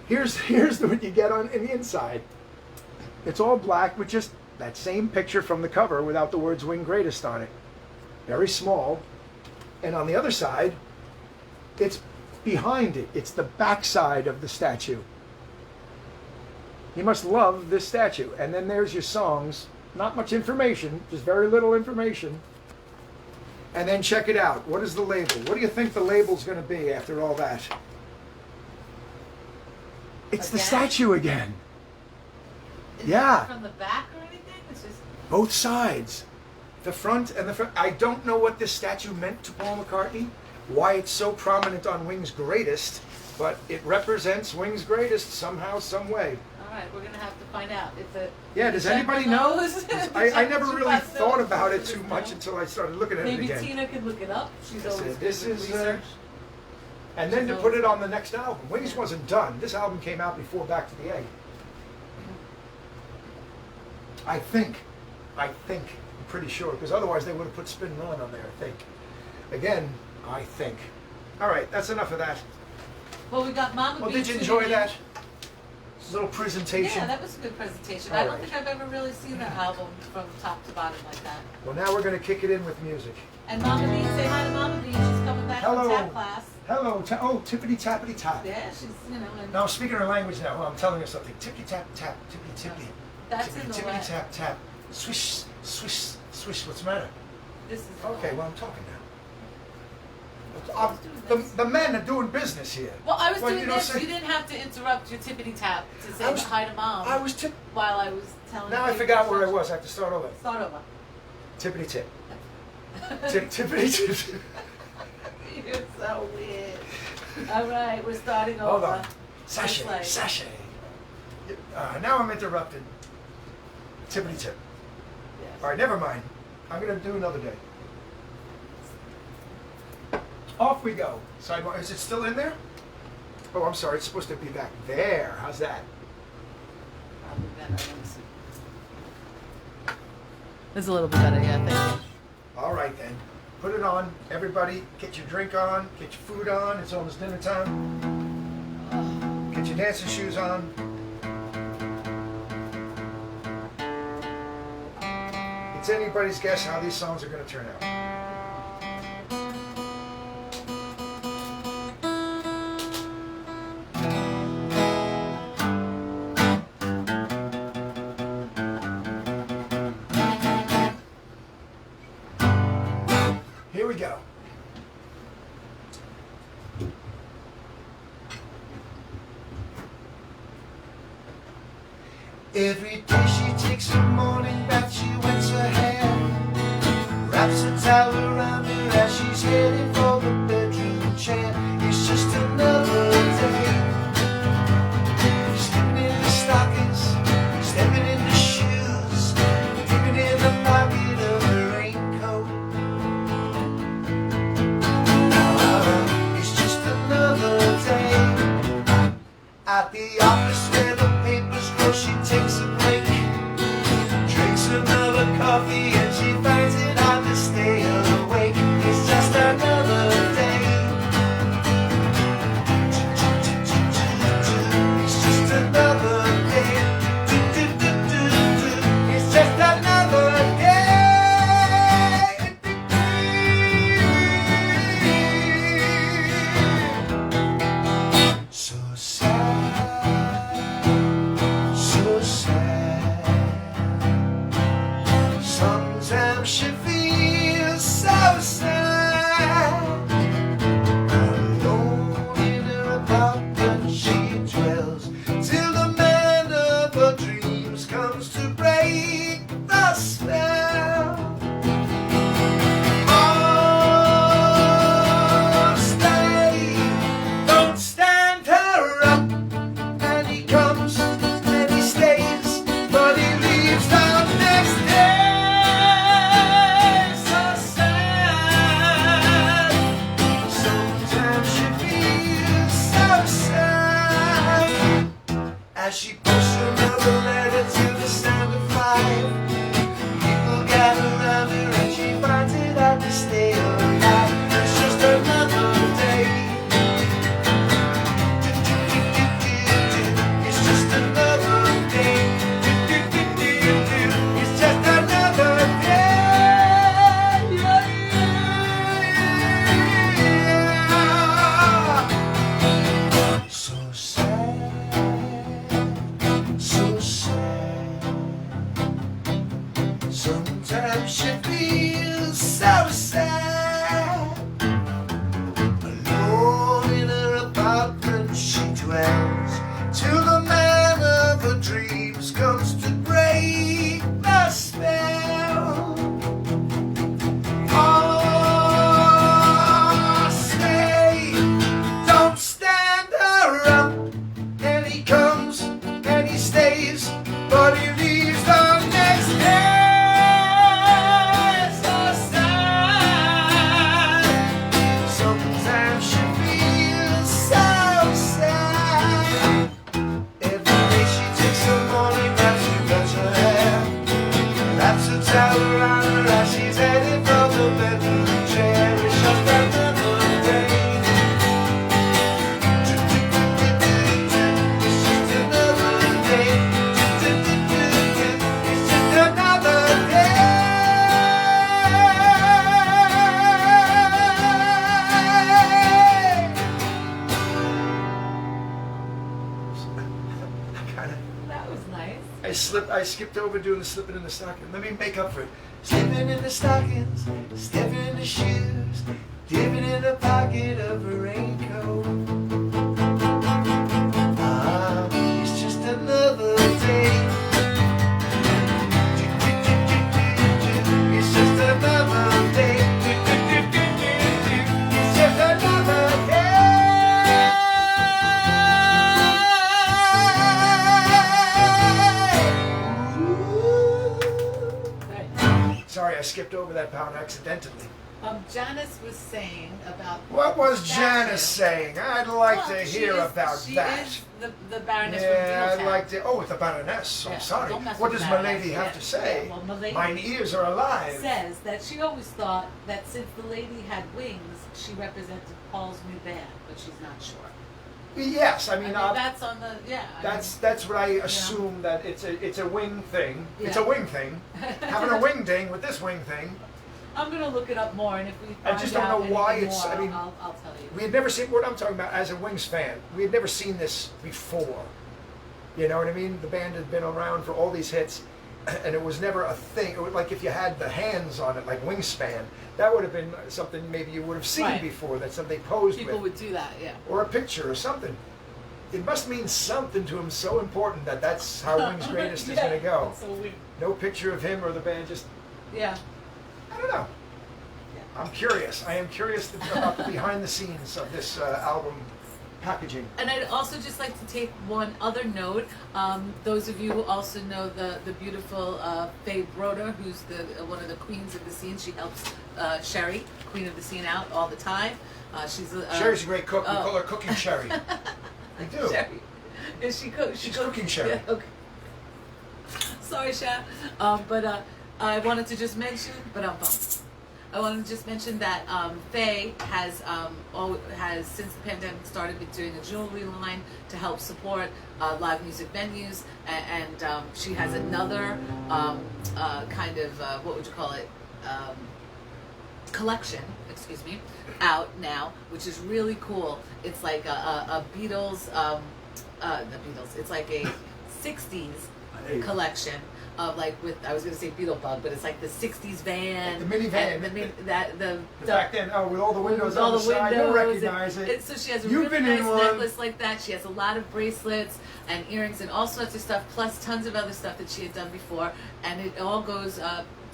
here's what you get on the inside. It's all black with just that same picture from the cover without the words "Wing Greatest" on it. Very small. And on the other side, it's behind it. It's the back side of the statue. You must love this statue. And then there's your songs. Not much information, just very little information. And then check it out. What is the label? What do you think the label's going to be after all that? It's the Again? statue again. Is Yeah. it from the back or anything? It's just Both sides. The front and the front. I don't know what this statue meant to Paul McCartney, why it's so prominent on Wings' Greatest, but it represents Wings' Greatest somehow, some way. all right. We're gonna have to find out. It's a Yeah, does December anybody know? knows? I never She really must know. thought about it She too must much know. until I started looking at it Maybe again. Tina could look it up. She's This always is- good this with is, research. And then to She's put it always on the next album. Wings wasn't done. This album came out before Back to the Egg. I think. I'm pretty sure, because otherwise they would have put Spin On there, I think. Again, I think. All right, that's enough of that. Well, we got Mama Well, Beach did you in enjoy there. that little presentation? Yeah, that was a good presentation. All I don't right. think I've ever really seen that album from top to bottom like that. Well, now we're going to kick it in with music. And Mama Beach, say hi to Mama Beach. She's coming back Hello. from tap class. Hello. Tippity tappity tap. Yeah, she's, you know, and Now I'm speaking her language now. I'm telling her something. Tippity tap tap. Tippity tippity. that's in the Tippity way. tap tap. Swish swish swish. What's the matter? This is Okay, well I'm talking now. I'm, the men are doing business here. Well, I was Well, doing you know, this. say- You didn't have to interrupt your tippity tap to say I was- hi to mom I was tip. while I was telling you. Now I forgot where I was. I have to start over. Start over. Tippity tip. Tippity tip. You're so weird. All right, we're starting over. Hold on. Sashay. Like- Sashay. Now I'm interrupted. Tippity tip. Yes. All right, never mind. I'm gonna do another day. Off we go. Sidewalk. Is it still in there? Oh, I'm sorry. It's supposed to be back there. How's that? Probably better. Let me see. It's a little bit better, yeah, thank you. All right then. Put it on. Everybody, get your drink on. Get your food on. It's almost dinner time. Get your dancing shoes on. It's anybody's guess how these songs are going to turn out. Here we go. Every day she takes a morning bath, she wets her hair, wraps a towel around her as she's heading for the bedroom chair. It's just another day, slipping in the stockings, stepping in the shoes, dipping in the pocket of her raincoat. It's just another day at the office where the papers grow. She takes a break, drinks another coffee, and she finds it hard to stay awake. It's just another day. It's just another day. It's just another day. So sad, so sad. Sometimes she feels so sad. Alone in her apartment she dwells, till the man of her dreams comes to break the spell. Oh, stay, don't stand her up. And he comes and he stays, but he leaves the next day. So sad. Sometimes she feels so sad as she posts another letter to the sound of 5. People gather around her and she finds it hard to stay alive. It's just another day. It's just another day. It's just another day. So sad, so sad. Sometimes she feels so sad. Alone in her apartment she dwells, till the man of her dreams comes to break the spell. Oh, stay, don't stand her up. And he comes and he stays, but he leaves the next day. So sad. Sometimes she feels so sad. Every day she takes a morning bath, she cuts her hair, wraps a towel around her as she's headed for the bedroom chair. It's just another day. It's just another day. It's just another day. That was nice. I skipped over doing the slipping in the stocking. Let me make up for it. Slipping in the stockings, stepping in the shoes, dipping in in a pocket of a raincoat. It's just another day. It's just another day. It's just another day. Sorry, I skipped over that pound accidentally. Janice was saying about... What was Janice saying? I'd like to she hear is- about she that. is the Baroness Yeah, from I'd Dingletown. like to. Oh, it's the Baroness. Yeah, I'm sorry. don't mess What with does the my lady Baroness. have Yeah, to say? yeah, well, my lady Mine ears are alive. says that she always thought that since the lady had wings, she represented Paul's new band, but she's not sure. Yes, I mean, that's on the that's what I assume, that it's a wing thing. It's a Yeah. wing thing. Having a wing ding with this wing thing. I'm gonna look it up more, and if we I find just don't out know why anything it's- more, I mean, I'll tell you. We had never seen, what I'm talking about as a Wings fan, we had never seen this before. You know what I mean? The band had been around for all these hits, and it was never a thing. It was like if you had the hands on it, like Wingspan, that would have been something maybe you would have seen Right. before, that something posed People with. would do that, yeah. Or a picture or something. It must mean something to him so important that that's how Wings Greatest is Yeah, going to go. that's so weird. No picture of him or the band, just, Yeah. I don't know. I'm curious. I am curious about the behind the scenes of this album packaging. And I'd also just like to take one other note. Those of you who also know the beautiful Faye Broder, who's one of the queens of the scene. She helps Sherry, queen of the scene, out all the time. She's Sherry's a great cook. We oh. call her Cooking Sherry. We do. Sherry. Is she cook? She's Cooking Sherry. Yeah, okay. Sorry, Sher. But I wanted to just mention, I wanted to just mention that Faye has since the pandemic started been doing a jewelry line to help support live music venues, and she has another kind of what would you call it, collection, excuse me, out now, which is really cool. It's like a Beatles, the Beatles. It's like a '60s collection of, like, with, I was going to say Beetlebug, but it's like the '60s van, Like the minivan. Back then, with all the windows with all on the the side, windows, you'll recognize it. So she has a You've really been in nice one. necklace like that. She has a lot of bracelets and earrings and all sorts of stuff, plus tons of other stuff that she had done before, and it all goes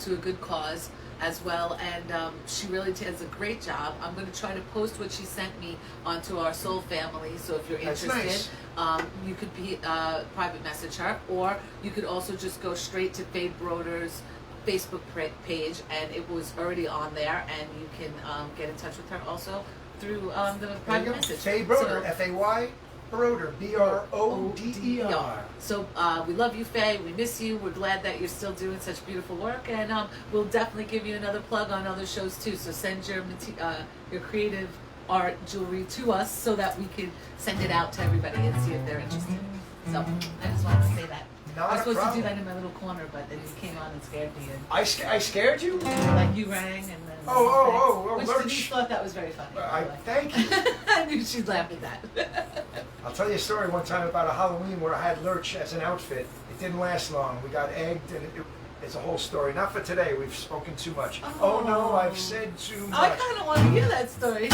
to a good cause as well, and she really does a great job. I'm going to try to post what she sent me onto our Soul family, so if you're That's interested, nice. you could private message her, or you could also just go straight to Faye Broder's Facebook page, and it was already on there, and you can get in touch with her also through the private message. Faye Broder, So- F-A-Y, Broder, B-R-O-D-E-R. So we love you, Faye. We miss you. We're glad that you're still doing such beautiful work, and we'll definitely give you another plug on other shows too. So send your creative art jewelry to us so that we can send it out to everybody and see if they're interested. So I just wanted to say that. Not I was a supposed problem. to do that in my little corner, but then you came on and scared me. And I scared you? like you rang, and then Oh, which Lurch. Denise thought that was very funny. Thank you. I knew she'd laugh at that. I'll tell you a story one time about a Halloween where I had Lurch as an outfit. It didn't last long. We got egged, and it's a whole story. Not for today. We've spoken too much. Oh, no, I've said too much. I kind of want to hear that story.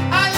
I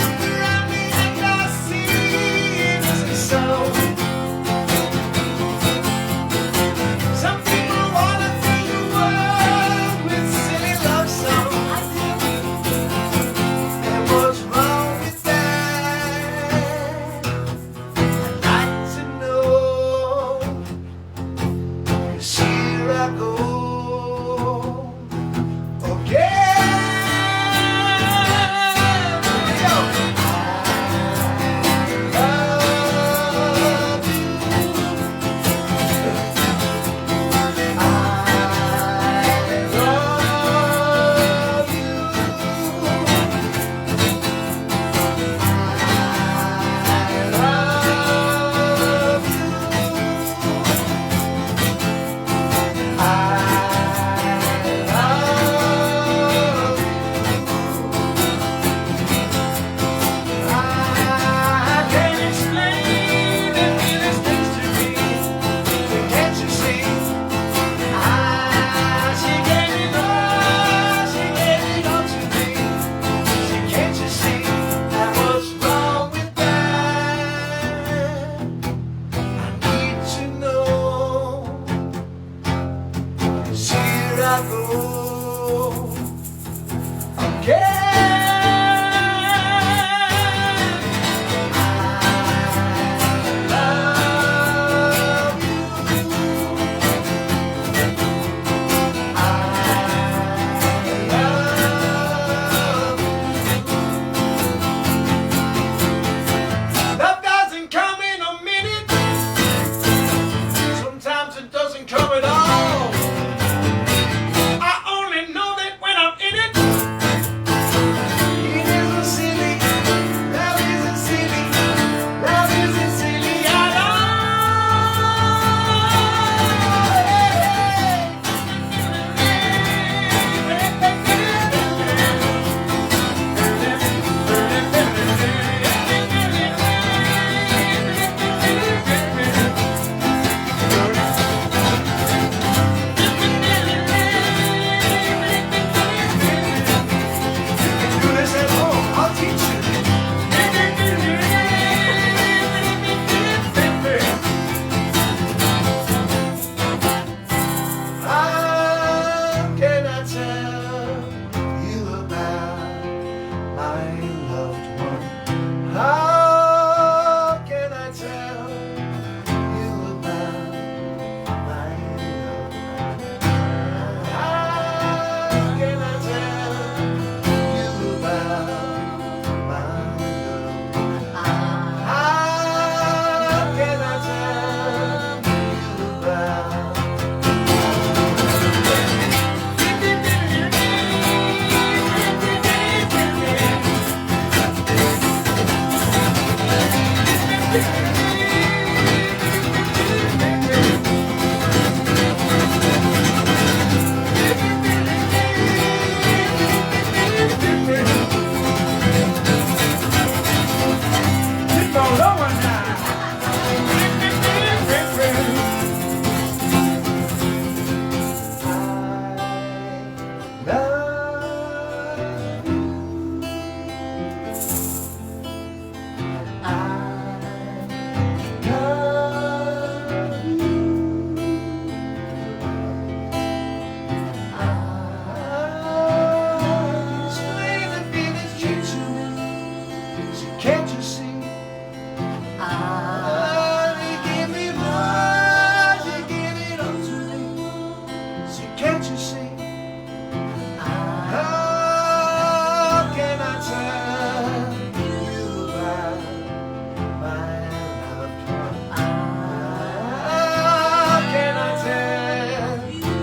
my loved one. How can I tell you about my loved one? How can I tell you about my loved one? How can I tell you about? Can't you see? You give me much, you give it all to me. So can't you see? How can I tell you about my loved one? How can I tell you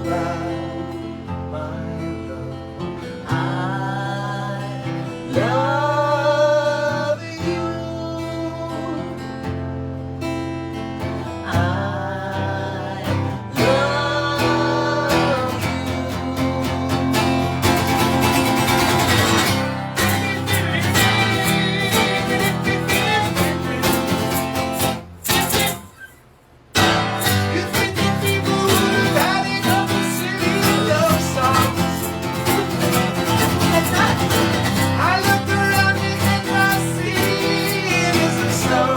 about my loved one? Love you. You think that people would have had it on the silly love songs? I look around me and I see it is a snow.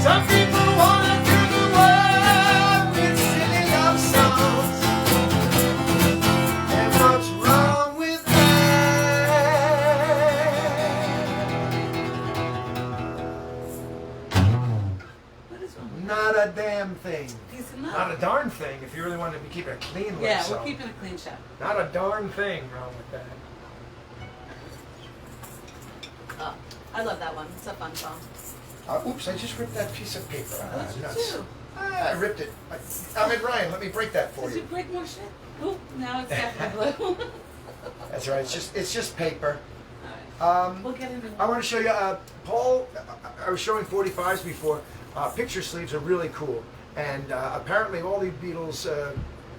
Some people wanna do the world with silly love songs. And what's wrong with What is wrong with Not a damn thing. He's Not a darn thing if you really want to keep it clean with Yeah, yourself. we're keeping a clean show. Not a darn thing wrong with that. Oh, I love that one. It's a fun song. Oops, I just ripped that piece of paper. What'd you Nuts. do? I ripped it. Ahmed Ryan, let me break that for Did you you. break more shit? Oop, now it's definitely blue. That's right. It's just paper. Alright. We'll get into it. I want to show you, Paul. I was showing 45s before. Picture sleeves are really cool, and apparently all the Beatles,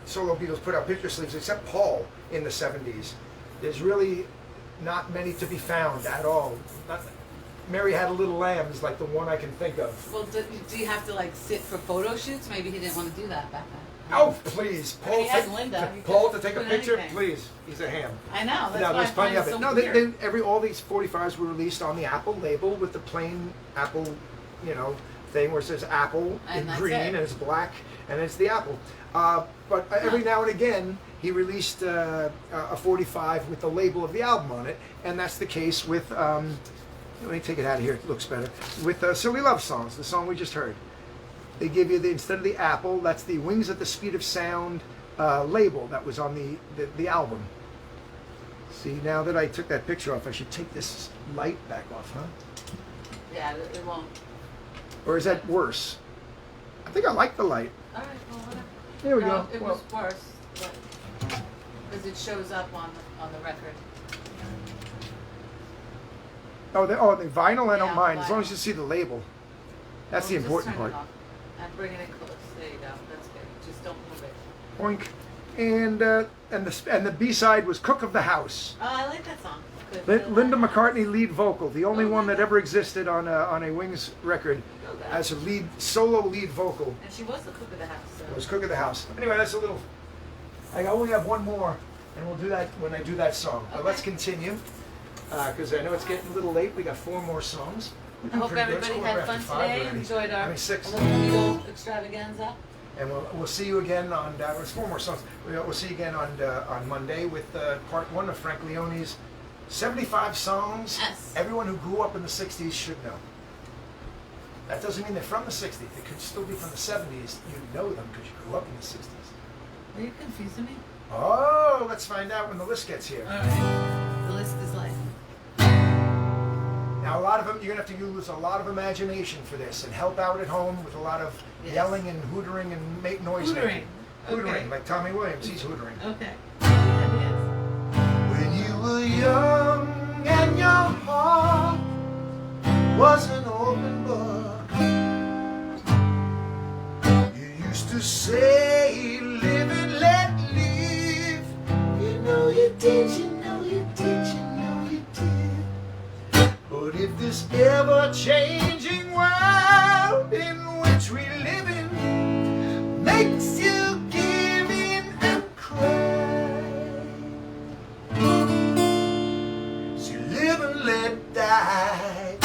solo Beatles, put out picture sleeves except Paul in the 70s. There's really not many to be found at all. Mary Had a Little Lamb is like the one I can think of. Well, do you have to like sit for photo shoots? Maybe he didn't want to do that back then. Oh, please, Paul. He has Linda. He Paul could to take a put picture, anything. please. He's a ham. I know. That's No, why there's I plenty find of it it. so No, weird. all these 45s were released on the Apple label with the plain Apple, thing where it says Apple And in that's green it. and it's black and it's the Apple. But every now and again he released a 45 with the label of the album on it, and that's the case with. Let me take it out of here. It looks better. With Silly Love Songs, the song we just heard. They give you instead of the Apple, that's the Wings at the Speed of Sound label that was on the album. See, now that I took that picture off, I should take this light back off, huh? Yeah, it won't. Or is that worse? I think I like the light. All right, well, whatever. There we No, go. It Well, was worse, because it shows up on the record. the vinyl I don't Yeah, mind, as long vinyl. as you see the label. That's the Well, just important turn it part. off and bring it close. There you go. That's good. Just don't move it. Oink. And the B-side was Cook of the House. Oh, I like that song. Good. Linda McCartney lead vocal, the only Oh, one that my ever existed on a Wings record Okay. as a solo lead vocal. And she was the cook of the house. So. It was Cook of the House. Anyway, that's a little. I only have one more, and we'll do that when I do that song. But Okay. let's continue, because I know it's getting a little late. We got 4 more songs. We're I doing hope pretty good. It's everybody quarter had after fun 5 today. already. Enjoyed our I mean, 6. little Beatle extravaganza. And we'll see you again on. There's 4 more songs. We'll see you again on Monday with part 1 of Frank Leone's 75 songs. Yes. Everyone who grew up in the '60s should know. That doesn't mean they're from the '60s. They could still be from the '70s. You know them because you grew up in the '60s. Are you confusing me? Oh, let's find out when the list gets here. All right. The list is life. Now, a lot of them, you're going to have to use a lot of imagination for this and help out at home with a lot of Yes. yelling and hootering and make noise. Hootering. making. Hootering, Okay. like Tommy Williams. He's hootering. Okay. Yeah, it is. When you were young and your heart was an open book, you used to say, live and let live. You know you did, you know you did, you know you did. But if this ever-changing world in which we live in makes you give in and cry, so live and let die.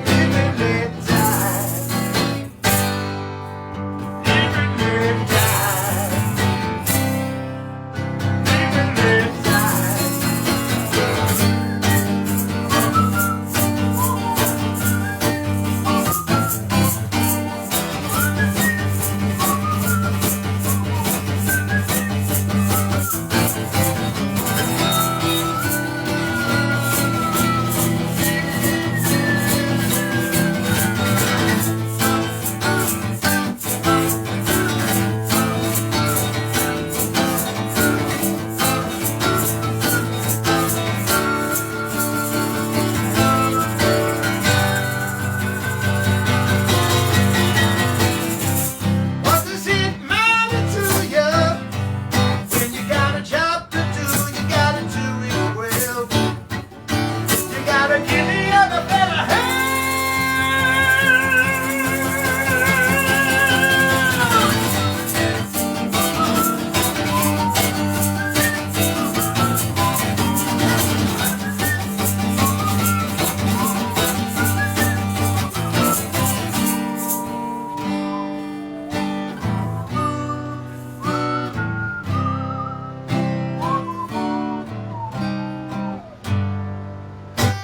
Live and let die. Live and let die. Live and let die. What does it matter to you when you got a job to do? You gotta do it well. You gotta give the other better hand.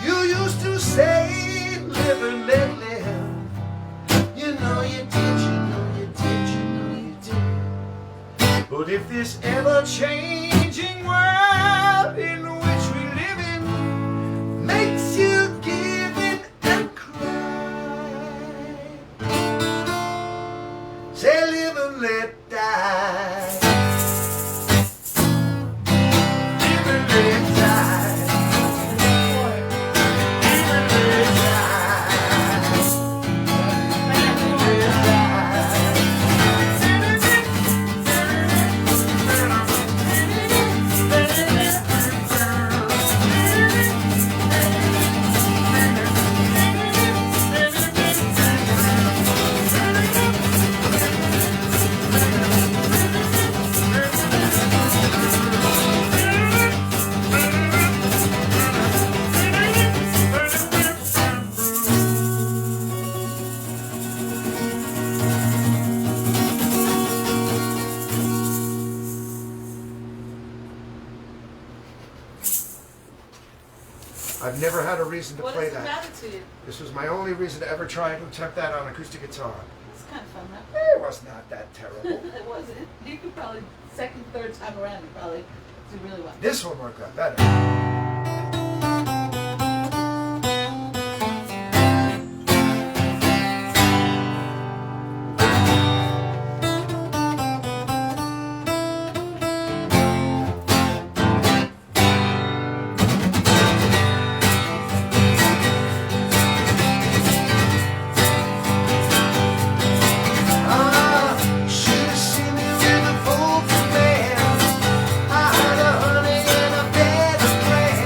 You used to say, live and let live. You know you did, you know you did, you know you did. But if this ever-changing world in which we live in makes you give in and cry, say live and let die. Live and let die. I've never had a reason to What play does it that. matter to you? This was my only reason to ever try to attempt that on acoustic guitar. It's kind of fun, It was not that terrible. though. It wasn't. You could probably, second, third time around, you probably do really well. This one worked out better. Should've seen me with a folk man. I had a honey and a bed of grand.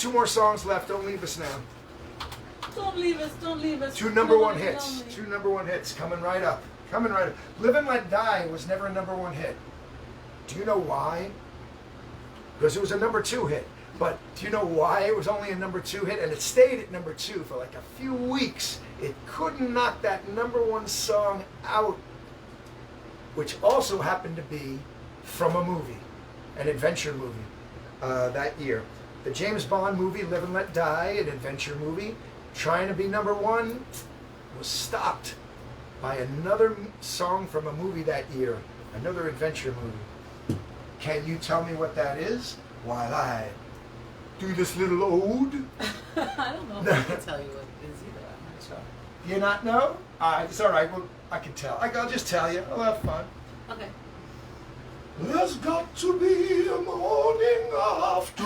2 more songs left. Don't leave us now. Don't leave us, don't leave us. 2 number Don't one be hits. lonely. 2 number one hits coming right up. Coming right up. Live and Let Die was never a number 1 hit. Do you know why? Because it was a number 2 hit. But do you know why it was only a number 2 hit? And it stayed at number 2 for like a few weeks. It couldn't knock that number 1 song out, which also happened to be from a movie, an adventure movie that year. The James Bond movie, Live and Let Die, an adventure movie, trying to be number 1, was stopped by another song from a movie that year, another adventure movie. Can you tell me what that is while I do this little ode? I don't know if I can tell you what it is either. I'm not sure. Do you not know? It's all right. Well, I can tell. I'll just tell you. I'll have fun. Okay. There's got to be a morning after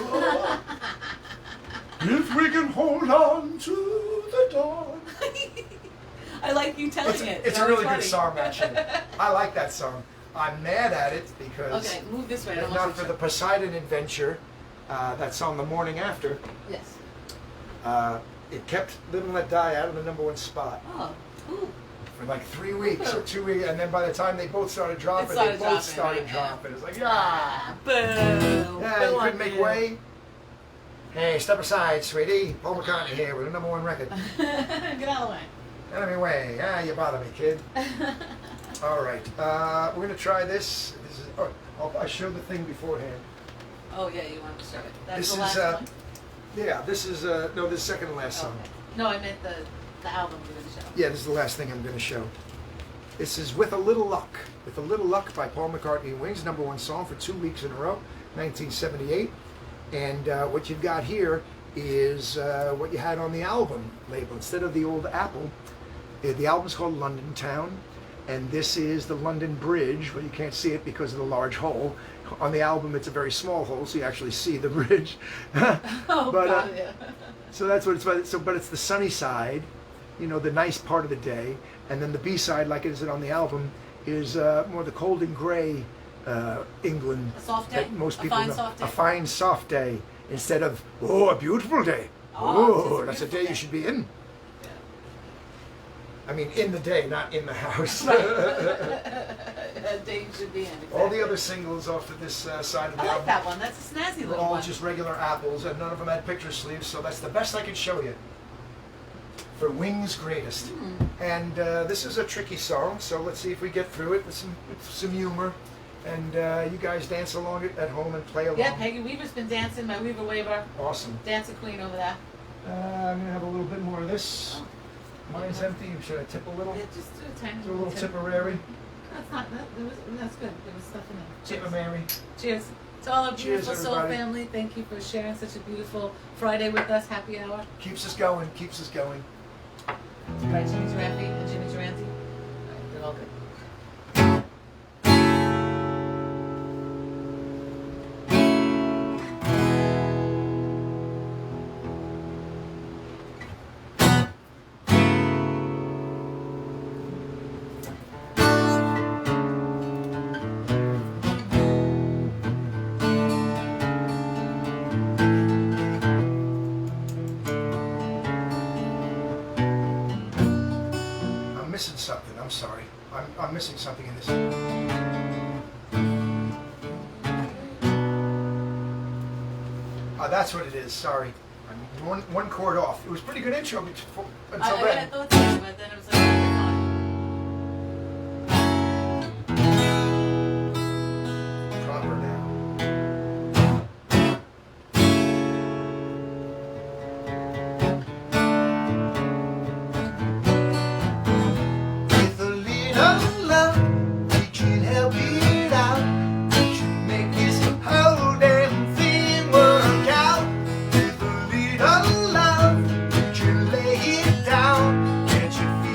if we can hold on to the dawn. I like you telling it. It's That a was really funny. good song, actually. I like that song. I'm mad at it because Okay, move this way. I if don't not want for you the Poseidon Adventure, that song The Morning After, Yes. it kept Live and Let Die out of the number 1 spot Oh. Ooh. for like 3 weeks or 2 weeks, and then by the time they both started dropping, It started they both dropping, started right, yeah. dropping. It's like, Ah, boo. yeah, you Go on, couldn't make man. way. Hey, step aside, sweetie. Paul McCartney here with a number 1 record. Get out of the way. Get out of my way. You bother me, kid. All right, we're gonna try this. This is. I showed the thing beforehand. Oh yeah, you want to show it. That's This the is, last one. Yeah, this is no, this is second to last song. Okay. No, I meant the album you're going to show. Yeah, this is the last thing I'm going to show. This is With a Little Luck. With a Little Luck by Paul McCartney and Wings, number 1 song for 2 weeks in a row, 1978. And what you've got here is what you had on the album label. Instead of the old Apple, the album's called London Town. And this is the London Bridge. Well, you can't see it because of the large hole. On the album, it's a very small hole, so you actually see the bridge. Oh, But, God, yeah. So that's what it's about. So, but it's the sunny side, you know, the nice part of the day, and then the B side, like it is on the album, is more the cold and gray England. A soft day? That most A people fine know. soft day? A fine soft day instead of a beautiful day. Oh, it's That's a a day you beautiful should be in. Yeah. I mean, in the day, not in the house. A day you should be in. Exactly. All the other singles off of this side of the I like album that one. That's a snazzy were little all one. just regular apples, and none of them had picture sleeves, so that's the best I could show you for Wings' Greatest. And this is a tricky song, so let's see if we get through it with some humor. And you guys dance along at home and play along. Yeah, Peggy Weaver's been dancing. My Weaver Waver, Awesome. dancing queen over there. I'm going to have a little bit more of this. Oh. Mine's empty. Should I tip a little? Yeah, just do a tiny Do a little tip. Tipperary. That's not that. That's good. There was stuff in there. Cheers. Tipperary. Cheers. To all our Cheers, beautiful soul everybody. family, thank you for sharing such a beautiful Friday with us. Happy hour. Keeps us going. Keeps us going. By Jimmy Durante and Jimmy Durante. All right, they're all good. I'm missing something. I'm sorry. I'm missing something in this. That's what it is. Sorry. I'm one chord off. It was a pretty good intro until I then. thought so, but then it was like, oh, Proper now. With a little love, we can help it out. We can make this whole damn thing work out. With a little love, we can lay it down. Can't you feel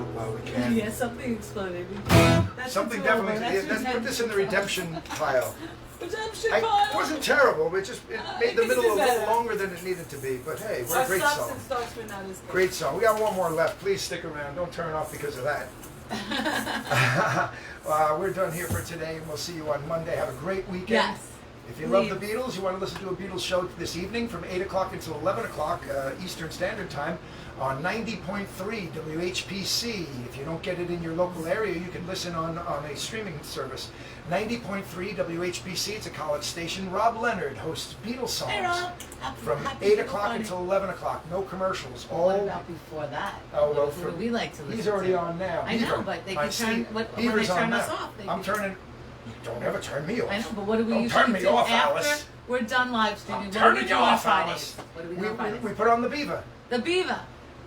out while we can. Yeah, something exploded. That's Something it's over. definitely. That's Let's put this in the redemption pile. Redemption It pile. wasn't terrible. It just it made the it could middle a do little better. longer than it needed to be. But hey, what Our a great stops song. and starts were not as good. Great song. We got one more left. Please stick around. Don't turn off because of that. We're done here for today, and we'll see you on Monday. Have a great weekend. Yes. If you love the Please. Beatles, you want to listen to a Beatles show this evening from 8 o'clock until 11 o'clock Eastern Standard Time on 90.3 WHPC. If you don't get it in your local area, you can listen on a streaming service. 90.3 WHPC, it's a college station. Rob Leonard hosts Beatles songs Hey, Rob. from Happy 8 to o'clock be until 11 o'clock. No commercials. All What about before that? Oh, well, What do we like to listen He's already to? on now. I know, Beaver. but they I can turn see. when they Beaver's on turn us now. off. They I'm can- turning. Don't ever turn me off. I know, but what do we Don't usually turn me do off, after Alice. we're done live streaming? I'm What do turning we you do on off, Fridays? Alice. What do we do We, on Fridays? we put on the Beaver. The Beaver.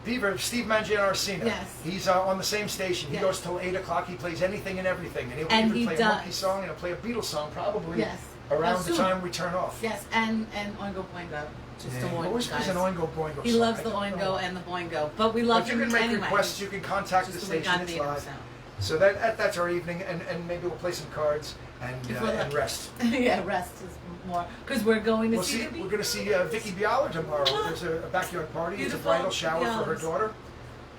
Beaver, Steve Mangiarorsina. Yes. He's on the same station. He Yes. goes till 8 o'clock. He plays anything and everything. And he'll And even he play a does. monkey song and he'll play a Beatles song probably Yes. around the Soon. time we turn off. Yes, and Oingo Boingo. Just to Yeah, warn always you plays guys. an Oingo Boingo He song. loves I the don't know. Oingo and the Boingo, but we love But you him can make anyway. requests. You can contact Just the the way station. God It's made him live. sound. So that's our evening, and maybe we'll play some cards and If we're and lucky. rest. Yeah, rest is more because we're going to We'll see see. the Beatles. We're going to see Vicky Bialer tomorrow. There's a backyard party. Beautiful. It's a bridal shower for her Bialers. daughter,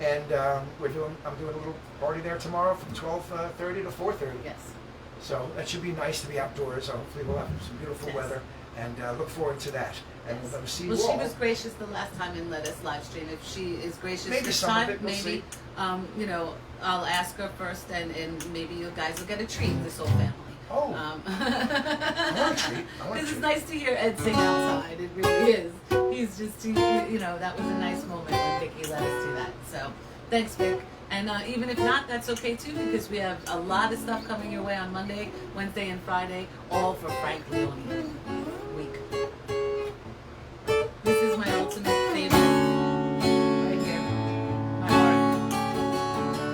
and I'm doing a little party there tomorrow from 12:30 to 4:30. Yes. So that should be nice to be outdoors. Hopefully we'll have some beautiful Yes. weather, and look forward to that. And we're going to see Well, you she all. was gracious the last time and let us live stream. If she is gracious Maybe this some of time, it, we'll maybe see. I'll ask her first, and maybe you guys will get a treat. This whole family. Oh. I want a treat. I want a This is treat. nice to hear Ed sing outside. It really is. He's just, that was a nice moment when Vicky let us do that. So, thanks, Vic. And even if not, that's okay too, because we have a lot of stuff coming your way on Monday, Wednesday, and Friday, all for Frank Leone week. This is my ultimate favorite. Right here. My heart.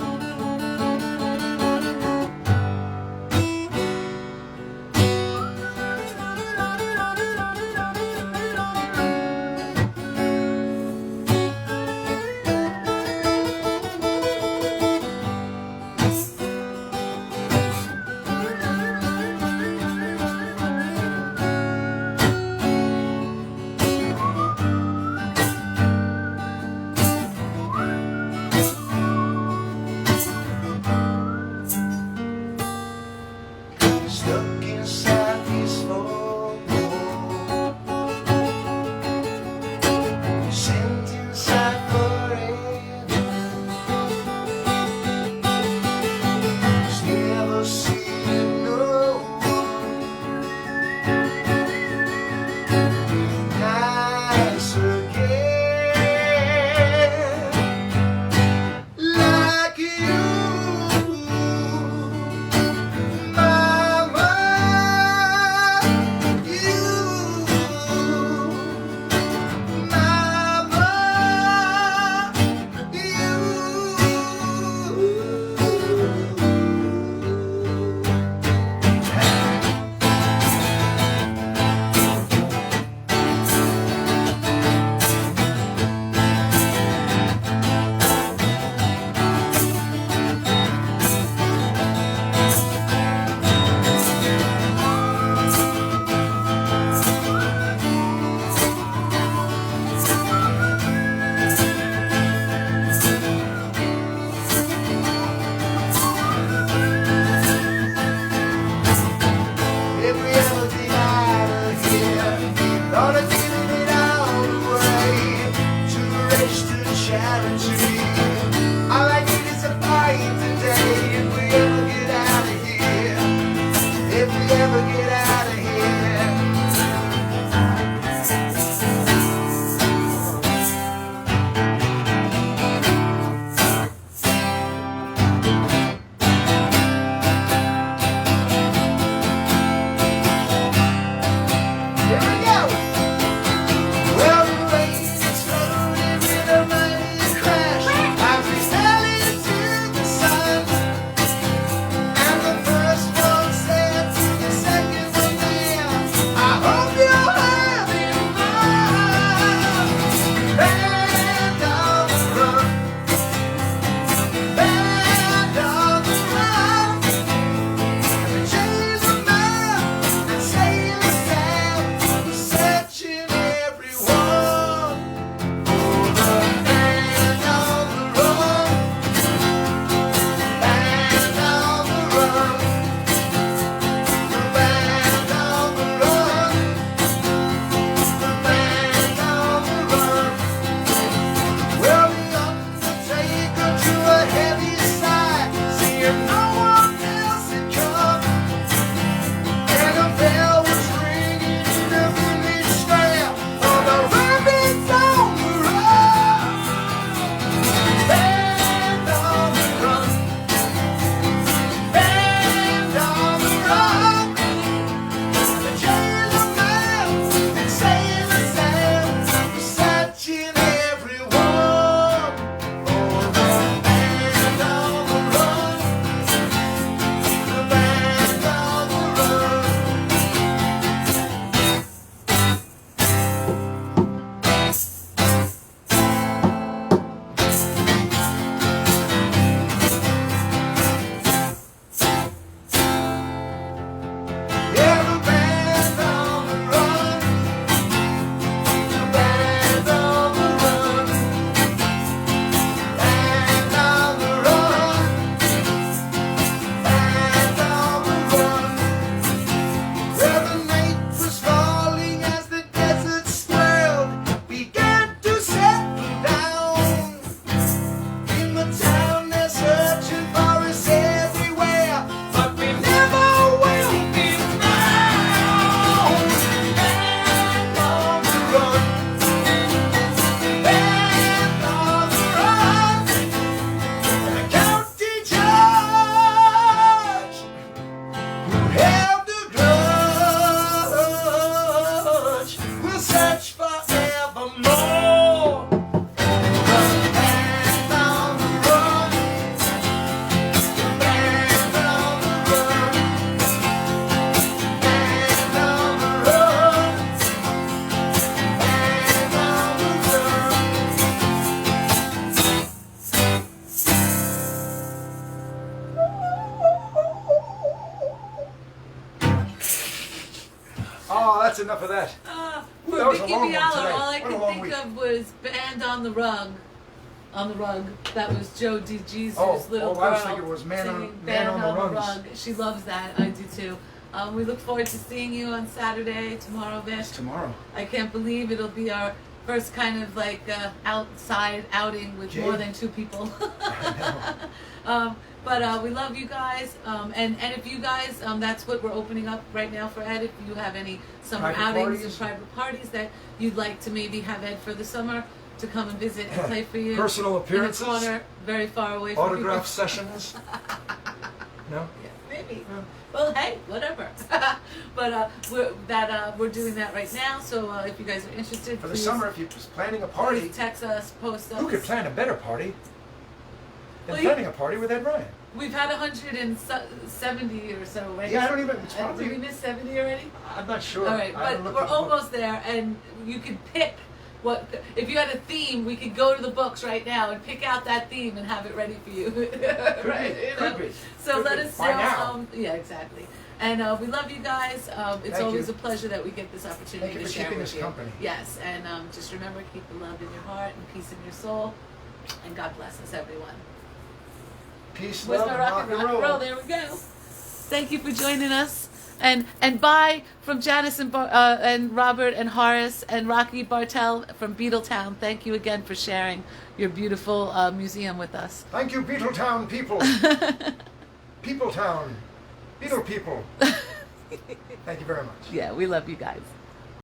enough of that. For that was a Vicky long one Biala, today. all I What a could long think week. of was Band on the Rug. On the Rug. That was Joe DiGesu's little girl. I was thinking it was Man singing on Band the Runs. Rug. She loves that. I do too. We look forward to seeing you on Saturday, tomorrow, Vic. It's tomorrow. I can't believe it'll be our first kind of like outside outing with more than 2 people. But we love you guys, and if you guys, that's what we're opening up right now for Ed. If you have any summer Private outings parties. and private parties that you'd like to maybe have Ed for the summer to come and visit and play for you. Personal appearances. In a corner, very far away from Autograph people. sessions. No? Yeah, maybe. Well, hey, whatever. But we're doing that right now. So if you guys are interested, For the please, summer, if you're planning a party, please text us, post us. who could plan a better party than Well, planning a party with Ed Ryan? We've had 170 or so, right? Yeah, I don't even. It's Did we probably. miss 70 already? I'm not sure. All right, I haven't but looked we're at the book. almost there, and you could pick what. If you had a theme, we could go to the books right now and pick out that theme and have it ready for you. Right? You know? Could be. So Could let be. us By know. now. Yeah, exactly. And we love you guys. It's Thank always you. a pleasure that we get this opportunity Thank you to for share keeping with us you. company. Yes, and just remember, keep the love in your heart and peace in your soul. And God bless us, everyone. Peace, Where's love, my and rock rock and roll. There we go. Thank you for joining us. And bye from Janice and Robert and Horace and Rocky Bartell from Beetletown. Thank you again for sharing your beautiful museum with us. Thank you, Beetletown people. Peopletown. Beetle people. Thank you very much. Yeah, we love you guys.